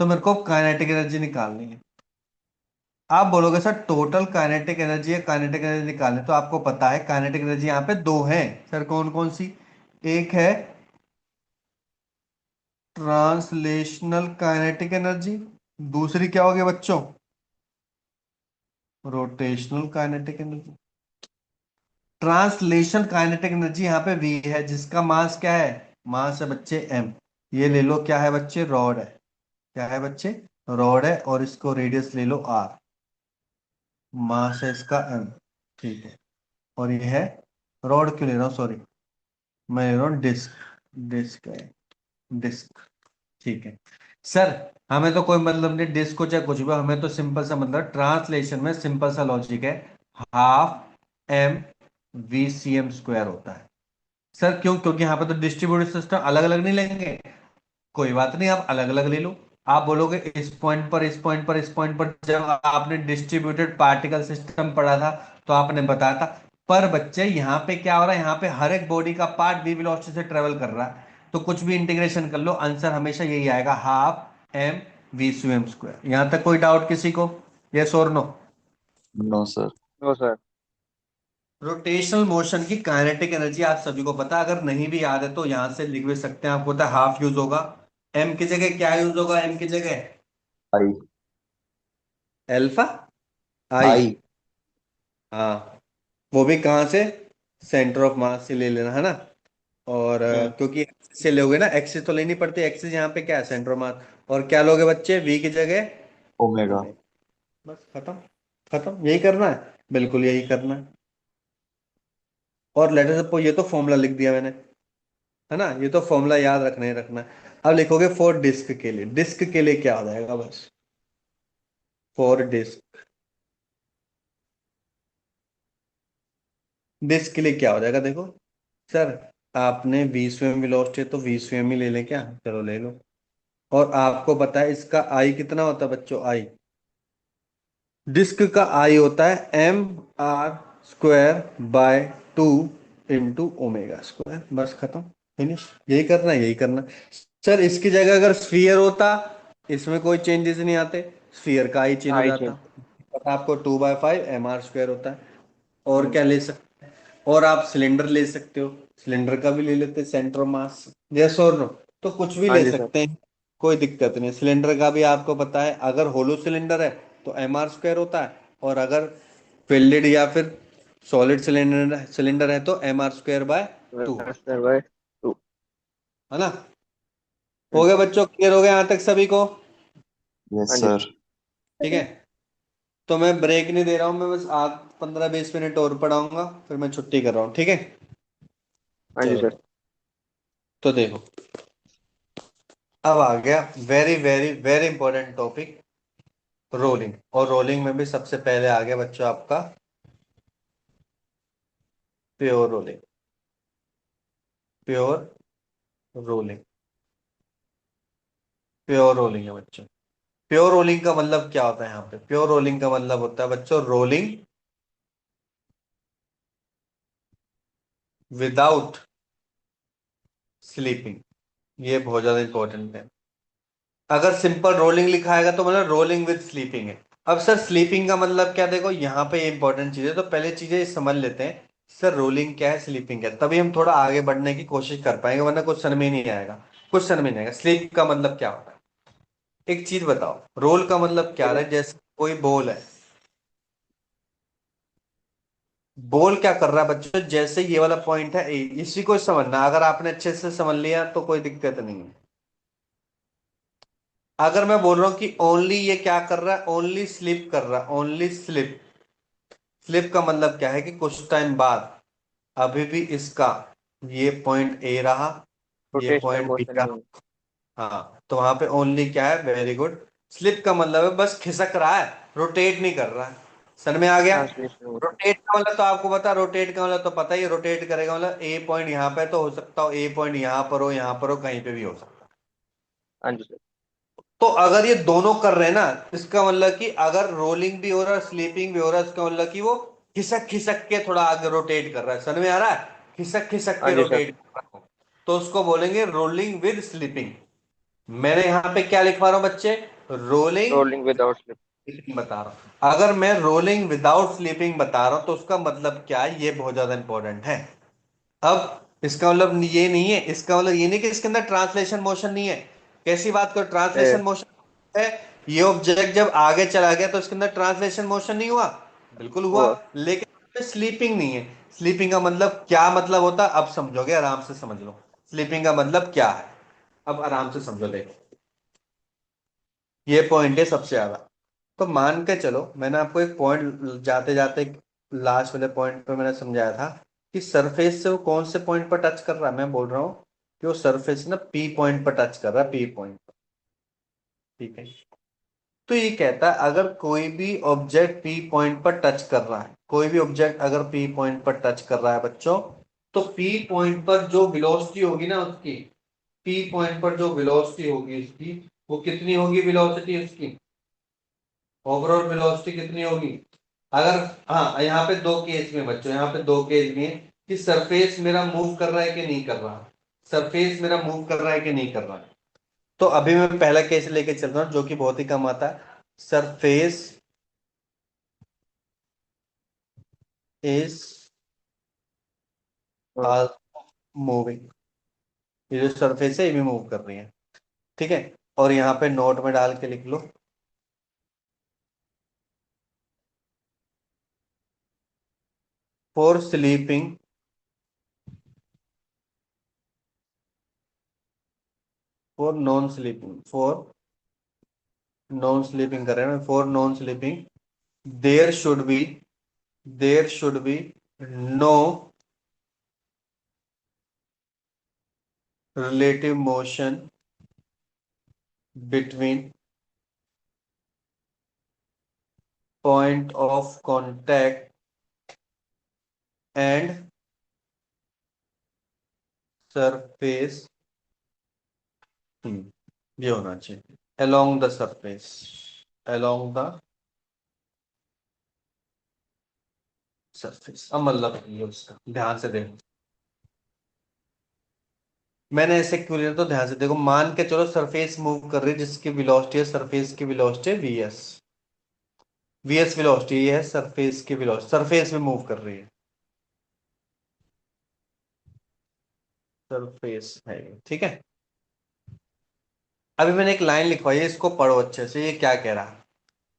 तो मेरे को काइनेटिक एनर्जी निकालनी है। आप बोलोगे सर टोटल काइनेटिक एनर्जी है, काइनेटिक एनर्जी निकालनी, तो आपको पता है काइनेटिक एनर्जी यहाँ पे दो है। सर कौन कौन सी? एक है ट्रांसलेशनल काइनेटिक एनर्जी, दूसरी क्या होगी बच्चों? Rotational kinetic energy. Translation kinetic energy यहाँ पे वी है, जिसका मास क्या है? मास है बच्चे एम। ये ले लो, क्या है बच्चे? रॉड है। क्या है बच्चे? रॉड है, और इसको रेडियस ले लो आर। मास है इसका एम। ठीक है। और ये है, रॉड क्यों ले रहा हूँ, सॉरी, मैं ले रहा हूँ डिस्क। डिस्क है, डिस्क। ठीक है। सर हमें तो कोई मतलब नहीं डिस्क को चाहे कुछ भी, हमें तो सिंपल सा मतलब ट्रांसलेशन में सिंपल सा लॉजिक है, half M V C M square होता है। सर क्यों? क्योंकि यहाँ पे तो डिस्ट्रीब्यूटेड सिस्टम अलग अलग नहीं लेंगे। कोई बात नहीं, आप अलग अलग ले लो। आप बोलोगे इस पॉइंट पर, इस पॉइंट पर, इस पॉइंट पर, जब आपने डिस्ट्रीब्यूटेड पार्टिकल सिस्टम पढ़ा था तो आपने बताया था। पर बच्चे यहाँ पे क्या हो रहा है? यहाँ पे हर एक बॉडी का पार्ट वी वेलोसिटी से ट्रेवल कर रहा है, तो कुछ भी इंटीग्रेशन कर लो, आंसर हमेशा यही आएगा, half M V M square. यहां तक कोई डाउट किसी को? यस और no? No sir. No sir. Rotational motion की काइनेटिक एनर्जी आप सभी को पता है, अगर नहीं भी याद है तो यहां से लिख भी सकते हैं। आपको पता है हाफ यूज होगा, एम की जगह क्या यूज होगा? एम की जगह आई। अल्फा, आई। आई। हाँ, वो भी कहाँ से? सेंटर ऑफ मास से ले लेना, है ना। और क्योंकि एक्सिस से लोगे ना, एक्सिस तो लेनी पड़ती है, एक्सिस यहाँ पे क्या है? Centre of mass. और क्या लोगे बच्चे? वी की जगह ओमेगा। ओमेगा। बस खत्म। खत्म, यही करना है, बिल्कुल यही करना है। और लेटर सपोज, ये तो फॉर्मूला लिख दिया मैंने, है ना, ये तो फॉर्मूला याद रखना ही रखना है। अब लिखोगे फॉर डिस्क के लिए, डिस्क के लिए क्या हो जाएगा? बस फॉर डिस्क, डिस्क के लिए क्या हो जाएगा देखो। सर आपने 20 वेलोसिटी है तो 20 ही ले लें क्या? चलो ले लो। और आपको पता है इसका आई कितना होता है बच्चों? आई, डिस्क का आई होता है M R square by 2 into omega square. बस खत्म, फिनिश। यही करना है, यही करना है। सर इसकी जगह अगर स्फीयर होता, इसमें कोई चेंजेस नहीं आते, स्फीयर का आई चेंज हो आई जाता। चेंज। पता आपको 2/5 एम आर स्क्वायर होता है। और हम्म। क्या ले सकते? और आप सिलेंडर ले सकते हो, सिलेंडर का भी ले लेते सेंटर मास। यस और नो? तो कुछ भी हाँ ले जी सर। सकते हैं, कोई दिक्कत नहीं। सिलेंडर का भी आपको पता है, अगर होलो सिलेंडर है तो एम आर स्क्वायर होता है, और अगर फिल्डेड या फिर सॉलिड सिलेंडर सिलेंडर है तो M R square by 2। Sir by 2। है ना? हो गया बच्चों, क्लियर हो गया यहाँ तक सभी को? यस हाँ जी सर। सर। ठीक है। तो मैं ब्रेक नहीं दे रहा हूँ, मैं बस आज 15-20 मिनट और पढ़ाऊंगा, फिर मैं छुट्टी कर रहा हूँ, ठीक है? हाँ जी चलो सर। तो देखो, अब आ गया very very very important topic, rolling. और रोलिंग में भी सबसे पहले आ गया बच्चों आपका pure rolling. Pure rolling, pure rolling है बच्चों। प्योर रोलिंग का मतलब क्या होता है? यहाँ पे प्योर रोलिंग का मतलब होता है बच्चों रोलिंग विदाउट स्लीपिंग। ये बहुत ज्यादा इंपॉर्टेंट है। अगर सिंपल रोलिंग लिखा आएगा तो मतलब रोलिंग विद स्लीपिंग है। अब सर स्लीपिंग का मतलब क्या? देखो यहाँ पे इंपॉर्टेंट चीज है, तो पहले चीजें समझ लेते हैं। सर रोलिंग क्या है, स्लीपिंग क्या है, तभी हम थोड़ा आगे बढ़ने की कोशिश कर पाएंगे, वरना कुछ समझ में नहीं आएगा। कुछ समझ में नहीं आएगा स्लीप का मतलब क्या होता है। एक चीज बताओ, रोल का मतलब क्या है? जैसे कोई बॉल है, बॉल क्या कर रहा है बच्चों? जैसे ये वाला पॉइंट है ए, इसी को समझना। अगर आपने अच्छे से समझ लिया तो कोई दिक्कत नहीं है। अगर मैं बोल रहा हूं कि ओनली ये क्या कर रहा है? ओनली स्लिप कर रहा है, ओनली स्लिप। स्लिप का मतलब क्या है कि कुछ टाइम बाद अभी भी इसका ये पॉइंट ए रहा, ये रोटेशनल पॉइंट बी मोशन में। रहा। हाँ, तो वहां पे ओनली क्या है? Very good. स्लिप का मतलब है बस खिसक रहा है, रोटेट नहीं कर रहा है। समझ में आ गया? Translational motion. रोटेट का मतलब तो आपको पता, रोटेट का मतलब तो पता ही, रोटेट करेगा मतलब ए पॉइंट यहाँ पे तो हो सकता हो, ए पॉइंट यहाँ पर हो, यहाँ पर हो, कहीं पे भी हो सकता है। हाँ जी सर। तो अगर ये दोनों कर रहे हैं ना, इसका मतलब कि अगर रोलिंग भी हो रहा है, स्लीपिंग भी हो रहा है, इसका मतलब कि वो खिसक खिसक के थोड़ा आगे रोटेट कर रहा है, समझ में आ रहा है, खिसक खिसक हाँ के जी सर। रोटेट कर रहा है, तो उसको बोलेंगे रोलिंग विद स्लिपिंग। मैंने यहां पे क्या लिखवा रहा हूं बच्चे, rolling rolling without slip. Sleeping बता रहा हूं। अगर मैं रोलिंग विदाउट स्लीपिंग बता रहा हूं तो उसका मतलब क्या है, ये बहुत ज्यादा इंपॉर्टेंट है। अब इसका मतलब ये नहीं है, इसका मतलब ये नहीं कि इसके अंदर ट्रांसलेशन मोशन नहीं है। कैसी बात करो, ट्रांसलेशन मोशन है। ये ऑब्जेक्ट जब आगे चला गया तो इसके अंदर ट्रांसलेशन मोशन नहीं हुआ, बिल्कुल हुआ, हुआ। लेकिन स्लीपिंग नहीं है। स्लीपिंग का मतलब क्या मतलब होता है, अब समझोगे, आराम से समझ लो स्लीपिंग का मतलब क्या है। अब आराम से समझो, देखो ये पॉइंट है सबसे ज्यादा। तो मान के चलो, मैंने आपको एक पॉइंट जाते जाते लास्ट वाले पॉइंट पे मैंने समझाया था कि सरफेस से वो कौन से पॉइंट पर टच कर रहा है। मैं बोल रहा हूँ कि वो सरफेस ना पी पॉइंट पर टच कर रहा है, पी पॉइंट पर। ठीक है, तो ये कहता है अगर कोई भी ऑब्जेक्ट पी पॉइंट पर टच कर रहा है, कोई भी ऑब्जेक्ट अगर पी पॉइंट पर टच कर रहा है बच्चों, तो पी पॉइंट पर जो वेलोसिटी होगी ना उसकी, पी पॉइंट पर जो वेलोसिटी होगी उसकी, वो कितनी होगी वेलोसिटी उसकी, ओवरऑल वेलोसिटी कितनी होगी। अगर, हाँ यहाँ पे दो केस में बच्चों, यहाँ पे दो केस में है कि सरफेस मेरा मूव कर रहा है कि नहीं कर रहा, सरफेस मेरा मूव कर रहा है कि नहीं कर रहा। तो अभी मैं पहला केस लेके चल रहा हूँ जो कि बहुत ही कम आता है। सरफेस इज मूविंग, ये जो सरफेस है ये भी मूव कर रही है। ठीक है, और यहाँ पे नोट में डाल के लिख लो, for slipping, for non slipping, for non slipping कर रहे हैं, for non slipping there should be, there should be no relative motion between point of contact and surface, ये होना चाहिए along the surface, along the surface। अब मतलब ये उसका ध्यान से देखो, मैंने ऐसे क्यों लिया, तो ध्यान से देखो, मान के चलो सरफेस मूव कर रही है जिसकी वेलोसिटी है, सरफेस की वेलोसिटी है वीएस, वीएस वेलोसिटी है सरफेस की वेलोसिटी, सरफेस में मूव कर रही है, सरफेस है ये, ठीक है। अभी मैंने एक लाइन लिखवाई है, इसको पढ़ो अच्छे से, ये क्या कह रहा है,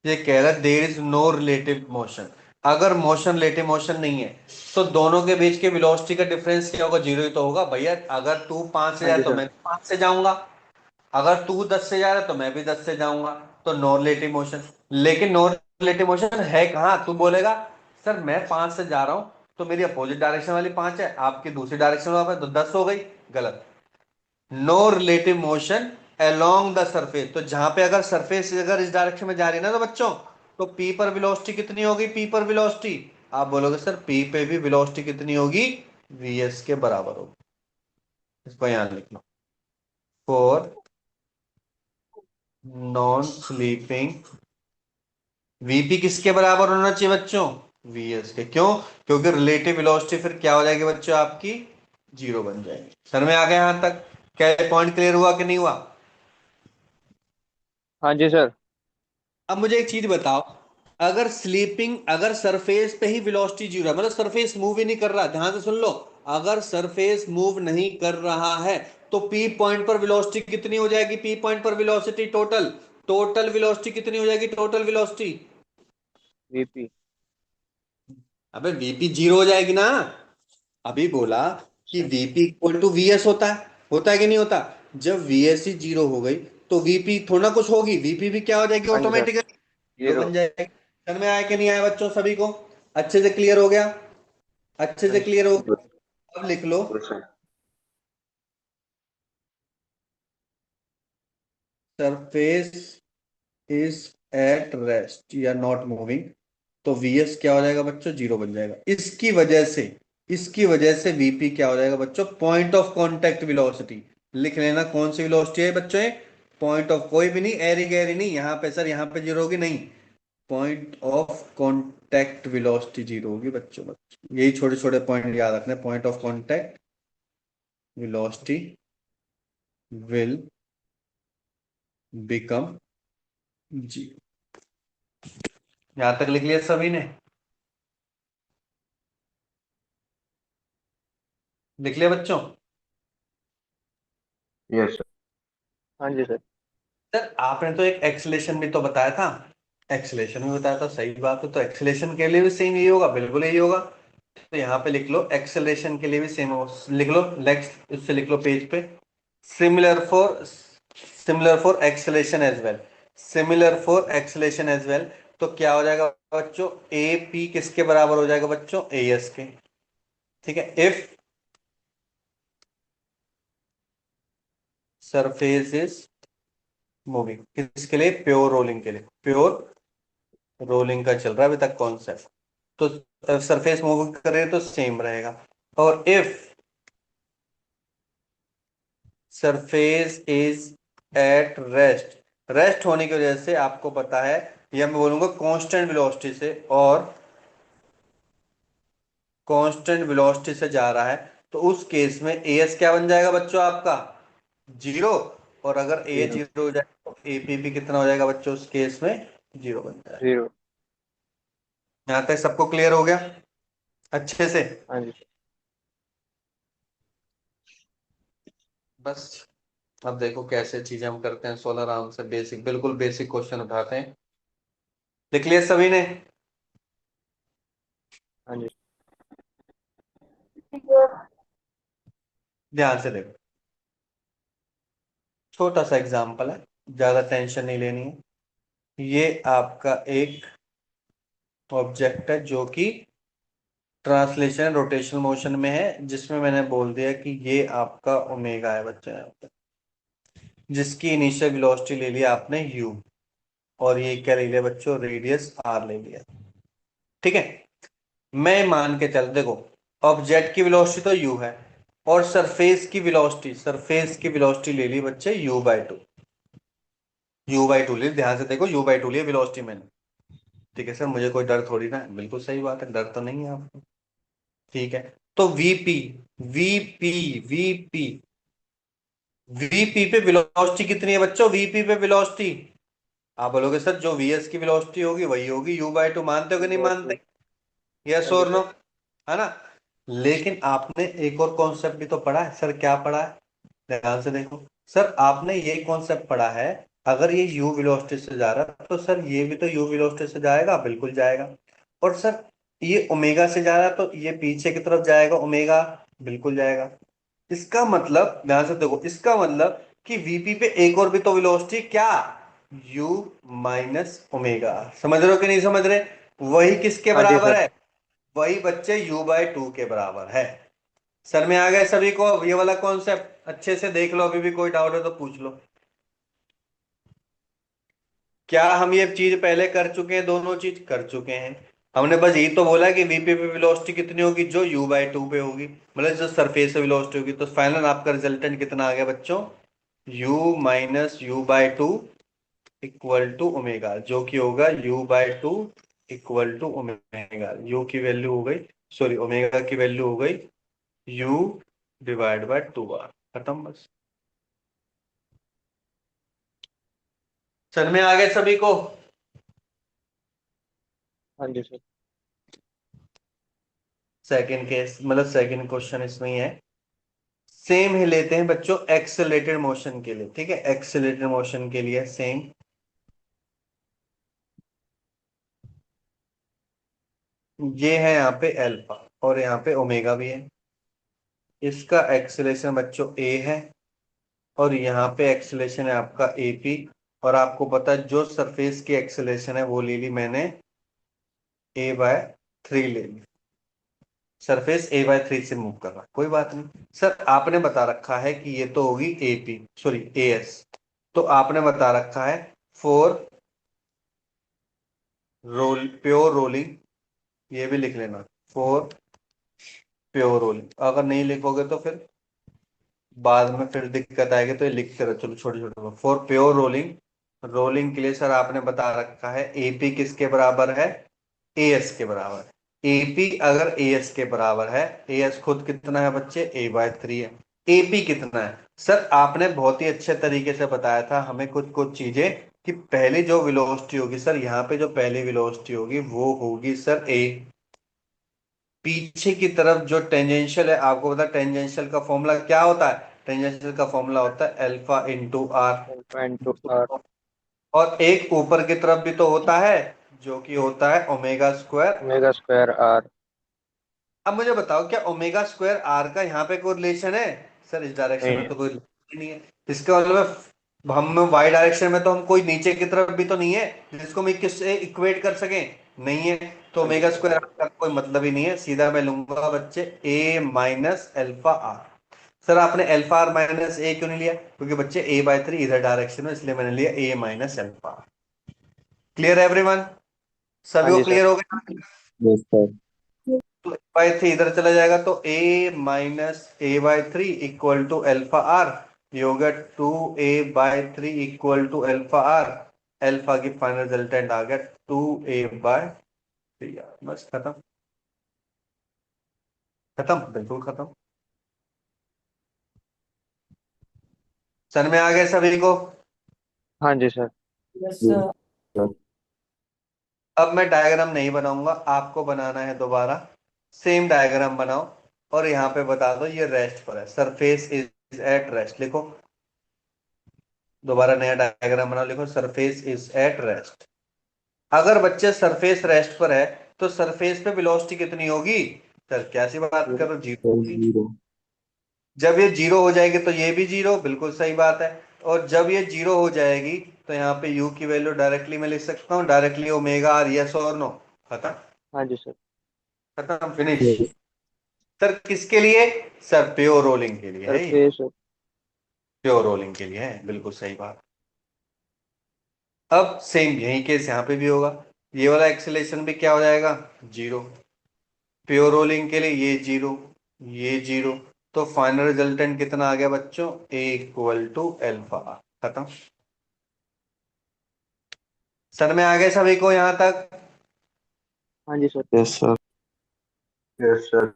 ये कह रहा है there is no relative motion. अगर मोशन रिलेटिव मोशन नहीं है तो दोनों के बीच के वेलोसिटी का डिफरेंस क्या होगा, जीरो ही तो होगा भैया। अगर तू 5 से हाँ जाए जी तो सर। मैं 5 से जाऊंगा, अगर तू 10 से जा रहा है तो मैं भी 10 से जाऊंगा, तो नो रिलेटिव मोशन। लेकिन नो रिलेटिव मोशन है कहाँ, तू बोलेगा सर मैं 5 से जा रहा हूं तो मेरी अपोजिट डायरेक्शन वाली 5 है, आपकी दूसरी डायरेक्शन वाला है, तो 10 हो गई। गलत, no relative motion along the surface, तो जहां पे अगर सरफेस अगर इस डायरेक्शन में जा रही है ना तो बच्चों, तो पी पर वेलोसिटी कितनी होगी, पी पर वेलोसिटी, आप बोलोगे सर पी पे भी वेलोसिटी कितनी होगी, वीएस के बराबर होगी। इसको यहां लिख लो, फॉर नॉन स्लीपिंग वीपी किसके बराबर होना चाहिए बच्चों, वीएस के। क्यों, क्योंकि रिलेटिव वेलोसिटी फिर क्या हो जाएगी बच्चों आपकी, जीरो बन जाएगी। सर में आ गया यहां तक, क्या पॉइंट क्लियर हुआ कि नहीं हुआ। हाँ जी सर। अब मुझे एक चीज बताओ, अगर स्लीपिंग, अगर सरफेस पे ही वेलोसिटी जीरो है, मतलब सरफेस मूव ही नहीं कर रहा, ध्यान से सुन लो, अगर सरफेस मूव नहीं कर रहा है तो पी पॉइंट पर वेलोसिटी कितनी हो जाएगी, पी पॉइंट पर वेलोसिटी टोटल, टोटल वेलोसिटी कितनी हो जाएगी, टोटल वेलोसिटी, वीपी। अबे वीपी जीरो हो जाएगी ना। अभी बोला कि वीपी इक्वल टू वीएस होता है कि नहीं होता। जब वीएस ही जीरो हो गई तो वीपी थोड़ा कुछ होगी, वीपी भी क्या हो जाएगी हाँ जी सर। Automatically, zero zero. बन जाएगी। समझ में आया कि नहीं आया बच्चों सभी को, अच्छे से क्लियर हो गया, अच्छे हाँ से जी। क्लियर हो गया। अब लिख लो, बिल्कुल sir. Surface is at rest या नॉट मूविंग, तो वीएस क्या हो जाएगा बच्चों, जीरो बन जाएगा। इसकी वजह से, इसकी वजह से वीपी क्या हो जाएगा बच्चों, पॉइंट ऑफ कांटेक्ट वेलोसिटी। लिख लेना कौन सी वेलोसिटी है बच्चों, पॉइंट ऑफ, कोई भी नहीं एरी गैरी नहीं, यहाँ पे सर यहाँ पे जीरो होगी नहीं, point of contact velocity zero होगी बच्चों। यही छोटे छोटे पॉइंट याद रखने, point of contact velocity will become zero. यहां तक लिख लिया सभी ने? लिख लिया बच्चों? Yes sir. हाँ जी सर। सर आपने तो एक एक्सलेशन भी तो बताया था, एक्सलेशन भी बताया था, सही बात है, तो एक्सलेशन के लिए भी सेम यही होगा, बिल्कुल यही होगा। तो यहाँ पे लिख लो एक्सलेशन के लिए भी सेम हो, लिख लो नेक्स्ट, इससे लिख लो पेज पे, similar for acceleration as well, similar for acceleration as well. तो क्या हो जाएगा बच्चों, ए पी किसके बराबर हो जाएगा बच्चों, ए एस के। ठीक है, इफ सरफेस इज मूविंग, किसके लिए, प्योर रोलिंग के लिए, प्योर रोलिंग का चल रहा है अभी तक कॉन्सेप्ट। तो सरफेस मूव करे तो सेम रहेगा। और if surface is at rest, rest होने की वजह से आपको पता है, या मैं बोलूंगा कांस्टेंट वेलोसिटी से, और कांस्टेंट वेलोसिटी से जा रहा है, तो उस केस में एस क्या बन जाएगा बच्चों आपका, जीरो। और अगर ए जीरो। जीरो हो जाए तो एपी भी कितना हो जाएगा बच्चों उस केस में, जीरो बन जाएगा। जीरो। यहां तक सबको क्लियर हो गया अच्छे से? हाँ जी सर। बस अब देखो कैसे चीजें हम करते हैं, सोलर आर्म से बेसिक, बिल्कुल बेसिक क्वेश्चन उठाते हैं। लिख लिया सभी ने? हाँ जी। ध्यान से देखो, छोटा सा एग्जांपल है, ज्यादा टेंशन नहीं लेनी है। ये आपका एक ऑब्जेक्ट है जो कि ट्रांसलेशन रोटेशनल मोशन में है, जिसमें मैंने बोल दिया कि ये आपका ओमेगा है बच्चे, यहाँ पे जिसकी इनिशियल वेलोसिटी ले लिया आपने u, और ये क्या ले लिया बच्चों, रेडियस r ले लिया। ठीक है, मैं मान के चल, देखो ऑब्जेक्ट की वेलोसिटी तो u है, और सरफेस की वेलोसिटी ले ली बच्चे u/2, u/2 ले, ध्यान से देखो u/2 ले वेलोसिटी मैंने। ठीक है सर, मुझे कोई डर थोड़ी ना है, बिल्कुल सही बात है, डर तो नहीं है आपको। ठीक है, तो वीपी, वीपी वीपी वीपी पे वेलोसिटी कितनी है बच्चों, वीपी पे वेलोसिटी, आप बोलोगे सर जो वीएस की वेलोसिटी होगी वही होगी u/2, मानते हो कि नहीं बाय मानते? टू। यस हाँ जी और नो, सर। है ना? लेकिन आपने एक और कॉन्सेप्ट भी तो पढ़ा है सर, क्या पढ़ा है, ध्यान से देखो। सर आपने ये कॉन्सेप्ट पढ़ा है, अगर ये u वेलोसिटी से जा रहा है तो सर ये भी तो u वेलोसिटी से जाएगा, बिल्कुल जाएगा। और सर ये ओमेगा से जा रहा है तो ये पीछे की तरफ जाएगा ओमेगा, बिल्कुल जाएगा। इसका मतलब ध्यान से देखो, इसका मतलब कि वीपी पे एक और भी तो वेलोसिटी, क्या, u माइनस ओमेगा। समझ रहे हो कि नहीं समझ रहे? वही किसके हाँ जी बराबर सर। है, वही बच्चे u/2 के बराबर है। सर में आ गए सभी को ये वाला कॉन्सेप्ट? अच्छे से देख लो, अभी भी कोई डाउट है तो पूछ लो। क्या हम ये चीज पहले कर चुके हैं, दोनों चीज कर चुके हैं? हमने बस यही तो बोला कि वीपी पे वेलोसिटी कितनी होगी, जो u/2 पे होगी, मतलब जो सरफेस से वेलोसिटी होगी। तो फाइनल आपका रिजल्टेंट कितना आ गया बच्चों, u minus u/2 equal to omega, जो कि होगा u/2 equal to omega. u की वैल्यू हो गई, सॉरी ओमेगा की वैल्यू हो गई u डिवाइड बाय 2r, खत्म बस। समझ में आ गए सभी को? हाँ जी सर। सेकंड केस, मतलब सेकंड क्वेश्चन इसमें ही है, सेम ही लेते हैं बच्चों एक्सेलरेटेड मोशन के लिए। ठीक है, एक्सेलरेटेड मोशन के लिए सेम, ये है यहाँ पे अल्फा और यहाँ पे ओमेगा भी है। इसका एक्सेलेरेशन बच्चों ए है, और यहाँ पे एक्सेलेरेशन है आपका एपी। और आपको पता है जो सरफेस की एक्सेलेरेशन है वो ले ली मैंने a/3 ले ली, सरफेस a/3 से मूव कर रहा है, कोई बात नहीं। सर आपने बता रखा है कि ये तो होगी एपी, सॉरी एएस, तो आपने बता रखा है फॉर प्योर रोलिंग, ये भी लिख लेना, फॉर प्योर रोलिंग। अगर नहीं लिखोगे तो फिर बाद में फिर दिक्कत आएगी, तो ये लिखते रहो, चलो छोटे छोटे, फॉर प्योर रोलिंग, रोलिंग के लिए सर आपने बता रखा है एपी किसके बराबर है, ए एस के बराबर है। एपी अगर ए एस के बराबर है, ए एस खुद कितना है बच्चे, A/3 है। एपी कितना है सर, आपने बहुत ही अच्छे तरीके से बताया था हमें कुछ कुछ चीजें, कि पहली जो वेलोसिटी होगी सर, यहाँ पे जो पहली वेलोसिटी होगी वो होगी सर ए। पीछे की तरफ जो टेंजेंशियल है, आपको पता है टेंजेंशियल का फॉर्मूला क्या होता है, टेंजेंशियल का फॉर्मूला होता है alpha into R. Alpha into R. और एक ऊपर की तरफ भी तो होता है, जो कि होता है omega square. Omega square R. अब मुझे बताओ, क्या ओमेगा स्क्वायर आर का यहाँ पे कोई रिलेशन है सर, इस डायरेक्शन में नहीं। तो कोई relation ही नहीं है। इसका मतलब हम वाई डायरेक्शन में तो हम कोई नीचे की तरफ भी तो नहीं है जिसको हम किससे इक्वेट कर सकें, नहीं है। तो हाँ जी ओमेगा सर। स्क्वायर आर का कोई मतलब ही नहीं है, सीधा मैं लूंगा बच्चे ए माइनस एल्फा आर। सर आपने एल्फा आर माइनस ए क्यों नहीं लिया, क्योंकि बच्चे A/3 इधर डायरेक्शन में, इसलिए मैंने लिया A minus alpha. Clear everyone, हाँ सभी को जी सर। क्लियर हो गया। Yes sir. तो A/3 इधर चला जाएगा, तो A - A/3 equal to alpha R, ये हो गया 2A/3 equal to alpha R. एल्फा की फाइनल रिजल्टेंट आ गया 2A/3 यार, बस खत्म। खत्म, बिल्कुल खत्म। सन में आ गए सभी को। हाँ जी sir. Yes yes sir. Sir. अब मैं डायग्राम नहीं बनाऊंगा, आपको बनाना है दोबारा। सेम डायग्राम बनाओ और यहाँ पे बता दो ये रेस्ट पर है, सरफेस इज एट रेस्ट लिखो। दोबारा नया डायग्राम बनाओ, लिखो सरफेस इज एट रेस्ट। अगर बच्चे सरफेस रेस्ट पर है तो सरफेस पे वेलोसिटी कितनी होगी सर, क्या सी बात कर जीरो। रहे हो, जीरो सर होगी। जीरो। जब ये जीरो हो जाएगी तो ये भी जीरो, बिल्कुल सही बात है। और जब ये जीरो हो जाएगी तो यहाँ पे u की वैल्यू डायरेक्टली मैं लिख सकता हूँ, डायरेक्टली ओमेगा आर, यस और नो। खत्म। हाँ जी सर। खत्म, फिनिश। यस। सर किसके लिए, सर प्योर रोलिंग के लिए है ये, सरफेस। प्योर रोलिंग के लिए है, बिल्कुल सही बात। अब सेम यही केस यहाँ पे भी होगा, ये वाला एक्सेलेरेशन भी क्या हो जाएगा, जीरो। प्योर रोलिंग के लिए ये जीरो, ये जीरो। तो फाइनल रिजल्टेंट कितना आ गया बच्चों, ए इक्वल टू एल्फा। खत्म। सर में आ गए सभी को यहां तक। हाँ जी sir. Yes sir. Yes sir.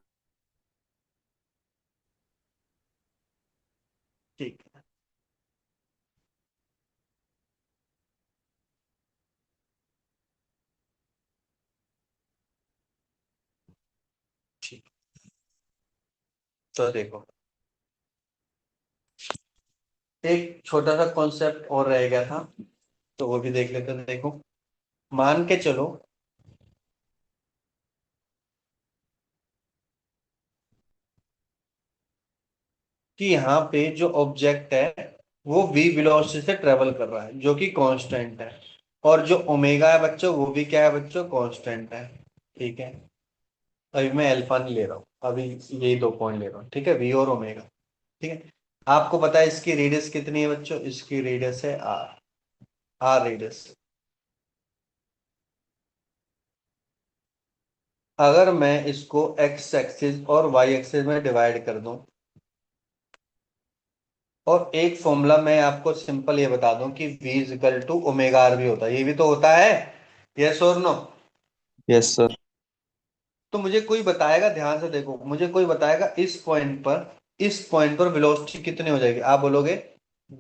ठीक है, ठीक। तो देखो, एक छोटा सा कॉन्सेप्ट और रह गया था, तो वो भी देख लेते हैं। देखो, मान के चलो कि यहाँ पे जो ऑब्जेक्ट है वो v वेलोसिटी से ट्रेवल कर रहा है, जो कि कांस्टेंट है। और जो ओमेगा है बच्चों, वो भी क्या है बच्चों, कांस्टेंट है। ठीक है, अभी मैं अल्फा नहीं ले रहा हूँ, अभी यही दो पॉइंट ले रहा हूँ, ठीक है, v और ओमेगा। ठीक है, आपको पता है इसकी रेडियस कितनी है बच्चों, इसकी रेडियस है आर, आर रेडियस। अगर मैं इसको एक्स एक्सिस और वाई एक्सिस में डिवाइड कर दूं, और एक फॉर्मूला मैं आपको सिंपल ये बता दूं कि v equal to omega R भी होता है, ये भी तो होता है, यस और नो। Yes sir. तो मुझे कोई बताएगा, ध्यान से देखो, मुझे कोई बताएगा इस पॉइंट पर, इस पॉइंट पर वेलोसिटी कितनी हो जाएगी, आप बोलोगे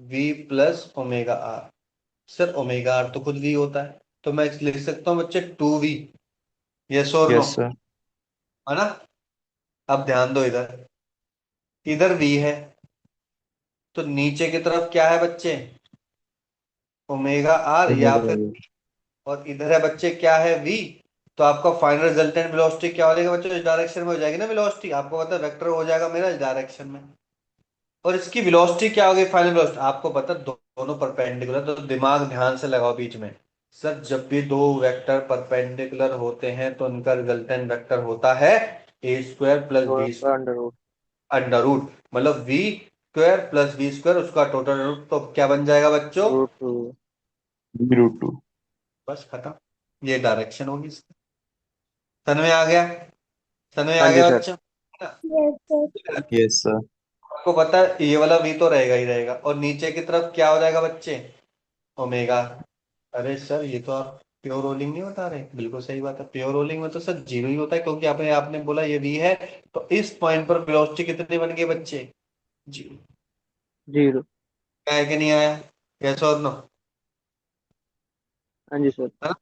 v plus omega R. Sir omega R तो खुद v होता है, तो मैं लिख सकता हूँ बच्चे 2v, यस और नो, यस सर। है ना। अब ध्यान दो, इधर इधर v है, तो नीचे की तरफ क्या है बच्चे, ओमेगा आर या ओमेगा। फिर, और इधर है बच्चे क्या है v। तो आपका फाइनल रिजल्टेंट वेलोसिटी क्या हो जाएगा बच्चों, इस डायरेक्शन में हो जाएगी ना वेलोसिटी, आपको पता है वेक्टर हो जाएगा मेरा इस डायरेक्शन में। और इसकी वेलोसिटी क्या होगी, फाइनल वेलोसिटी आपको पता है, दोनों परपेंडिकुलर, तो दिमाग ध्यान से लगाओ बीच में। सर जब भी दो वेक्टर परपेंडिकुलर होते हैं तो उनका रिजल्टेंट वेक्टर होता है ए स्क्वायर प्लस दो बी का अंडर रूट। अंडर रूट, मतलब V square plus B square, उसका टोटल रूट, तो क्या बन जाएगा बच्चों, रूट टू। √2। बस खत्म। ये डायरेक्शन होगी इसकी। सन में आ गया, सन में हाँ आ जी गया सर। बच्चों। Yes sir. आपको पता है ये वाला वी तो रहेगा ही रहेगा, और नीचे की तरफ क्या हो जाएगा बच्चे, ओमेगा। अरे सर ये तो प्योर रोलिंग नहीं बता रहे, बिल्कुल सही बात है। प्योर रोलिंग में तो सर जीरो ही होता है, क्योंकि आपने आपने बोला ये वी है, तो इस पॉइंट पर वेलोसिटी कितनी बन गई बच्चे? जीरो। जीरो। आया कि नहीं आया? यस और नो? हाँ जी सर। है ना?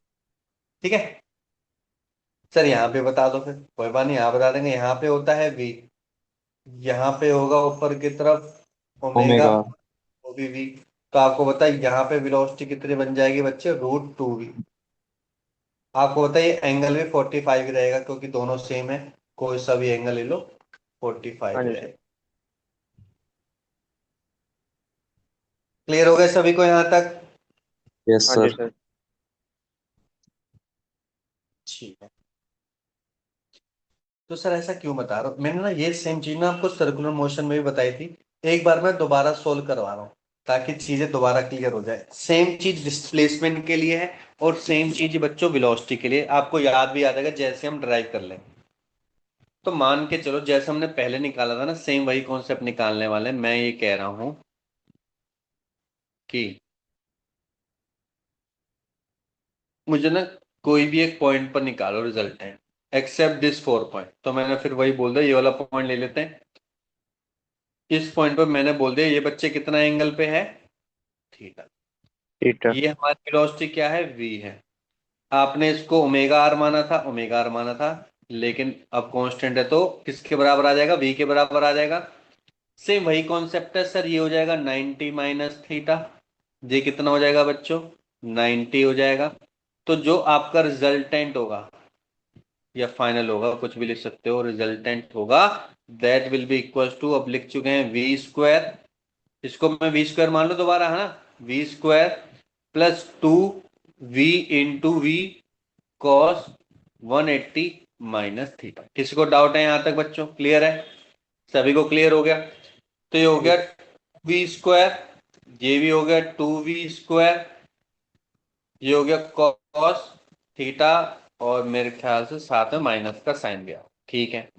ठीक है सर, यहाँ पे बता दो फिर, कोई बात नहीं, यहाँ बता देंगे। यहाँ पे होता है वी, यहाँ पे होगा ऊपर की तरफ ओमेगा, ओमेगा। वो भी वी। तो आपको बताइए यहाँ पे वेलोसिटी कितनी बन जाएगी बच्चे? √2v। आपको बताइए एंगल भी 45 ही रहेगा, क्योंकि दोनों सेम है, कोई सा भी एंगल ले लो 45 हाँ ही जी सर। रहेगा। क्लियर हो गया सभी को यहाँ तक? यस हाँ जी सर। सर। ठीक है। तो सर ऐसा क्यों बता रहा हूँ मैंने ना, ये सेम चीज ना आपको सर्कुलर मोशन में भी बताई थी। एक बार मैं दोबारा सोल्व करवा रहा हूँ, ताकि चीजें दोबारा क्लियर हो जाए। सेम चीज डिस्प्लेसमेंट के लिए है, और सेम चीज बच्चों वेलोसिटी के लिए। आपको याद भी आ जाएगा जैसे हम ड्राइव कर लें। तो मान के चलो जैसे हमने पहले निकाला था ना, सेम वही कॉन्सेप्ट निकालने वाले हैं। मैं ये कह रहा हूँ कि मुझे ना कोई भी एक पॉइंट पर निकालो रिजल्टेंट, एक्सेप्ट दिस 4 पॉइंट। तो मैंने फिर वही बोल दिया, ये वाला पॉइंट ले लेते हैं। इस पॉइंट पर मैंने बोल दिया ये बच्चे कितना एंगल पे है? थीटा। थीटा। ये हमारी वेलोसिटी क्या है? वी है। आपने इसको ओमेगा आर माना था, ओमेगा आर माना था, लेकिन अब कांस्टेंट है तो किसके बराबर आ जाएगा? वी के बराबर आ जाएगा। सेम वही कॉन्सेप्ट है सर, ये हो जाएगा 90 माइनस थीटा। ये कितना हो जाएगा बच्चों? 90 हो जाएगा। तो जो आपका रिजल्टेंट होगा या फाइनल होगा, कुछ भी लिख सकते हो, रिजल्टेंट होगा that will be equal to, अब लिख चुके हैं, वी स्क्वायर। इसको मैं वी स्क्वायर मान लो दोबारा, है ना? V square plus 2v into V cos 180 minus theta. किसी को डाउट है यहां तक बच्चों? क्लियर है? सभी को क्लियर हो गया? तो ये हो हाँ जी गया सर। वी स्क्वायर, ये भी हो गया 2v स्क्वायर, ये हो गया कॉस थीटा, और मेरे ख्याल से साथ में माइनस का साइन भी आ। ठीक है।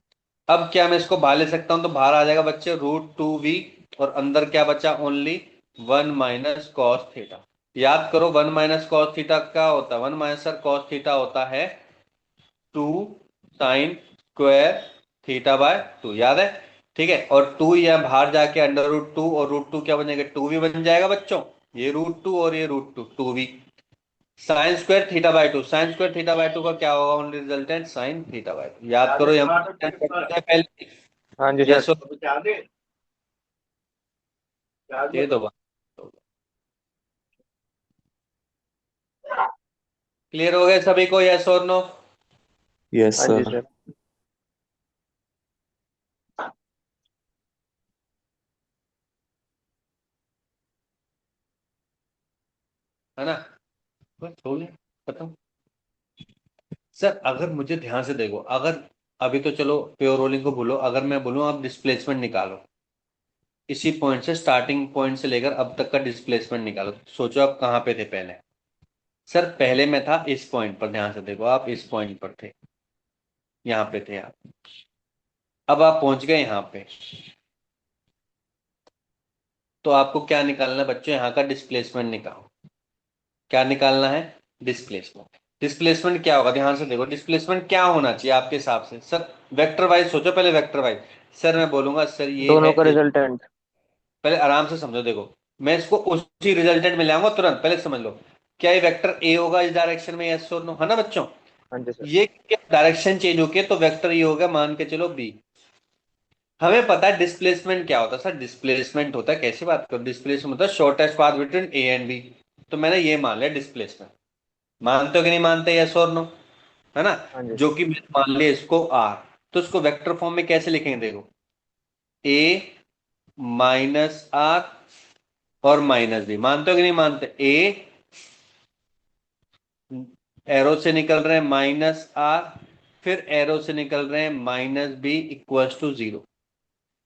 अब क्या मैं इसको बाहर ले सकता हूं? तो बाहर आ जाएगा बच्चे √2v, और अंदर क्या बचा? Only 1 minus cos theta. याद करो 1 माइनस कॉस थीटा क्या होता है? 1 माइनस कॉस थीटा होता है 2 sin स्क्वायर थीटा/2, याद है? ठीक है। और 2 यहाँ बाहर जाके अंडर √2, और √2 क्या बन जाएगा? 2v बन जाएगा बच्चों। ये √2 और ये √2, 2v। sin square थीटा/2, sin square थीटा/2 का क्या होगा? Only resultant sin थीटा/2। याद करो, ये हम कर चुके हैं पहले। हाँ जी सर। यस, ये तो बात क्लियर हो गए सभी को? यस और नो? यस हाँ जी सर। सर। है ना? बस हो गया, खत्म। सर अगर मुझे ध्यान से देखो, अगर अभी तो चलो प्योर रोलिंग को भूलो, अगर मैं बोलूं आप डिस्प्लेसमेंट निकालो, इसी पॉइंट से, स्टार्टिंग पॉइंट से लेकर अब तक का डिस्प्लेसमेंट निकालो, सोचो आप कहाँ पे थे पहले। सर पहले मैं था इस पॉइंट पर, ध्यान से देखो, आप इस पॉइंट पर थे, यहाँ पे थे आप। अब आप पहुंच गए यहाँ पे, तो आपको क्या निकालना है बच्चों? यहाँ का डिस्प्लेसमेंट निकालो। क्या निकालना है? डिस्प्लेसमेंट। डिस्प्लेसमेंट क्या होगा? ध्यान से देखो, डिस्प्लेसमेंट क्या होना चाहिए आपके हिसाब से? सर वेक्टर वाइज सोचो पहले, वेक्टर वाइज। सर मैं बोलूंगा सर ये दोनों है का रिजल्टेंट। पहले आराम से समझो, देखो मैं इसको उसी रिजल्टेंट में ले आऊंगा तुरंत, पहले समझ लो। क्या ये वेक्टर ए होगा इस डायरेक्शन में? यस और नो? है ना बच्चों? हाँ जी सर। ये डायरेक्शन चेंज होके तो वेक्टर ये होगा, मान के चलो बी। हमें पता है डिस्प्लेसमेंट क्या होता है। सर डिस्प्लेसमेंट होता है, कैसी बात करो, डिस्प्लेसमेंट होता है shortest path between A and B. तो मैंने ये मान लिया डिस्प्लेसमेंट। मानते हो कि नहीं मानते? यस और नो? है ना? हाँ जी जो सर। कि मैंने मान लिया इसको आर। तो इसको वेक्टर फॉर्म में कैसे लिखेंगे? देखो, ए माइनस आर और माइनस बी। मानते हो कि नहीं मानते? ए एरो से निकल रहे हैं -r, फिर एरो से निकल रहे हैं -b इक्वल्स टू 0।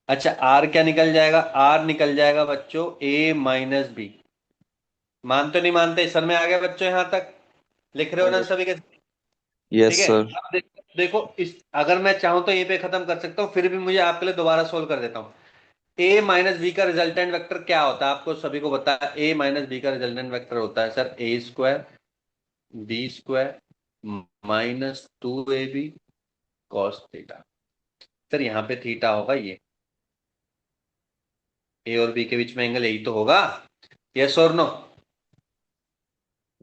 अच्छा r क्या निकल जाएगा? r निकल जाएगा बच्चों a-b। मानते हो नहीं मानते? सर में आ गया बच्चों यहाँ तक? लिख रहे हाँ हो ना जी सभी के? ठीक यस है। सर। अब देखो इस, अगर मैं चाहूं तो यहीं पे खत्म कर सकता हूं, फिर भी मुझे आपके लिए दोबारा सोल्व कर देता हूं। a-b का रिजल्टेंट वेक्टर क्या होता है? आपको सभी को पता है, a-b का रिजल्टेंट वेक्टर होता है sir a square B square minus 2ab cos theta. Sir यहाँ पे थीटा होगा ये, ए और बी के बीच में एंगल यही तो होगा, यस और नो?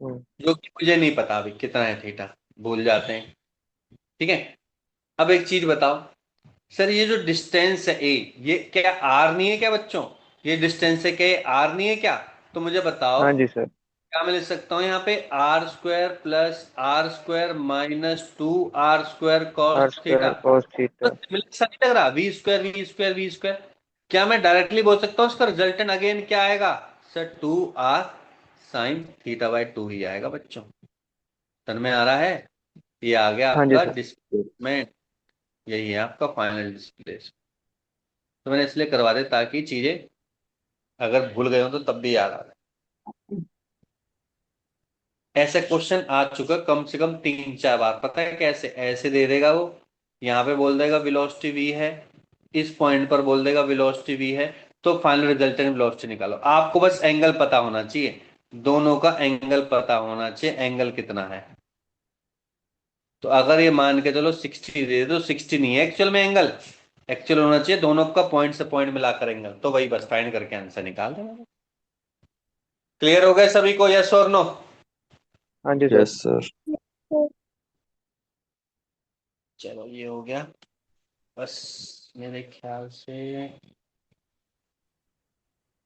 हम्म, जो कि मुझे नहीं पता अभी कितना है थीटा, भूल जाते हैं। ठीक है, अब एक चीज बताओ सर, ये जो डिस्टेंस है ए, ये क्या आर नहीं है क्या बच्चों? ये डिस्टेंस है क्या, ये आर नहीं है क्या? तो मुझे बताओ हाँ जी सर। क्या मैं लिख सकता हूँ यहाँ पे, R square plus R square minus 2r² R cos theta. Square cos तो थीटा। सिमिलर सा नहीं लग रहा, V square V square V square? क्या मैं डायरेक्टली बोल सकता हूँ इसका रिजल्टेंट अगेन क्या आएगा sir, 2r sine theta by 2 ही आएगा बच्चों। समझ में आ रहा है? ये आ गया हाँ जी आपका सर। डिस्प्लेसमेंट, यही है आपका फाइनल डिस्प्लेसमेंट। तो मैंने इसलिए करवा दिया ताकि चीजें अगर भूल गए हो तो तब भी याद आ जाए। ऐसे क्वेश्चन आ चुका कम से कम 3-4 बार, पता है कैसे? ऐसे दे देगा वो, यहाँ पे बोल देगा वेलोसिटी v है, इस पॉइंट पर बोल देगा वेलोसिटी v है, तो फाइनल रिजल्टेंट वेलोसिटी निकालो। आपको बस एंगल पता होना चाहिए, दोनों का एंगल पता होना चाहिए, एंगल कितना है। तो अगर ये मान के चलो 60 दे दो, 60 नहीं है एक्चुअल में एंगल, एक्चुअल होना चाहिए दोनों का पॉइंट से पॉइंट मिलाकर एंगल, तो वही बस फाइंड करके आंसर निकाल देना। क्लियर हो गए सभी को, यस और नो? हाँ जी सर। Yes, sir. चलो ये हो गया बस मेरे ख्याल से।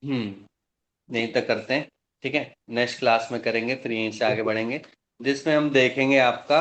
नहीं तक करते हैं, ठीक है, नेक्स्ट क्लास में करेंगे, फिर यहीं से आगे बढ़ेंगे जिसमें हम देखेंगे आपका